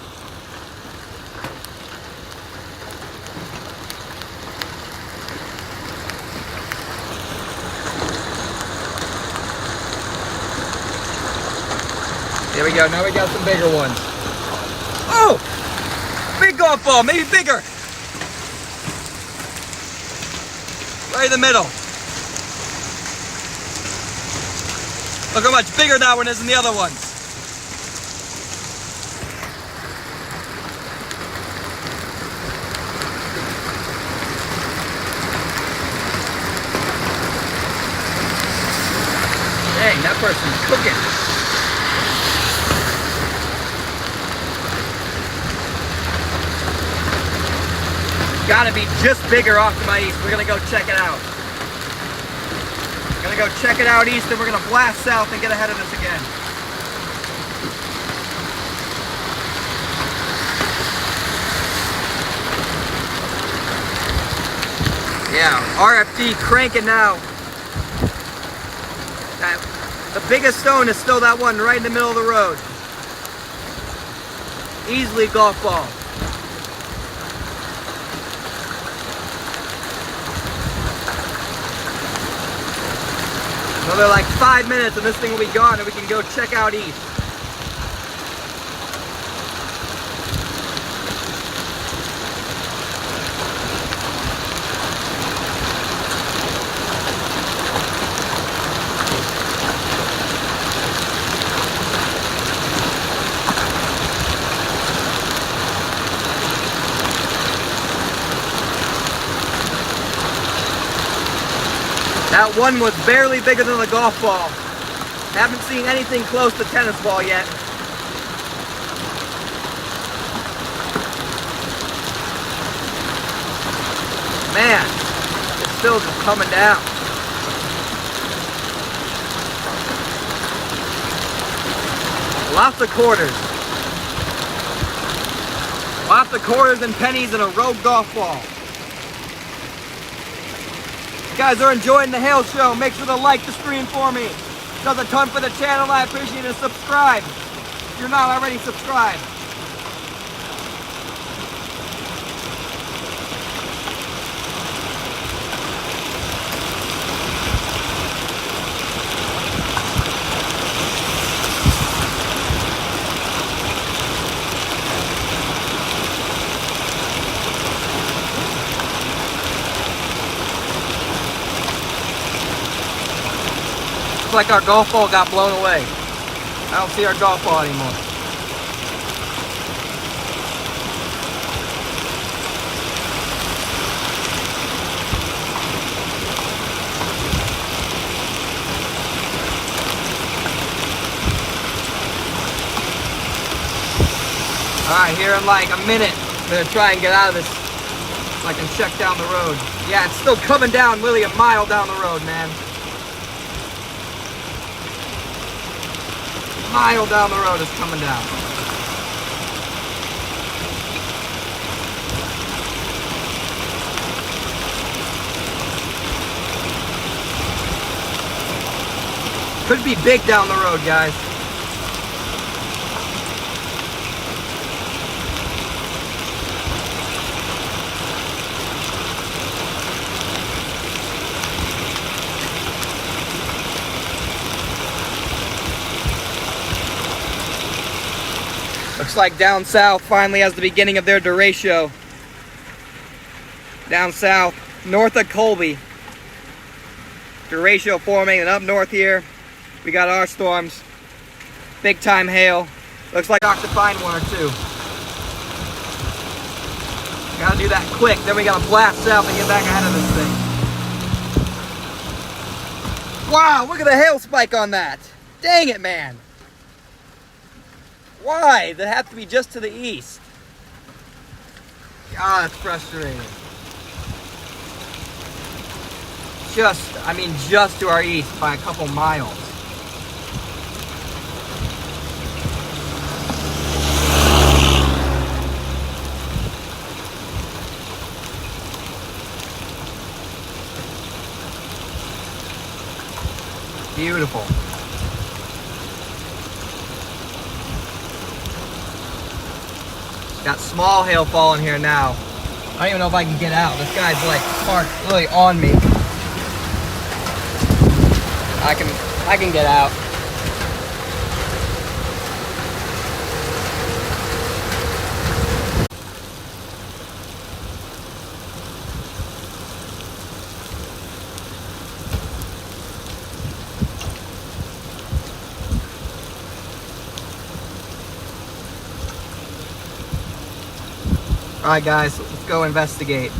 There we go. Now we got some bigger ones. Oh! Big golf ball, maybe bigger. Right in the middle. Look how much bigger that one is than the other ones. Dang, that person's cooking. Gotta be just bigger off to my east. We're gonna go check it out. Gonna go check it out east, and we're gonna blast south and get ahead of this again. Yeah, RFD cranking now. The biggest stone is still that one right in the middle of the road. Easily golf ball. Another like 5 minutes and this thing will be gone and we can go check out east. That one was barely bigger than the golf ball. Haven't seen anything close to tennis ball yet. Man, it's still just coming down. Lots of quarters. Lots of quarters and pennies and a rogue golf ball. If you guys are enjoying the hail show, make sure to like the stream for me. It does a ton for the channel. I appreciate it. Subscribe if you're not already subscribed. Looks like our golf ball got blown away. I don't see our golf ball anymore. Alright, here in like a minute, I'm gonna try and get out of this so I can check down the road. Yeah, it's still coming down really a mile down the road, man. Mile down the road is coming down. Could be big down the road, guys. Looks like down south finally has the beginning of their derecho. Down south, north of Colby. Derecho forming, and up north here, we got our storms. Big time hail. Looks like I to find one or two. Gotta do that quick, then we gotta blast south and get back ahead of this thing. Wow, look at the hail spike on that. Dang it, man. Why? That have to be just to the east. God, that's frustrating. Just to our east by a couple miles. Beautiful. Got small hail falling here now. I don't even know if I can get out. This guy's like parked really on me. I can get out. All right, guys, let's go investigate.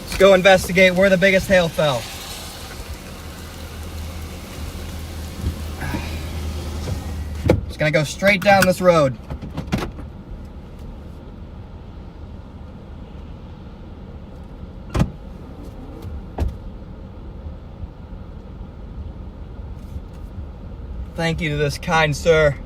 Let's go investigate where the biggest hail fell. Just gonna go straight down this road. Thank you to this kind sir.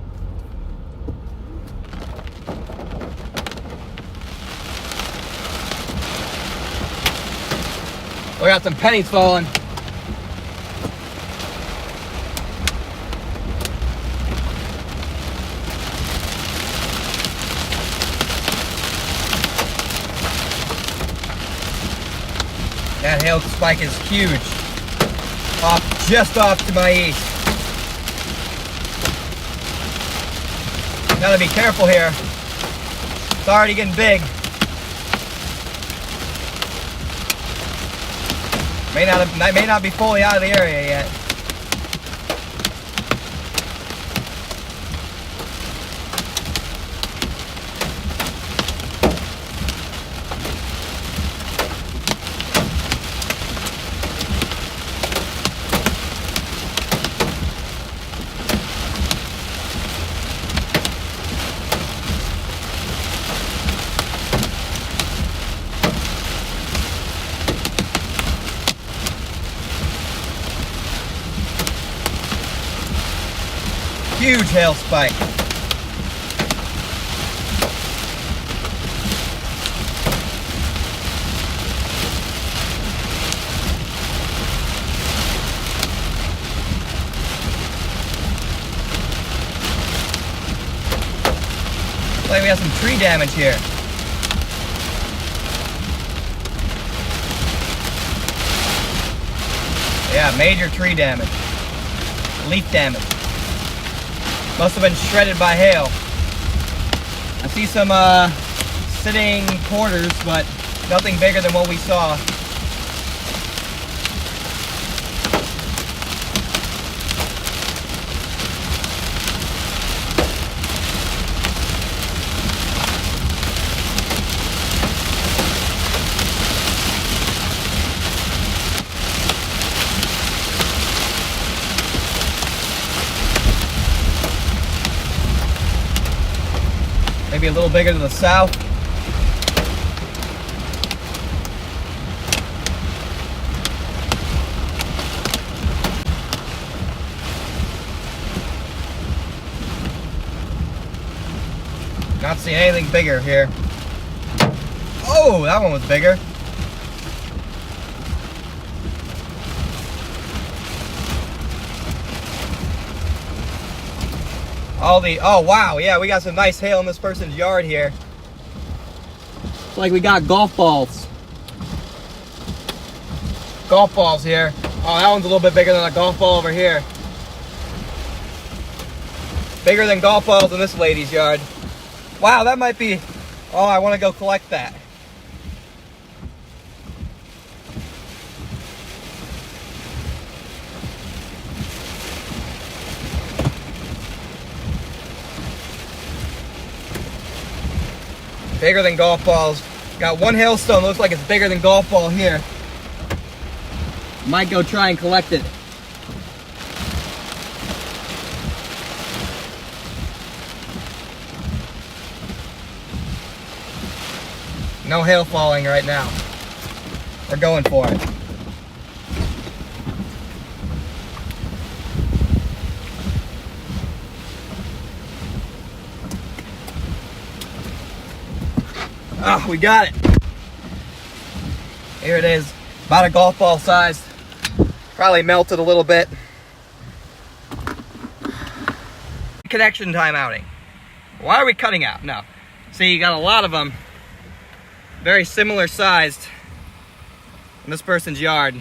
We got some pennies falling. That hail spike is huge. Just off to my east. Gotta be careful here. It's already getting big. May not be fully out of the area yet. Huge hail spike. Looks like we have some tree damage here. Yeah, major tree damage. Leaf damage. Must have been shredded by hail. I see some sitting quarters, but nothing bigger than what we saw. Maybe a little bigger to the south. Not seeing anything bigger here. Oh, that one was bigger. Oh wow, yeah, we got some nice hail in this person's yard here. It's like we got golf balls. Golf balls here. Oh, that one's a little bit bigger than a golf ball over here. Bigger than golf balls in this lady's yard. Wow, that might be... Oh, I want to go collect that. Bigger than golf balls. Got one hailstone, looks like it's bigger than golf ball here. Might go try and collect it. No hail falling right now. We're going for it. Ah, we got it. Here it is, about a golf ball size. Probably melted a little bit. Connection time outing. Why are we cutting out? No. See, you got a lot of them, very similar sized in this person's yard.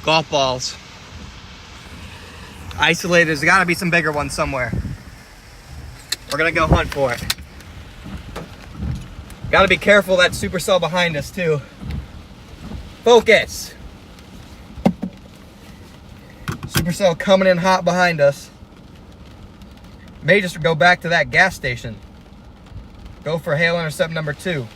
Golf balls. Isolated. There's got to be some bigger ones somewhere. We're gonna go hunt for it. Got to be careful of that supercell behind us too. Focus. Supercell coming in hot behind us. May just go back to that gas station. Go for hail intercept number 2.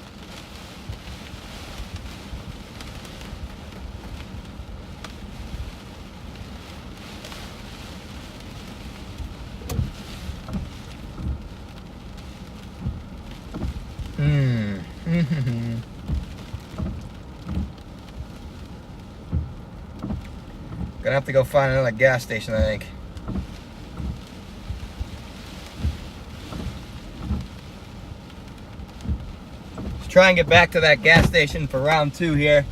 Gonna have to go find another gas station, I think. Let's try and get back to that gas station for round 2 here.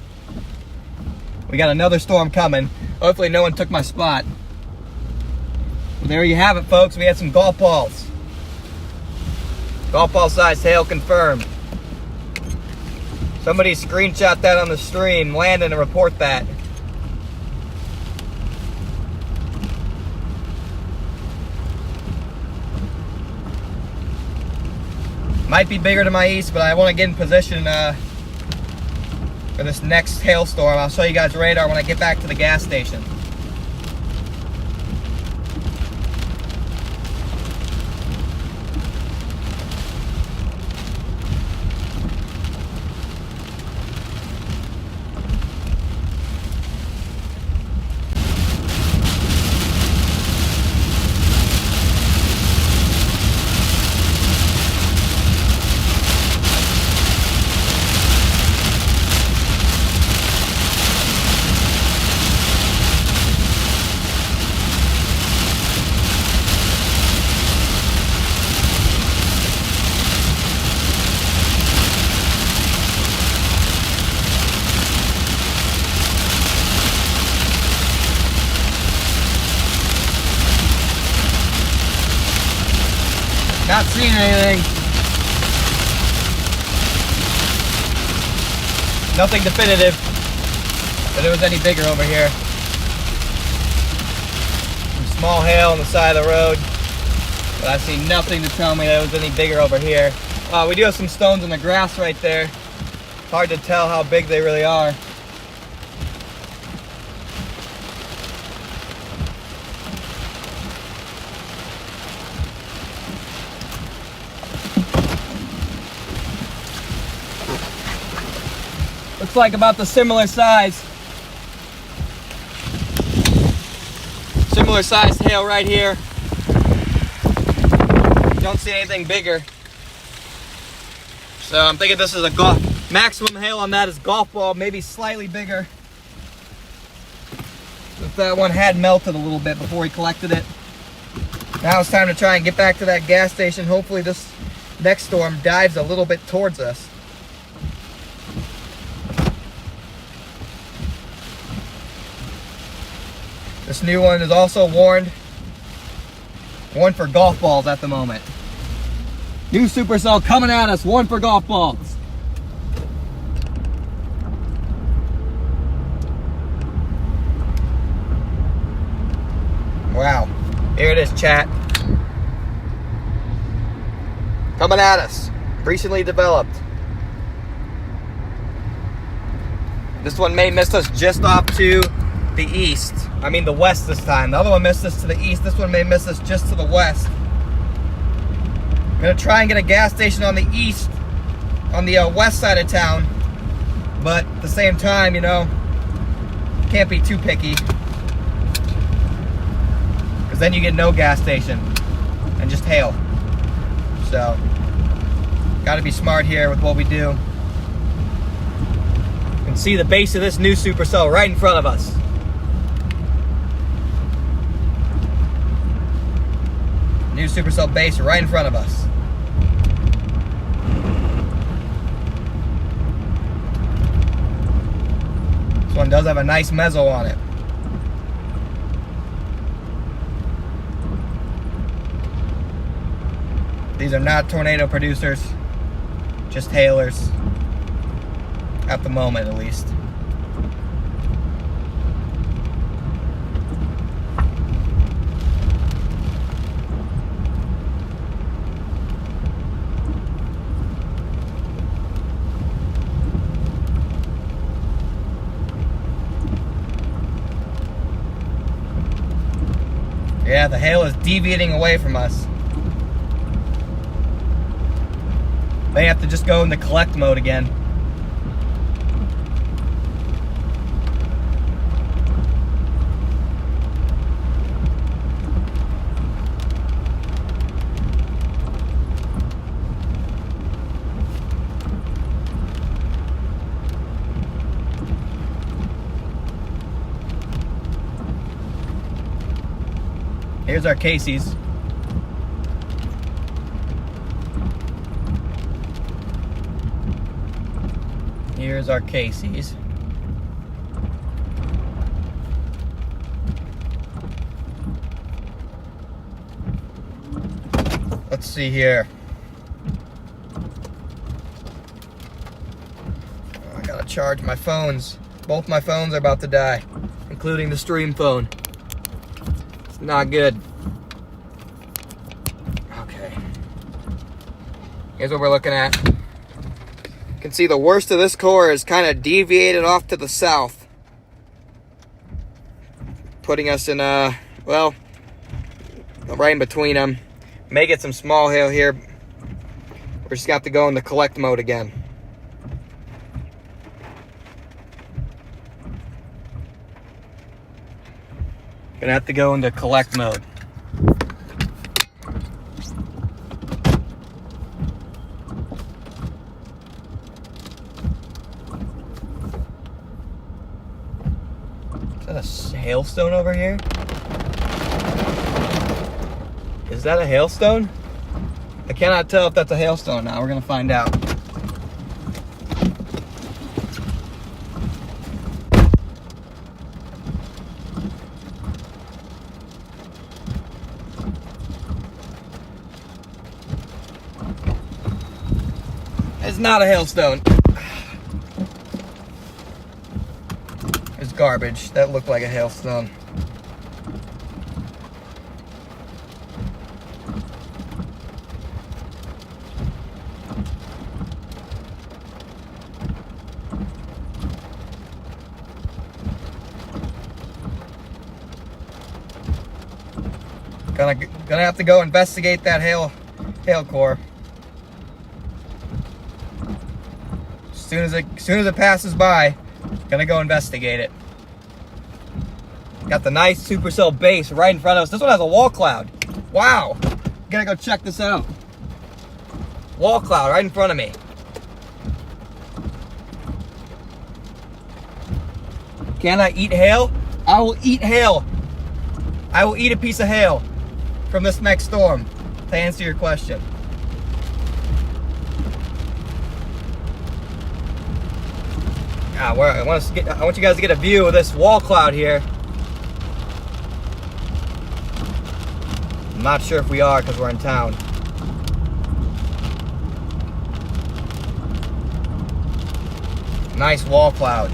We got another storm coming. Hopefully no one took my spot. Well, there you have it, folks. We had some golf balls. Golf ball size hail confirmed. Somebody screenshot that on the stream. Landon, and report that. Might be bigger to my east, but I want to get in position for this next hailstorm. I'll show you guys radar when I get back to the gas station. Not seeing anything. Nothing definitive that it was any bigger over here. Some small hail on the side of the road, but I see nothing to tell me that it was any bigger over here. We do have some stones in the grass right there. Hard to tell how big they really are. Looks like about the similar size. Similar sized hail right here. Don't see anything bigger. So I'm thinking this is a golf. Maximum hail on that is golf ball, maybe slightly bigger. If that one had melted a little bit before we collected it. Now it's time to try and get back to that gas station. Hopefully this next storm dives a little bit towards us. This new one is also warned. One for golf balls at the moment. New supercell coming at us, one for golf balls. Wow, here it is, chat. Coming at us, recently developed. This one may miss us just off to the east. I mean the west this time. The other one missed us to the east. This one may miss us just to the west. I'm gonna try and get a gas station on the east, on the west side of town, but at the same time, you know, can't be too picky, because then you get no gas station and just hail. So gotta be smart here with what we do. You can see the base of this new supercell right in front of us. New supercell base right in front of us. one does have a nice mezzo on it. These are not tornado producers, just hailers. At the moment, at least. Yeah, the hail is deviating away from us. They have to just go into collect mode again. Here's our Casey's. Here's our Casey's. Let's see here. I gotta charge my phones. Both my phones are about to die, including the stream phone. It's not good. Okay. Here's what we're looking at. You can see the worst of this core is kind of deviated off to the south, putting us in well, right in between them. May get some small hail here. We're just gonna have to go into collect mode again. Gonna have to go into collect mode. Is that a hailstone over here? Is that a hailstone? I cannot tell if that's a hailstone now. We're gonna find out. It's not a hailstone. It's garbage. That looked like a hailstone. Gonna have to go investigate that hail core. As soon as it passes by, gonna go investigate it. Got the nice supercell base right in front of us. This one has a wall cloud. Wow. Gotta go check this out. Wall cloud right in front of me. Can I eat hail? I will eat hail. I will eat a piece of hail from this next storm, to answer your question. I want you guys to get a view of this wall cloud here. I'm not sure if we are because we're in town. Nice wall cloud.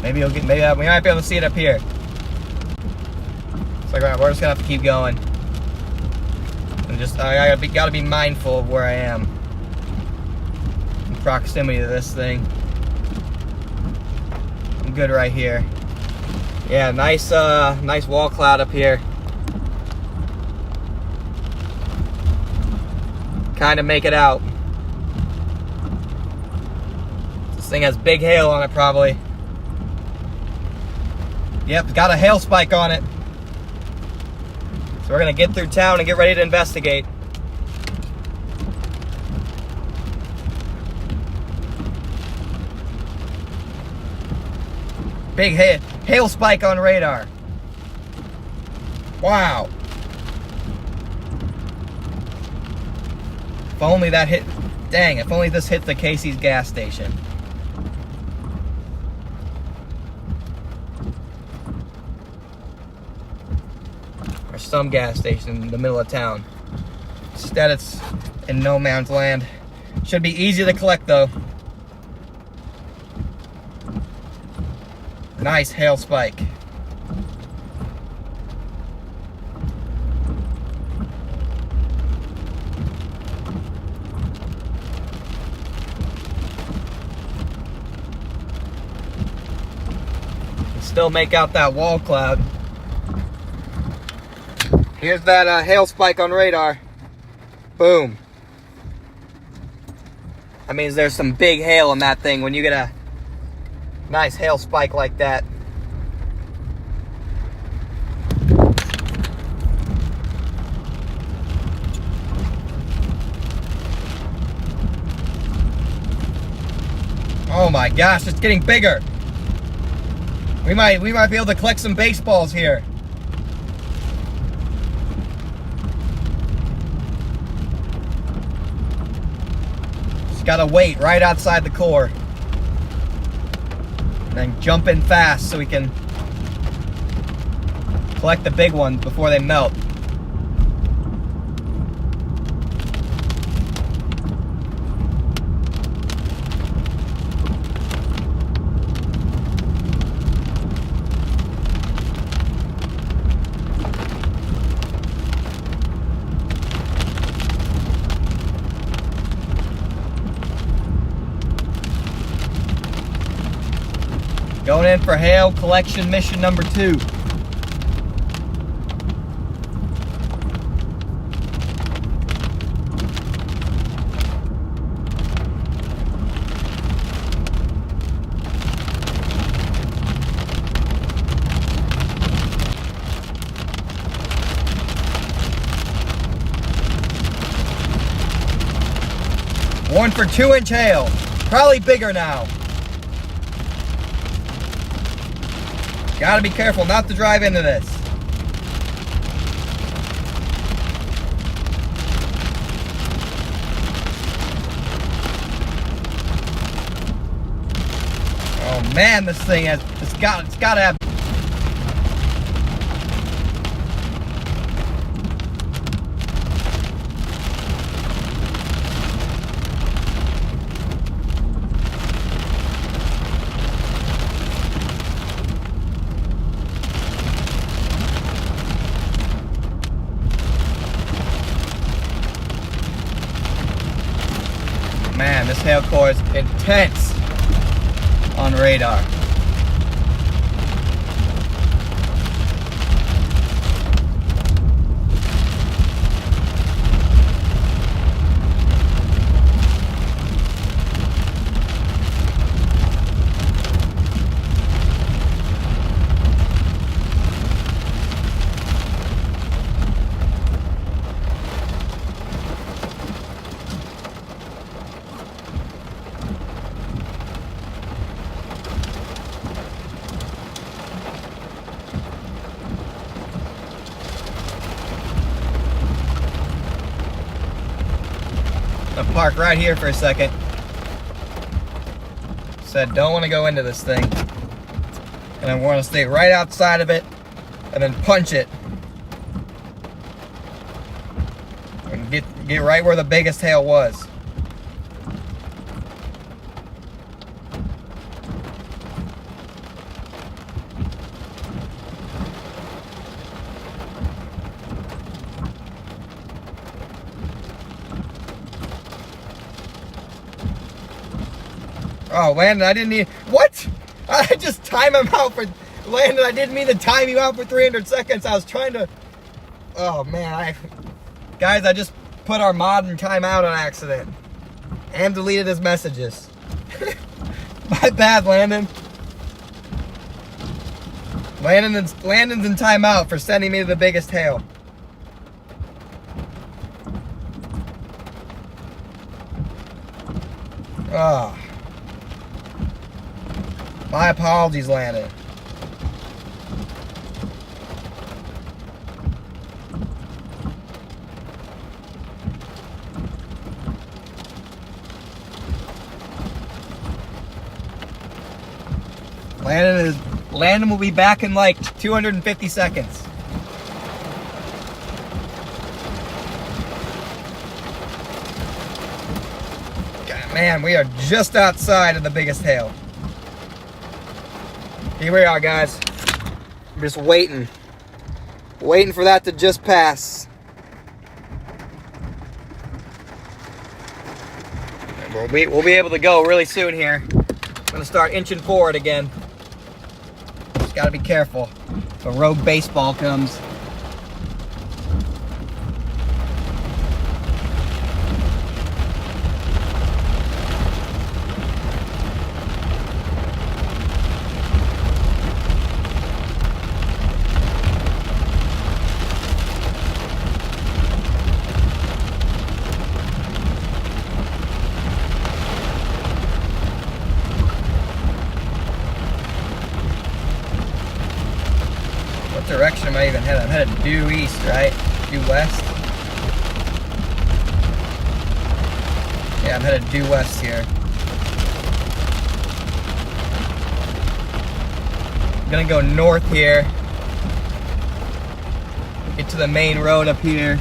Maybe we might be able to see it up here. So we're just gonna have to keep going. And I gotta be mindful of where I am. In proximity to this thing. I'm good right here. Yeah, nice wall cloud up here. Kind of make it out. This thing has big hail on it probably. Yep, it's got a hail spike on it. So we're gonna get through town and get ready to investigate. Big hail spike on radar. Wow. If only that hit, dang, if only this hit the Casey's gas station. Or some gas station in the middle of town. Instead it's in no man's land. Should be easy to collect though. Nice hail spike. Still make out that wall cloud. Here's that hail spike on radar. Boom. That means there's some big hail in that thing when you get a nice hail spike like that. Oh my gosh, it's getting bigger. We might be able to collect some baseballs here. Just gotta wait right outside the core. And then jump in fast so we can collect the big ones before they melt. Going in for hail collection mission number 2. One for 2-inch hail. Probably bigger now. Gotta be careful not to drive into this. Oh man, this thing has, it's gotta have. Man, this hail core is intense on radar. I'll park right here for a second. Said don't want to go into this thing. And I want to stay right outside of it and then punch it. And get right where the biggest hail was. Oh, Landon, I didn't need... What? I just time him out for... Landon, I didn't mean to time you out for 300 seconds. I was trying to... Oh, man. Guys, I just put our mod in timeout on accident. And deleted his messages. My bad, Landon. Landon's in timeout for sending me the biggest hail. Oh. My apologies, Landon. Landon will be back in like 250 seconds. God, man, we are just outside of the biggest hail. Here we are, guys. I'm just waiting for that to just pass. We'll be able to go really soon here. I'm gonna start inching forward again. Just gotta be careful. If a rogue baseball comes. Direction am I even headed? I'm headed due east, right? Due west? Yeah, I'm headed due west here. I'm gonna go north here. Get to the main road up here. Is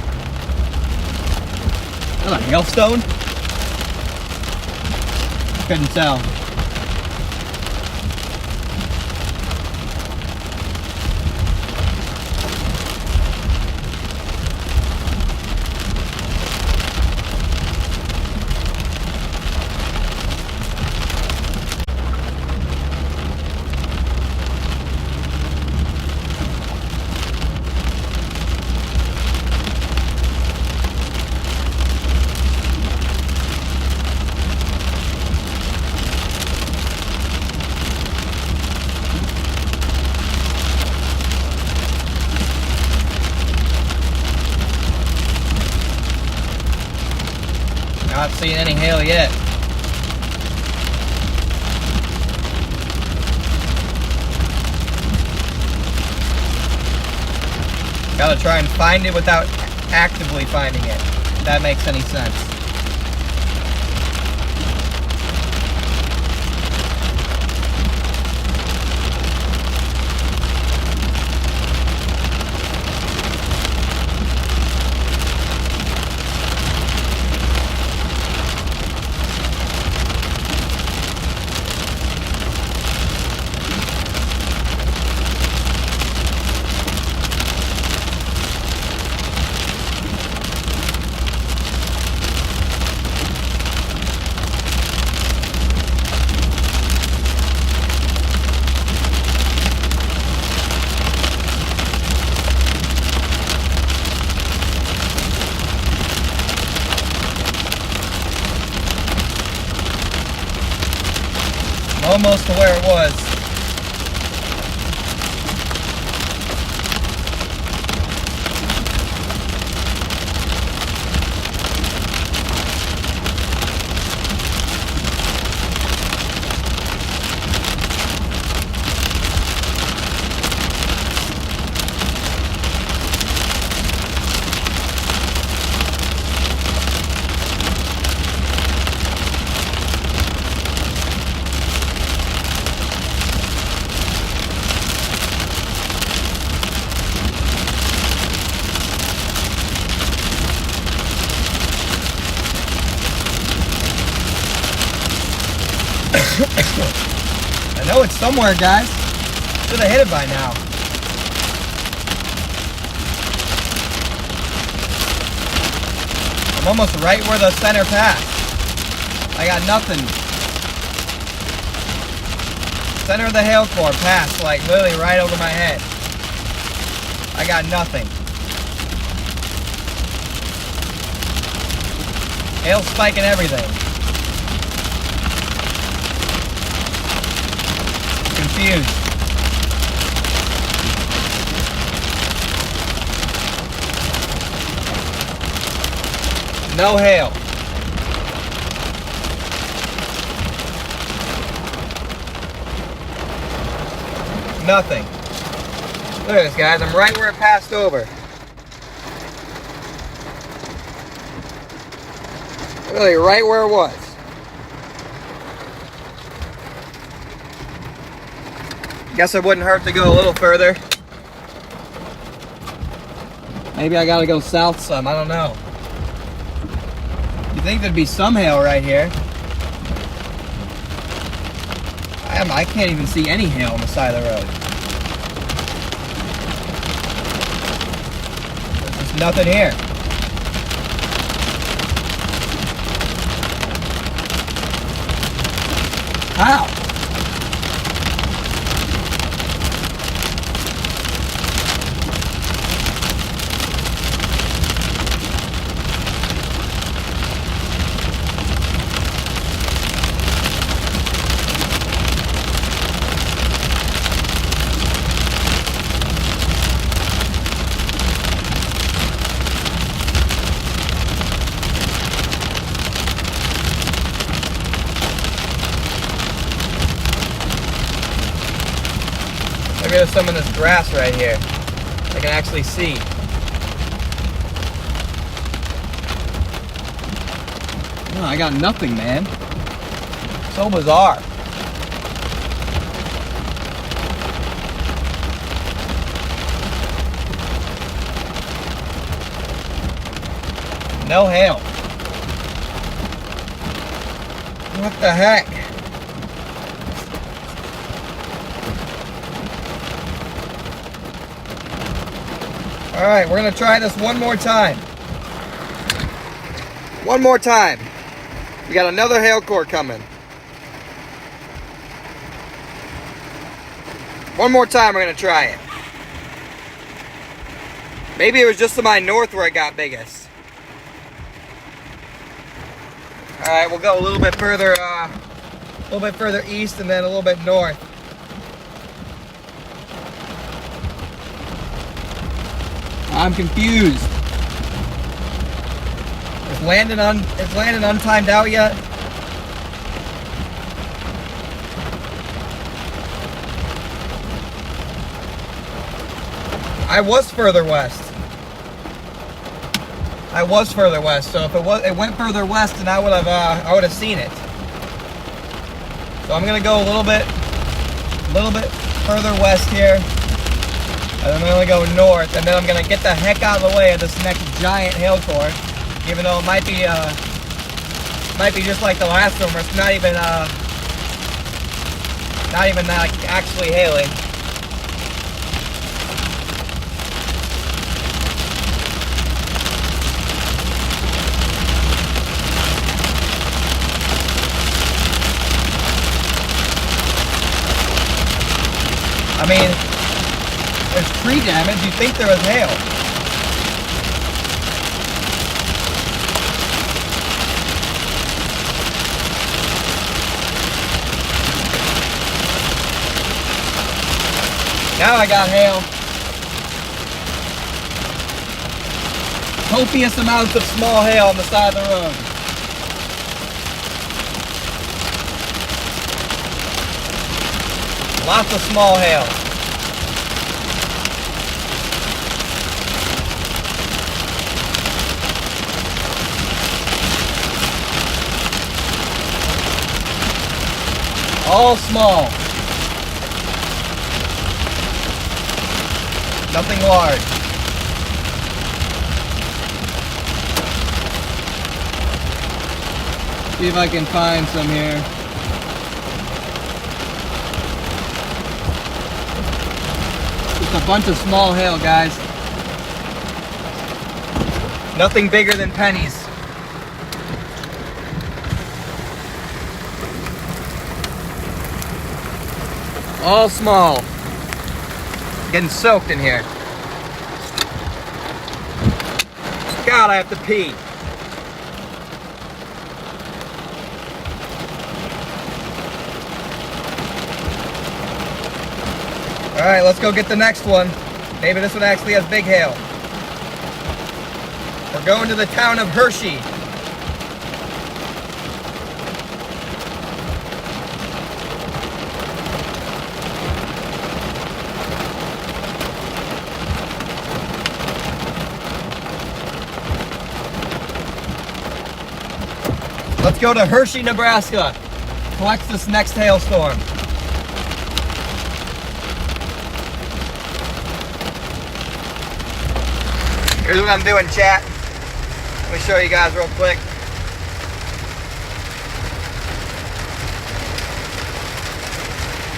that a hailstone? Couldn't tell. Not seeing any hail yet. Gotta try and find it without actively finding it, if that makes any sense. Almost to where it was. I know it's somewhere, guys. Should have hit it by now. I'm almost right where the center passed. I got nothing. Center of the hail core passed like literally right over my head. I got nothing. Hail spike and everything. Confused. No hail. Nothing. Look at this, guys. I'm right where it passed over. Really, right where it was. Guess it wouldn't hurt to go a little further. Maybe I gotta go south some, I don't know. You think there'd be some hail right here. I can't even see any hail on the side of the road. There's just nothing here. How? Maybe there's some in this grass right here. I can actually see. No, I got nothing, man. So bizarre. No hail. What the heck? All right, we're gonna try this one more time. One more time. We got another hail core coming. One more time, we're gonna try it. Maybe it was just to my north where it got biggest. All right, we'll go a little bit further east and then a little bit north. I'm confused. Is Landon untimed out yet? I was further west. So if it went further west, then I would have seen it. So I'm gonna go a little bit further west here. And I'm going to go north, and then I'm going to get the heck out of the way of this next giant hail core, even though it might be just like the last one, where it's not even like actually hailing. I mean, there's tree damage. You'd think there was hail. Now I got hail. Copious amounts of small hail on the side of the road. Lots of small hail. All small. Nothing large. See if I can find some here. Just a bunch of small hail, guys. Nothing bigger than pennies. All small. Getting soaked in here. God, I have to pee. All right, let's go get the next one. Maybe this one actually has big hail. We're going to the town of Hershey. Let's go to Hershey, Nebraska. Collect this next hailstorm. Here's what I'm doing, chat. Let me show you guys real quick.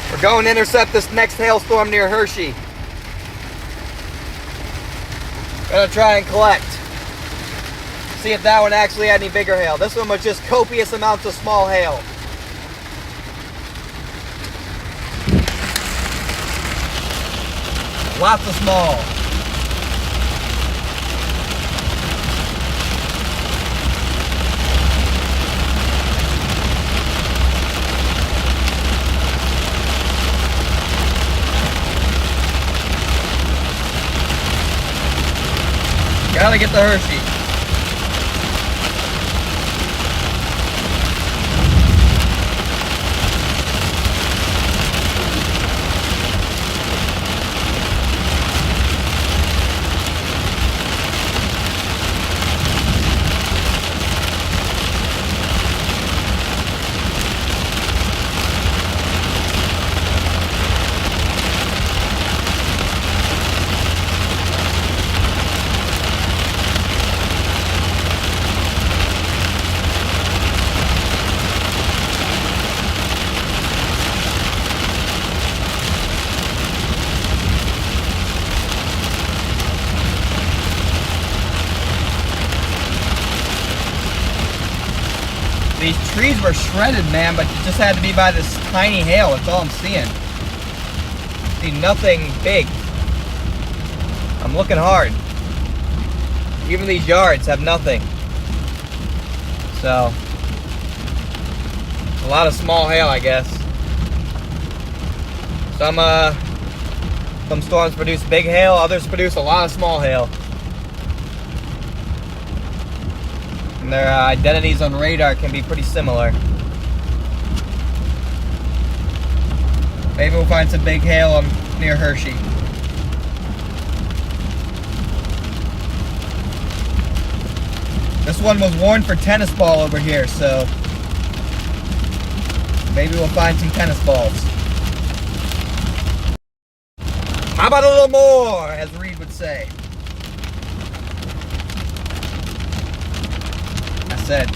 We're going to intercept this next hailstorm near Hershey. Gonna try and collect. See if that one actually had any bigger hail. This one was just copious amounts of small hail. Lots of small. Gotta get the Hershey. These trees were shredded, man, but it just had to be by this tiny hail. That's all I'm seeing. See nothing big. I'm looking hard. Even these yards have nothing. So, a lot of small hail, I guess. Some storms produce big hail, others produce a lot of small hail. And their identities on radar can be pretty similar. Maybe we'll find some big hail near Hershey. This one was warned for tennis ball over here, so maybe we'll find some tennis balls. How about a little more, as Reed would say. I said,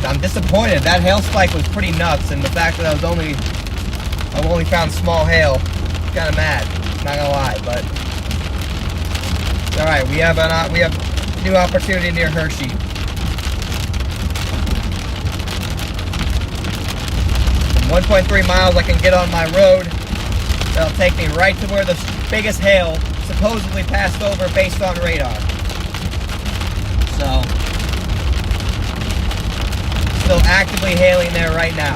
I'm disappointed. That hail spike was pretty nuts, and the fact that I've only found small hail, kind of mad. Not gonna lie, but all right. We have new opportunity near Hershey. From 1.3 miles, I can get on my road. That'll take me right to where the biggest hail supposedly passed over based on radar. So, still actively hailing there right now.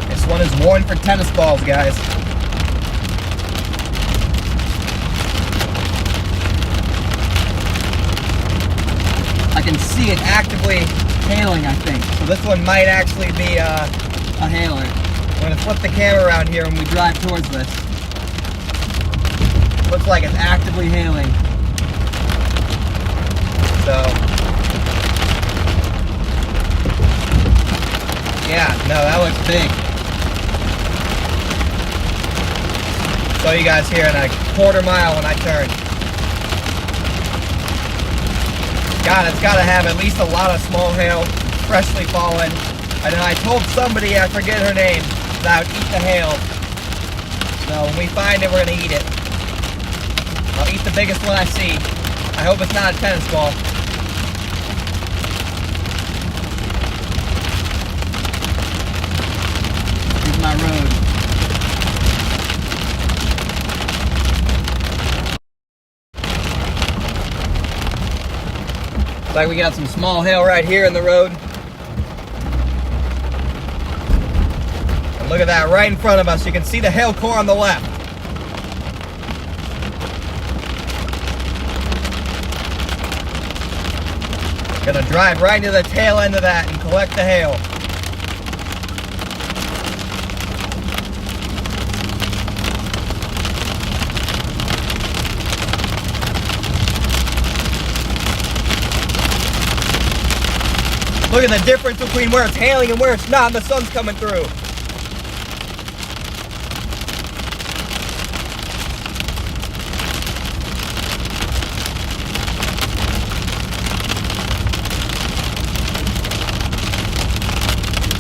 This one is warned for tennis balls, guys. I can see it actively hailing, I think. So this one might actually be a hailer. I'm going to flip the camera around here when we drive towards this. Looks like it's actively hailing. So, yeah, no, that looks big. Show you guys here in a quarter mile when I turn. God, it's got to have at least a lot of small hail, freshly fallen. And then I told somebody, I forget her name, that I would eat the hail. So when we find it, we're going to eat it. I'll eat the biggest one I see. I hope it's not a tennis ball. Here's my road. Looks like we got some small hail right here in the road. And look at that right in front of us. You can see the hail core on the left. Gonna drive right into the tail end of that and collect the hail. Look at the difference between where it's hailing and where it's not, and the sun's coming through.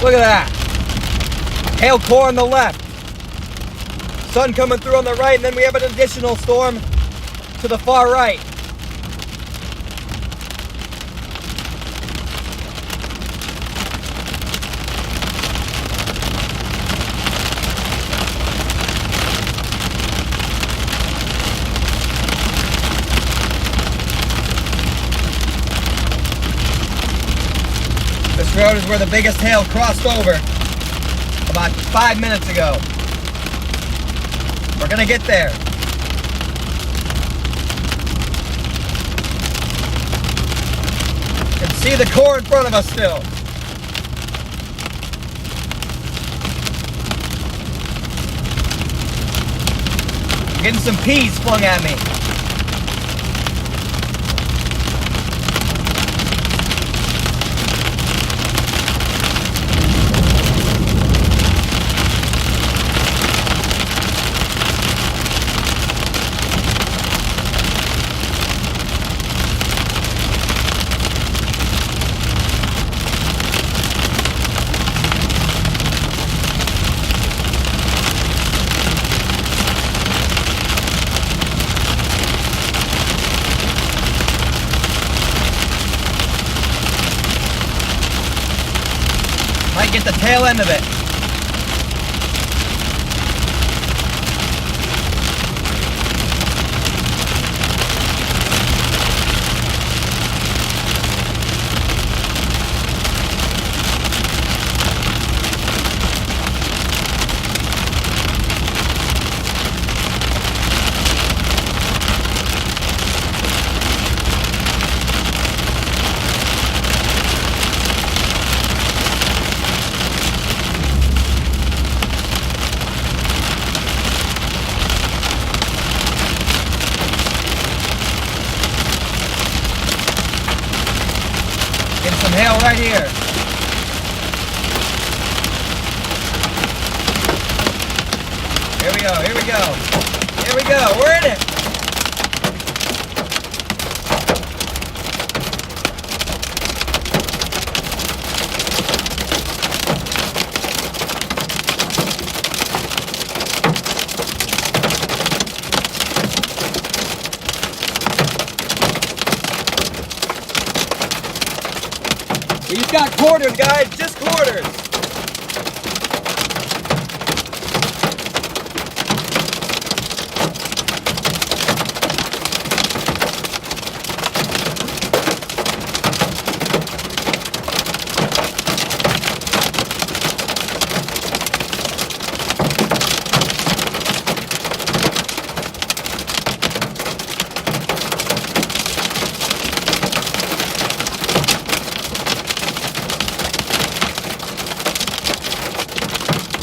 Look at that. Hail core on the left. Sun coming through on the right, and then we have an additional storm to the far right. This road is where the biggest hail crossed over about 5 minutes ago. We're gonna get there. You can see the core in front of us still. I'm getting some peas flung at me. Might get the tail end of it. Getting some hail right here. Here we go, here we go. Here we go, we're in it. We just got quarters, guys, just quarters.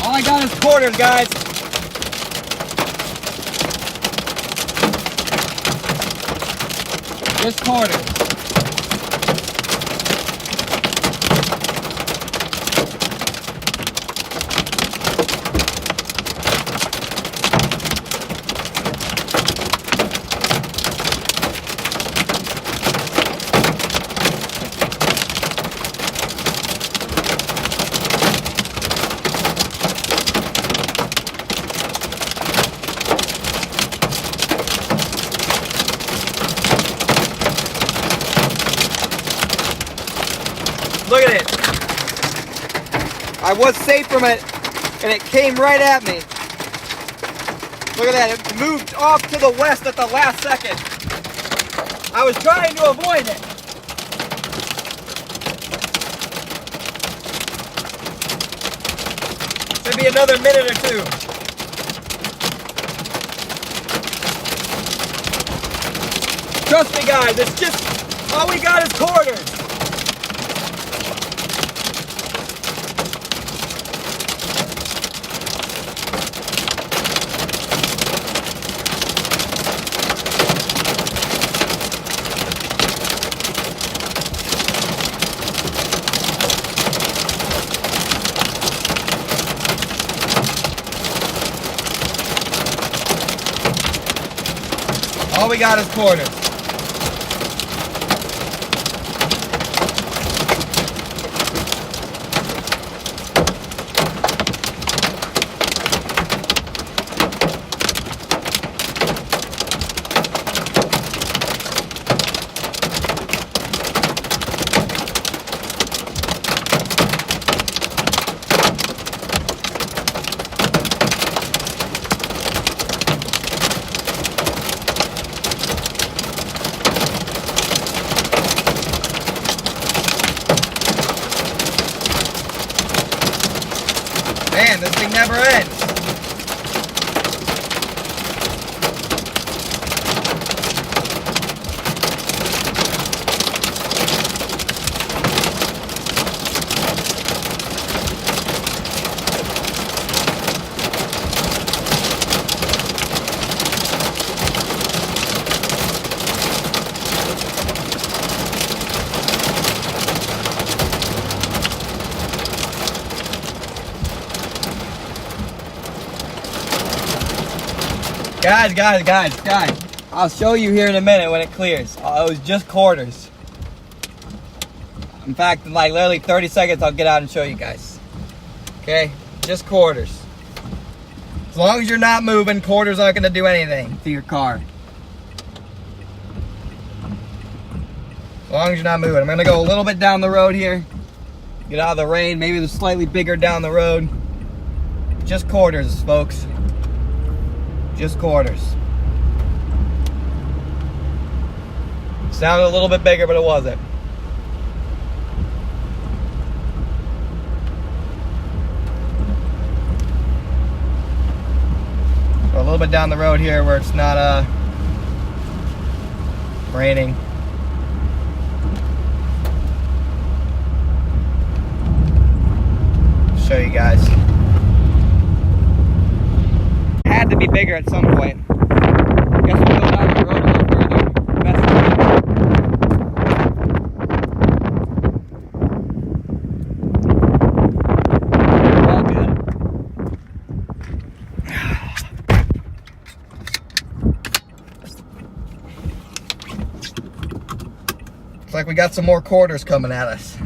All I got is quarters, guys. Just quarters. Look at it. I was safe from it, and it came right at me. Look at that. It moved off to the west at the last second. I was trying to avoid it. Maybe another minute or two. Trust me, guys. It's just all we got is quarters. All we got is quarters. Man, this thing never ends. Guys. I'll show you here in a minute when it clears. It was just quarters. In fact, in like literally 30 seconds, I'll get out and show you guys. Okay, just quarters. As long as you're not moving, quarters aren't gonna do anything to your car. As long as you're not moving. I'm gonna go a little bit down the road here. Get out of the rain, maybe the slightly bigger down the road. Just quarters, folks. Just quarters. Sounded a little bit bigger, but it wasn't. So a little bit down the road here where it's not raining. Show you guys. Had to be bigger at some point. Guess we'll go down the road a little further. All good. Looks like we got some more quarters coming at us.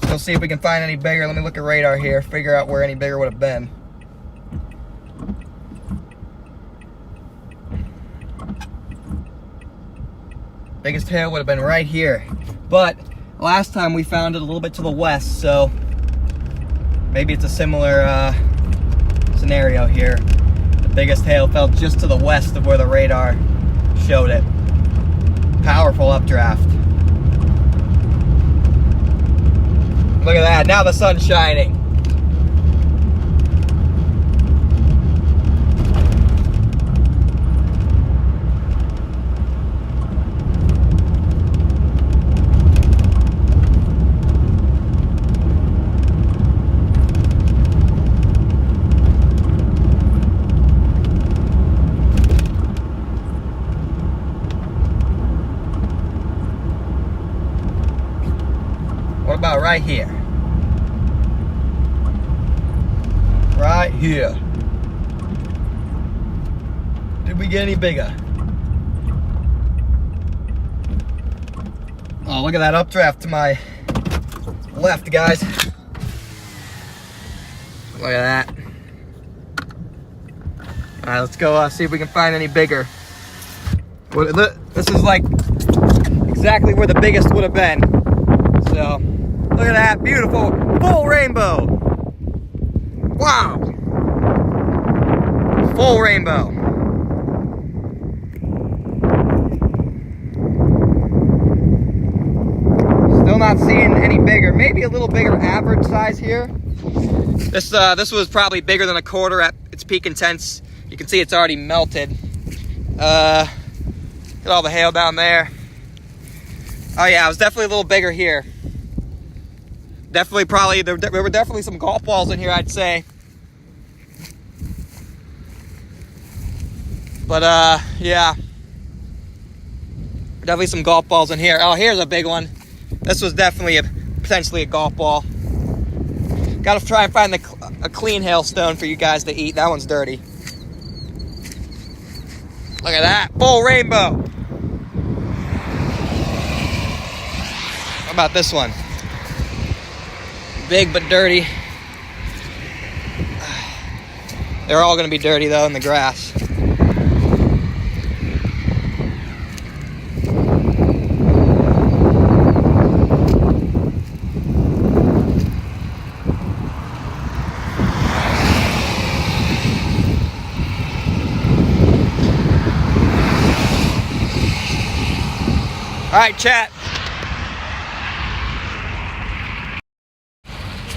We'll see if we can find any bigger. Let me look at radar here, figure out where any bigger would have been. Biggest hail would have been right here. But last time we found it a little bit to the west, so maybe it's a similar scenario here. The biggest hail fell just to the west of where the radar showed it. Powerful updraft. Look at that, now the sun's shining. What about right here? Right here. Did we get any bigger? Oh, look at that updraft to my left, guys. Look at that. All right, let's go see if we can find any bigger. This is like exactly where the biggest would have been. So, look at that, beautiful, full rainbow. Wow. Full rainbow. Still not seeing any bigger. Maybe a little bigger average size here. This was probably bigger than a quarter at its peak intense. You can see it's already melted. Look at all the hail down there. Oh yeah, it was definitely a little bigger here. Definitely, probably, there were definitely some golf balls in here, I'd say. But, yeah. Definitely some golf balls in here. Oh, here's a big one. This was definitely potentially a golf ball. Gotta try and find a clean hailstone for you guys to eat. That one's dirty. Look at that, full rainbow. How about this one? Big but dirty. They're all gonna be dirty though in the grass. All right, chat.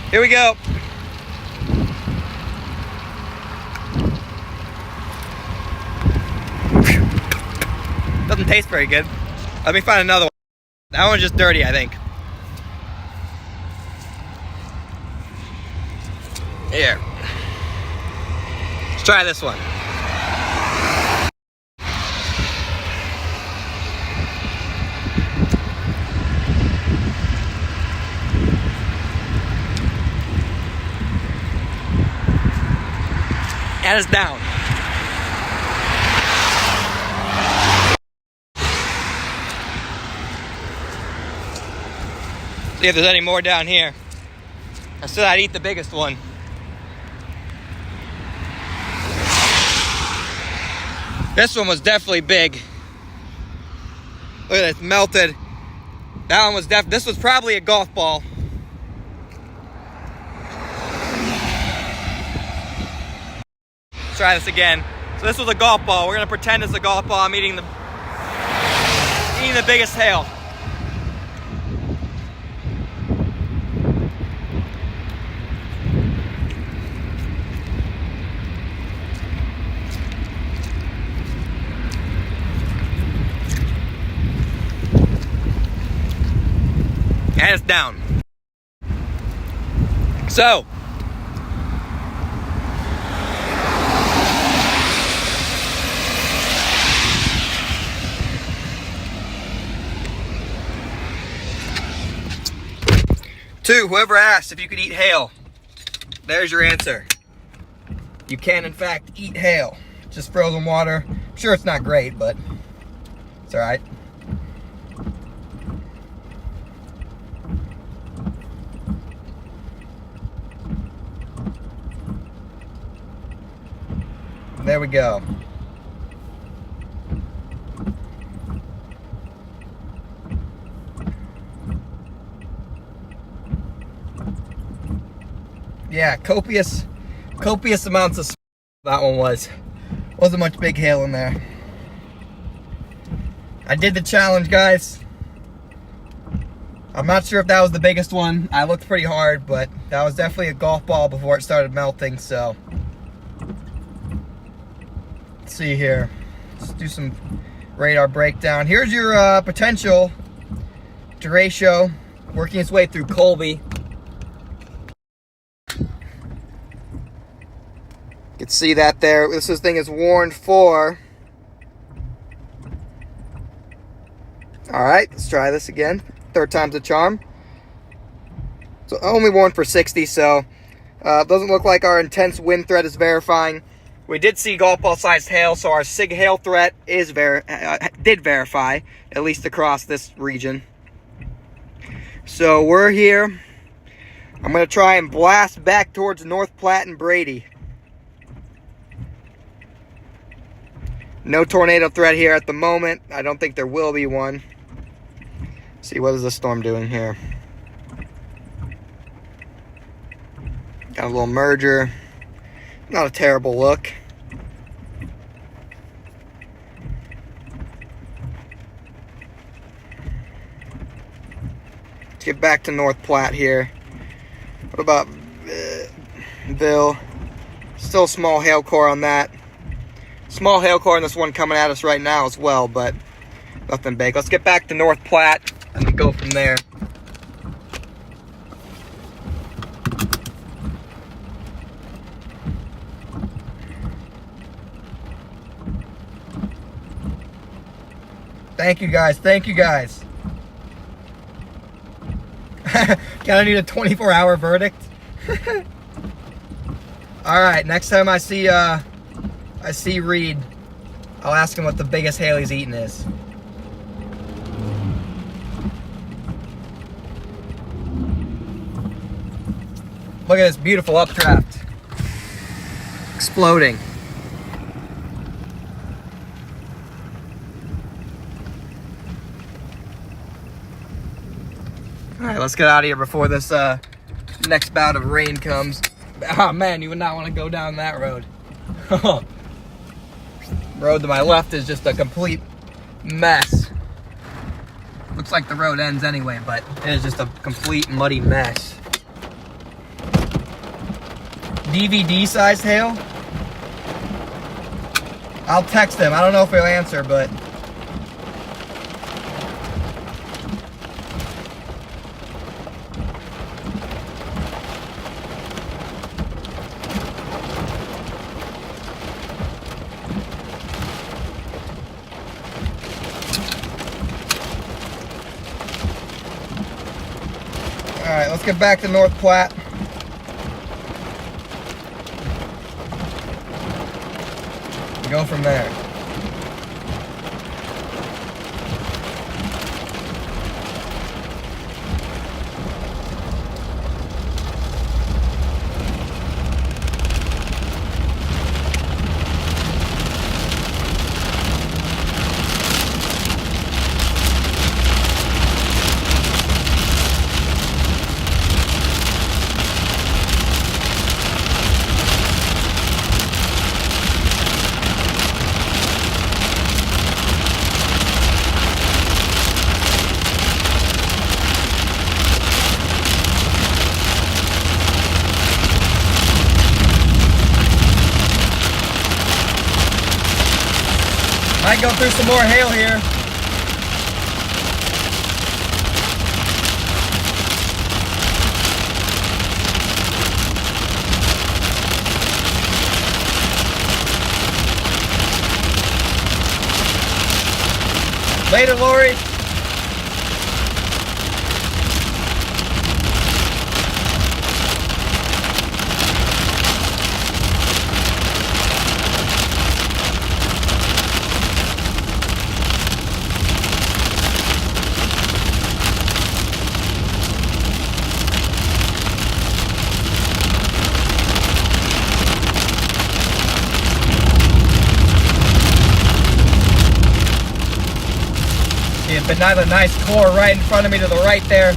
Here we go. Doesn't taste very good. Let me find another one. That one's just dirty, I think. Here. Let's try this one. And it's down. See if there's any more down here. I said I'd eat the biggest one. This one was definitely big. Look at it, melted. That one was this was probably a golf ball. Let's try this again. So this was a golf ball. We're gonna pretend it's a golf ball. I'm eating the biggest hail. And it's down. So, two, whoever asked if you could eat hail, there's your answer. You can, in fact, eat hail. Just frozen water. I'm sure it's not great, but it's all right. There we go. Yeah, copious amounts of that one was. Wasn't much big hail in there. I did the challenge, guys. I'm not sure if that was the biggest one. I looked pretty hard, but that was definitely a golf ball before it started melting, so. Let's see here. Let's do some radar breakdown. Here's your potential derecho working its way through Colby. You can see that there. This thing is warned for. All right, let's try this again. Third time's a charm. So only warned for 60, so doesn't look like our intense wind threat is verifying. We did see golf ball sized hail, so our SIG hail threat is did verify, at least across this region. So we're here. I'm going to try and blast back towards North Platte and Brady. No tornado threat here at the moment. I don't think there will be one. Let's see, what is the storm doing here? Got a little merger. Not a terrible look. Let's get back to North Platte here. What about Bill? Still small hail core on that. Small hail core on this one coming at us right now as well, but nothing big. Let's get back to North Platte and then go from there. Thank you guys. Thank you guys. Kinda need a 24-hour verdict. All right, next time I see Reed, I'll ask him what the biggest hail he's eaten is. Look at this beautiful updraft. Exploding. All right, let's get out of here before this next bout of rain comes. Oh man, you would not want to go down that road. Road to my left is just a complete mess. Looks like the road ends anyway, but it is just a complete muddy mess. DVD-sized hail? I'll text him. I don't know if he'll answer, but... Alright, let's get back to North Platte. Go from there. Might go through some more hail here. Later, Lori. But not a nice core right in front of me to the right there.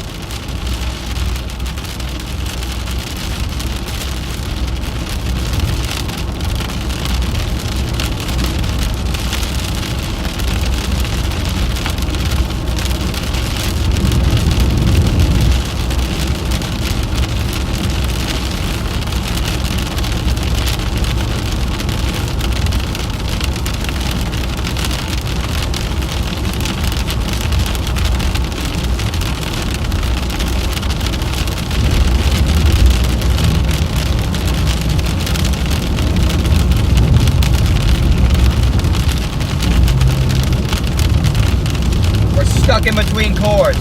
Stuck in between cores.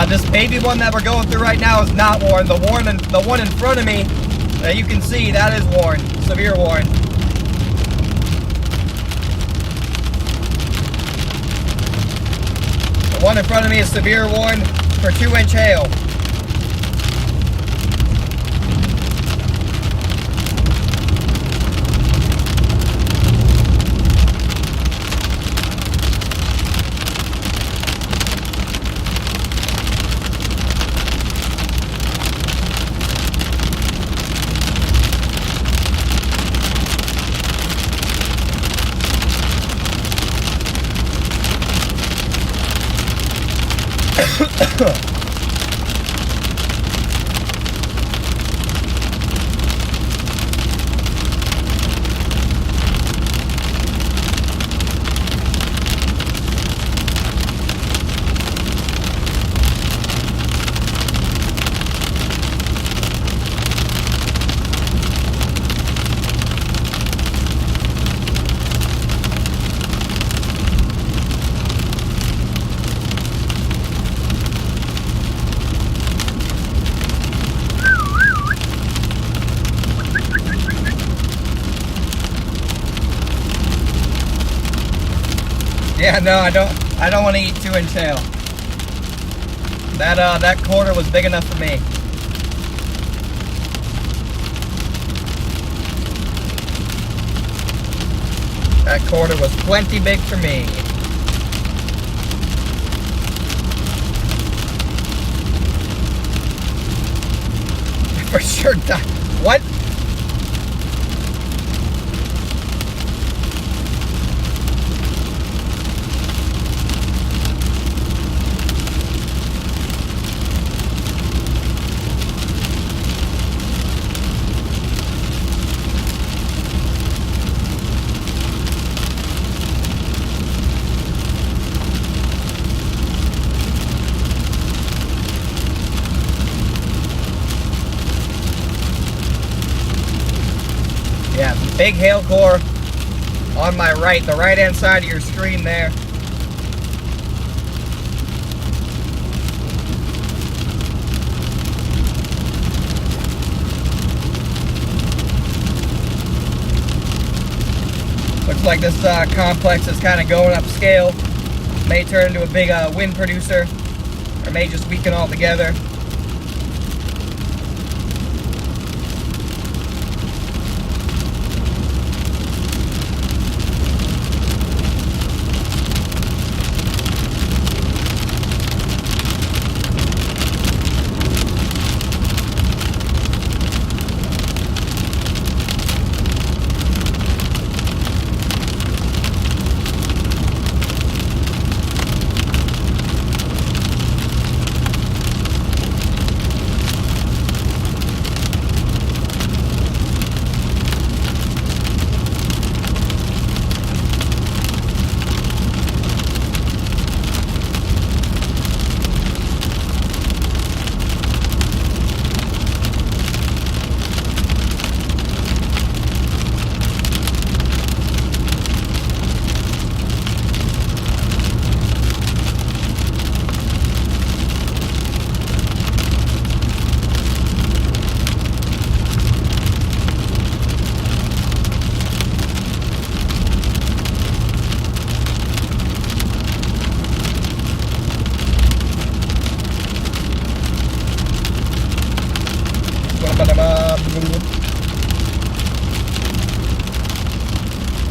This baby one that we're going through right now is not worn. The one in front of me, you can see that is worn, severe worn. The one in front of me is severe worn for 2-inch hail. Yeah, no, I don't want to eat 2-inch hail. That quarter was big enough for me. That quarter was plenty big for me. For sure. What? Yeah, big hail core on my right, the right-hand side of your screen there. Looks like this complex is kind of going upscale. May turn into a big wind producer, or may just weaken altogether.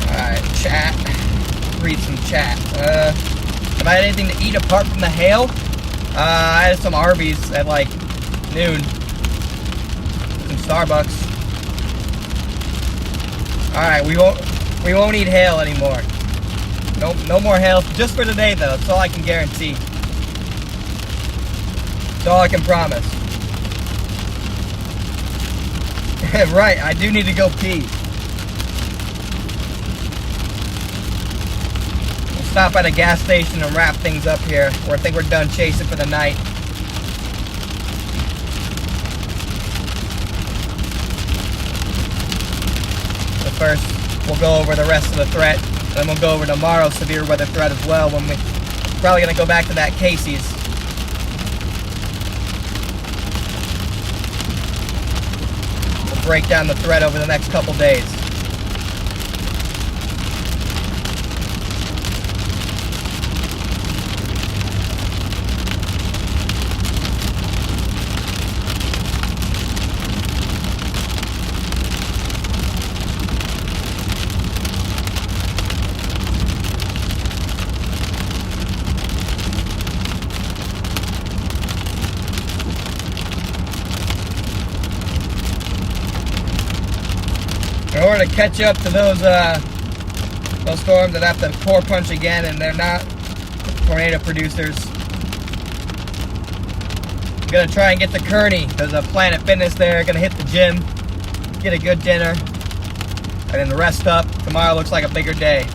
Alright, chat. Read some chat. Have I had anything to eat apart from the hail? I had some Arby's at like noon. Some Starbucks. Alright, we won't eat hail anymore. No more hail. Just for today though. That's all I can guarantee. That's all I can promise. Right, I do need to go pee. We'll stop at a gas station and wrap things up here. I think we're done chasing for the night. But first, we'll go over the rest of the threat. Then we'll go over tomorrow's severe weather threat as well, when we're probably going to go back to that Casey's. Break down the threat over the next couple days. In order to catch up to those storms that have to core punch again, and they're not tornado producers, I'm gonna try and get to Kearney. There's a Planet Fitness there. Gonna hit the gym, get a good dinner, and then rest up. Tomorrow looks like a bigger day.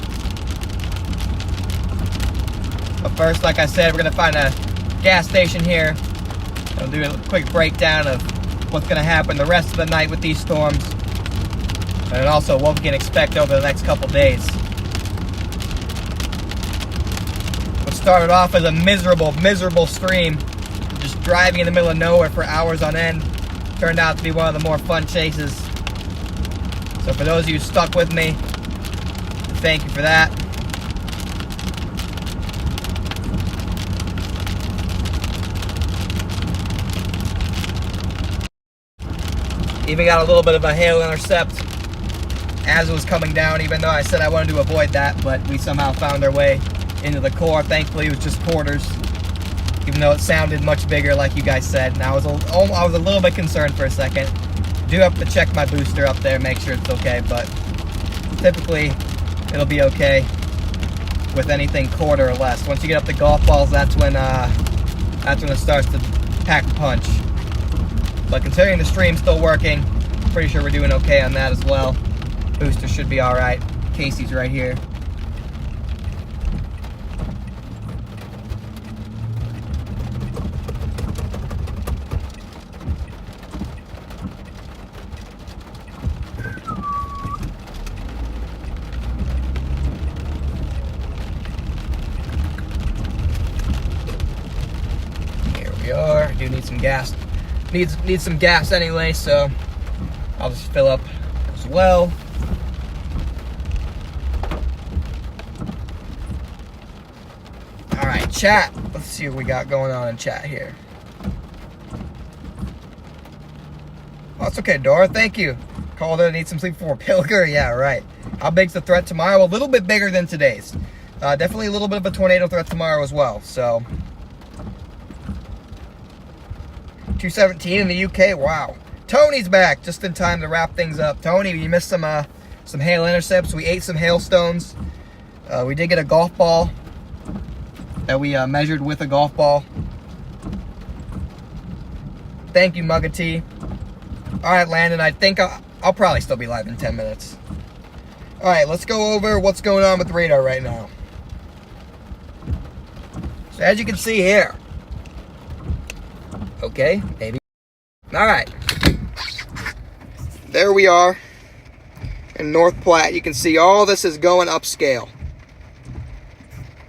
But first, like I said, we're gonna find a gas station here. I'll do a quick breakdown of what's gonna happen the rest of the night with these storms. And also what we can expect over the next couple days. What started off as a miserable stream, just driving in the middle of nowhere for hours on end, turned out to be one of the more fun chases. So for those of you who stuck with me, thank you for that. Even got a little bit of a hail intercept as it was coming down, even though I said I wanted to avoid that, but we somehow found our way into the core. Thankfully, it was just quarters, even though it sounded much bigger like you guys said. And I was a little bit concerned for a second. Do have to check my booster up there, make sure it's okay, but typically it'll be okay with anything quarter or less. Once you get up to golf balls, that's when it starts to pack a punch. But considering the stream's still working, pretty sure we're doing okay on that as well. Booster should be all right. Casey's right here. Here we are. I do need some gas. Need some gas anyway, so I'll just fill up as well. All right, chat. Let's see what we got going on in chat here. Oh, that's okay, Dora. Thank you. Calder needs some sleep for Pilger. Yeah, right. How big's the threat tomorrow? A little bit bigger than today's. Definitely a little bit of a tornado threat tomorrow as well. So 217 in the UK. Wow. Tony's back just in time to wrap things up. Tony, you missed some hail intercepts. We ate some hailstones. We did get a golf ball that we measured with a golf ball. Thank you, Muggety. All right, Landon, I think I'll probably still be live in 10 minutes. All right, let's go over what's going on with the radar right now. So as you can see here, okay, maybe. All right, there we are in North Platte. You can see all this is going upscale.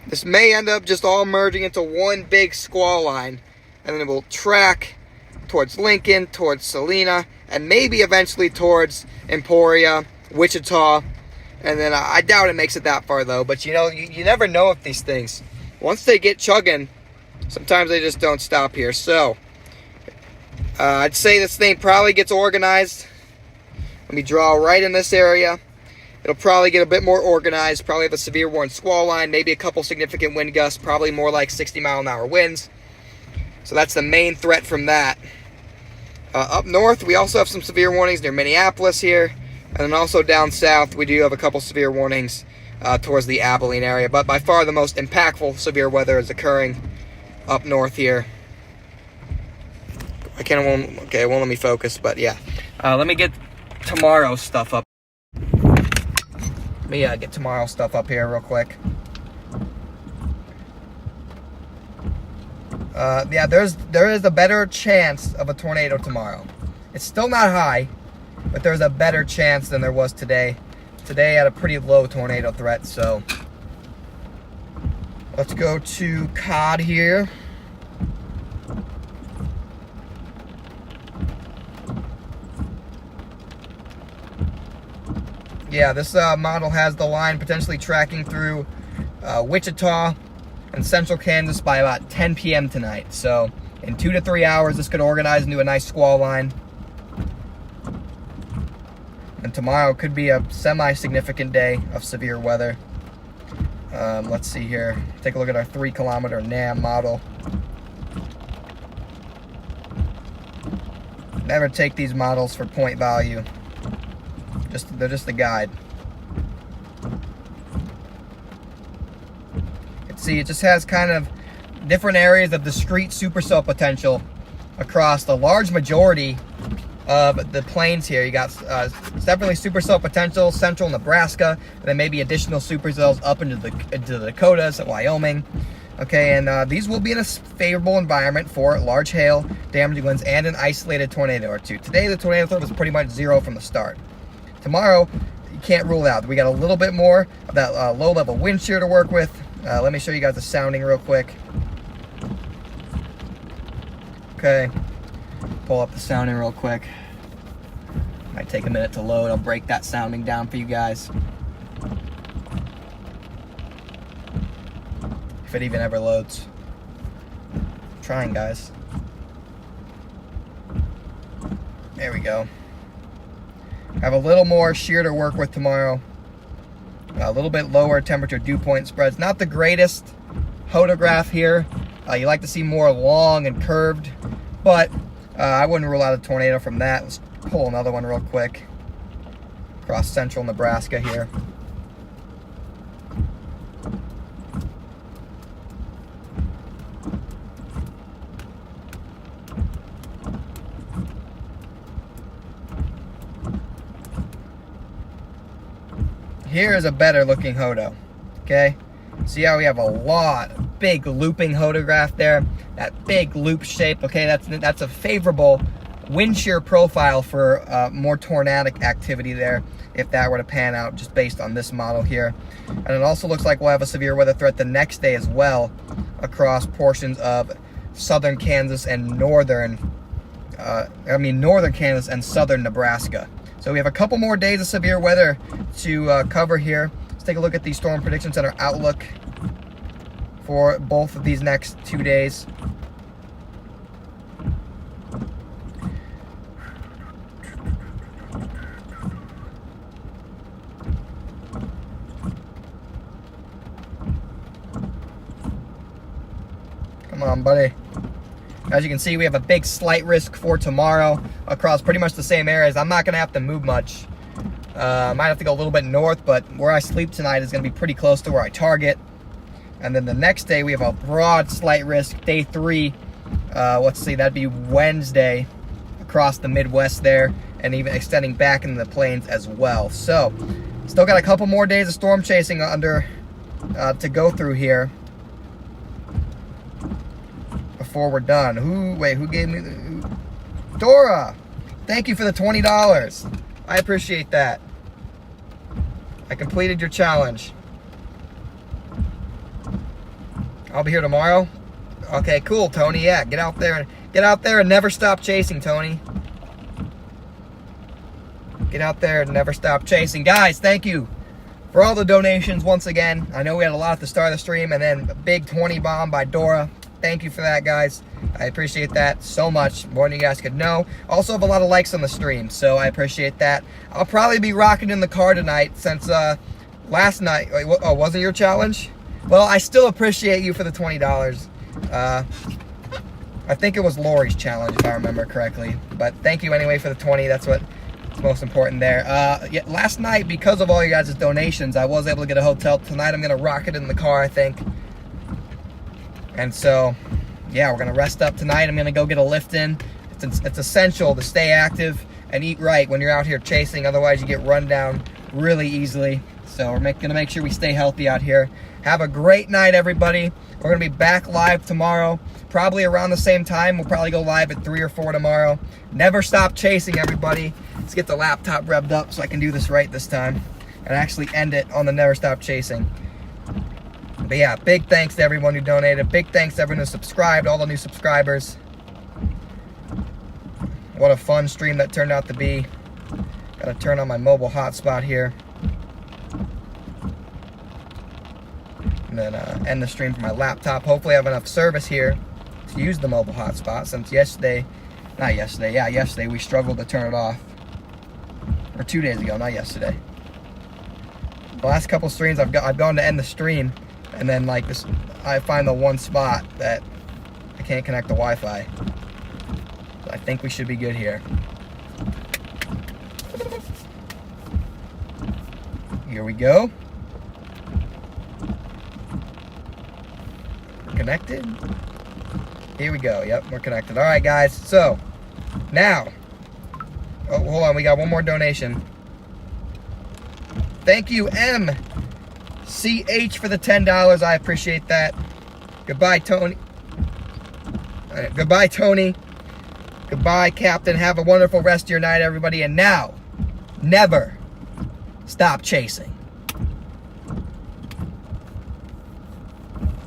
This may end up just all merging into one big squall line, and then it will track towards Lincoln, towards Salina, and maybe eventually towards Emporia, Wichita, and then I doubt it makes it that far though. But you know, you never know with these things. Once they get chugging, sometimes they just don't stop here. So I'd say this thing probably gets organized. Let me draw right in this area. It'll probably get a bit more organized, probably have a severe warning squall line, maybe a couple significant wind gusts, probably more like 60-mile-an-hour winds. So that's the main threat from that. Up north, we also have some severe warnings near Minneapolis here. And then also down south, we do have a couple severe warnings towards the Abilene area. But by far the most impactful severe weather is occurring up north here. Okay, it won't let me focus, but yeah. Let me get tomorrow's stuff up. Let me get tomorrow's stuff up here real quick. Yeah, there is a better chance of a tornado tomorrow. It's still not high, but there's a better chance than there was today. Today had a pretty low tornado threat, so let's go to COD here. Yeah, this model has the line potentially tracking through Wichita and central Kansas by about 10 p.m. tonight. So in 2 to 3 hours, this could organize into a nice squall line. And tomorrow could be a semi-significant day of severe weather. Let's see here. Take a look at our 3-kilometer NAM model. Never take these models for point value. They're just a guide. See, it just has kind of different areas of discrete supercell potential across the large majority of the plains here. You got definitely supercell potential, central Nebraska, and then maybe additional supercells up into the Dakotas and Wyoming. Okay, and these will be in a favorable environment for large hail, damaging winds, and an isolated tornado or two. Today, the tornado threat was pretty much zero from the start. Tomorrow, you can't rule it out. We got a little bit more of that low-level wind shear to work with. Let me show you guys the sounding real quick. Okay, pull up the sounding real quick. Might take a minute to load. I'll break that sounding down for you guys. If it even ever loads. I'm trying, guys. There we go. Have a little more shear to work with tomorrow. A little bit lower temperature dew point spreads. Not the greatest photograph here. You like to see more long and curved, but I wouldn't rule out a tornado from that. Let's pull another one real quick across central Nebraska here. Here is a better looking hodo, okay? See how we have a big looping hodograph there? That big loop shape, okay? That's a favorable wind shear profile for more tornadic activity there, if that were to pan out just based on this model here. And it also looks like we'll have a severe weather threat the next day as well across portions of southern Kansas and northern Kansas and southern Nebraska. So we have a couple more days of severe weather to cover here. Let's take a look at the Storm Prediction Center outlook for both of these next 2 days. Come on, buddy. As you can see, we have a big slight risk for tomorrow across pretty much the same areas. I'm not going to have to move much. Might have to go a little bit north, but where I sleep tonight is going to be pretty close to where I target. And then the next day, we have a broad slight risk. Day 3, let's see, that'd be Wednesday across the Midwest there, and even extending back into the plains as well. So, still got a couple more days of storm chasing to go through here before we're done. Who gave me Dora, thank you for the $20. I appreciate that. I completed your challenge. I'll be here tomorrow. Okay, cool, Tony. Yeah, get out there and never stop chasing, Tony. Get out there and never stop chasing. Guys, thank you for all the donations once again. I know we had a lot at the start of the stream, and then a big 20 bomb by Dora. Thank you for that, guys. I appreciate that so much, more than you guys could know. Also have a lot of likes on the stream, so I appreciate that. I'll probably be rocking in the car tonight since last night. Oh, wasn't your challenge? Well, I still appreciate you for the $20. I think it was Lori's challenge, if I remember correctly. But thank you anyway for the 20. That's what's most important there. Yeah, last night, because of all you guys' donations, I was able to get a hotel. Tonight, I'm going to rock it in the car, I think. And so, yeah, we're going to rest up tonight. I'm going to go get a lift in. It's essential to stay active and eat right when you're out here chasing. Otherwise, you get run down really easily. So we're going to make sure we stay healthy out here. Have a great night, everybody. We're going to be back live tomorrow, probably around the same time. We'll probably go live at 3 or 4 tomorrow. Never stop chasing, everybody. Let's get the laptop revved up so I can do this right this time and actually end it on the never stop chasing. But yeah, big thanks to everyone who donated. Big thanks to everyone who subscribed, all the new subscribers. What a fun stream that turned out to be. Gotta turn on my mobile hotspot here. And then end the stream from my laptop. Hopefully I have enough service here to use the mobile hotspot, since yesterday we struggled to turn it off. Or 2 days ago, not yesterday. The last couple streams I've gone to end the stream, and then like this, I find the one spot that I can't connect to Wi-Fi. So I think we should be good here. Here we go. We're connected. Here we go. Yep, we're connected. All right, guys. So now, oh, hold on. We got one more donation. Thank you, MCH, for the $10. I appreciate that. Goodbye, Tony. Goodbye, Tony. Goodbye, Captain. Have a wonderful rest of your night, everybody. And now, never stop chasing.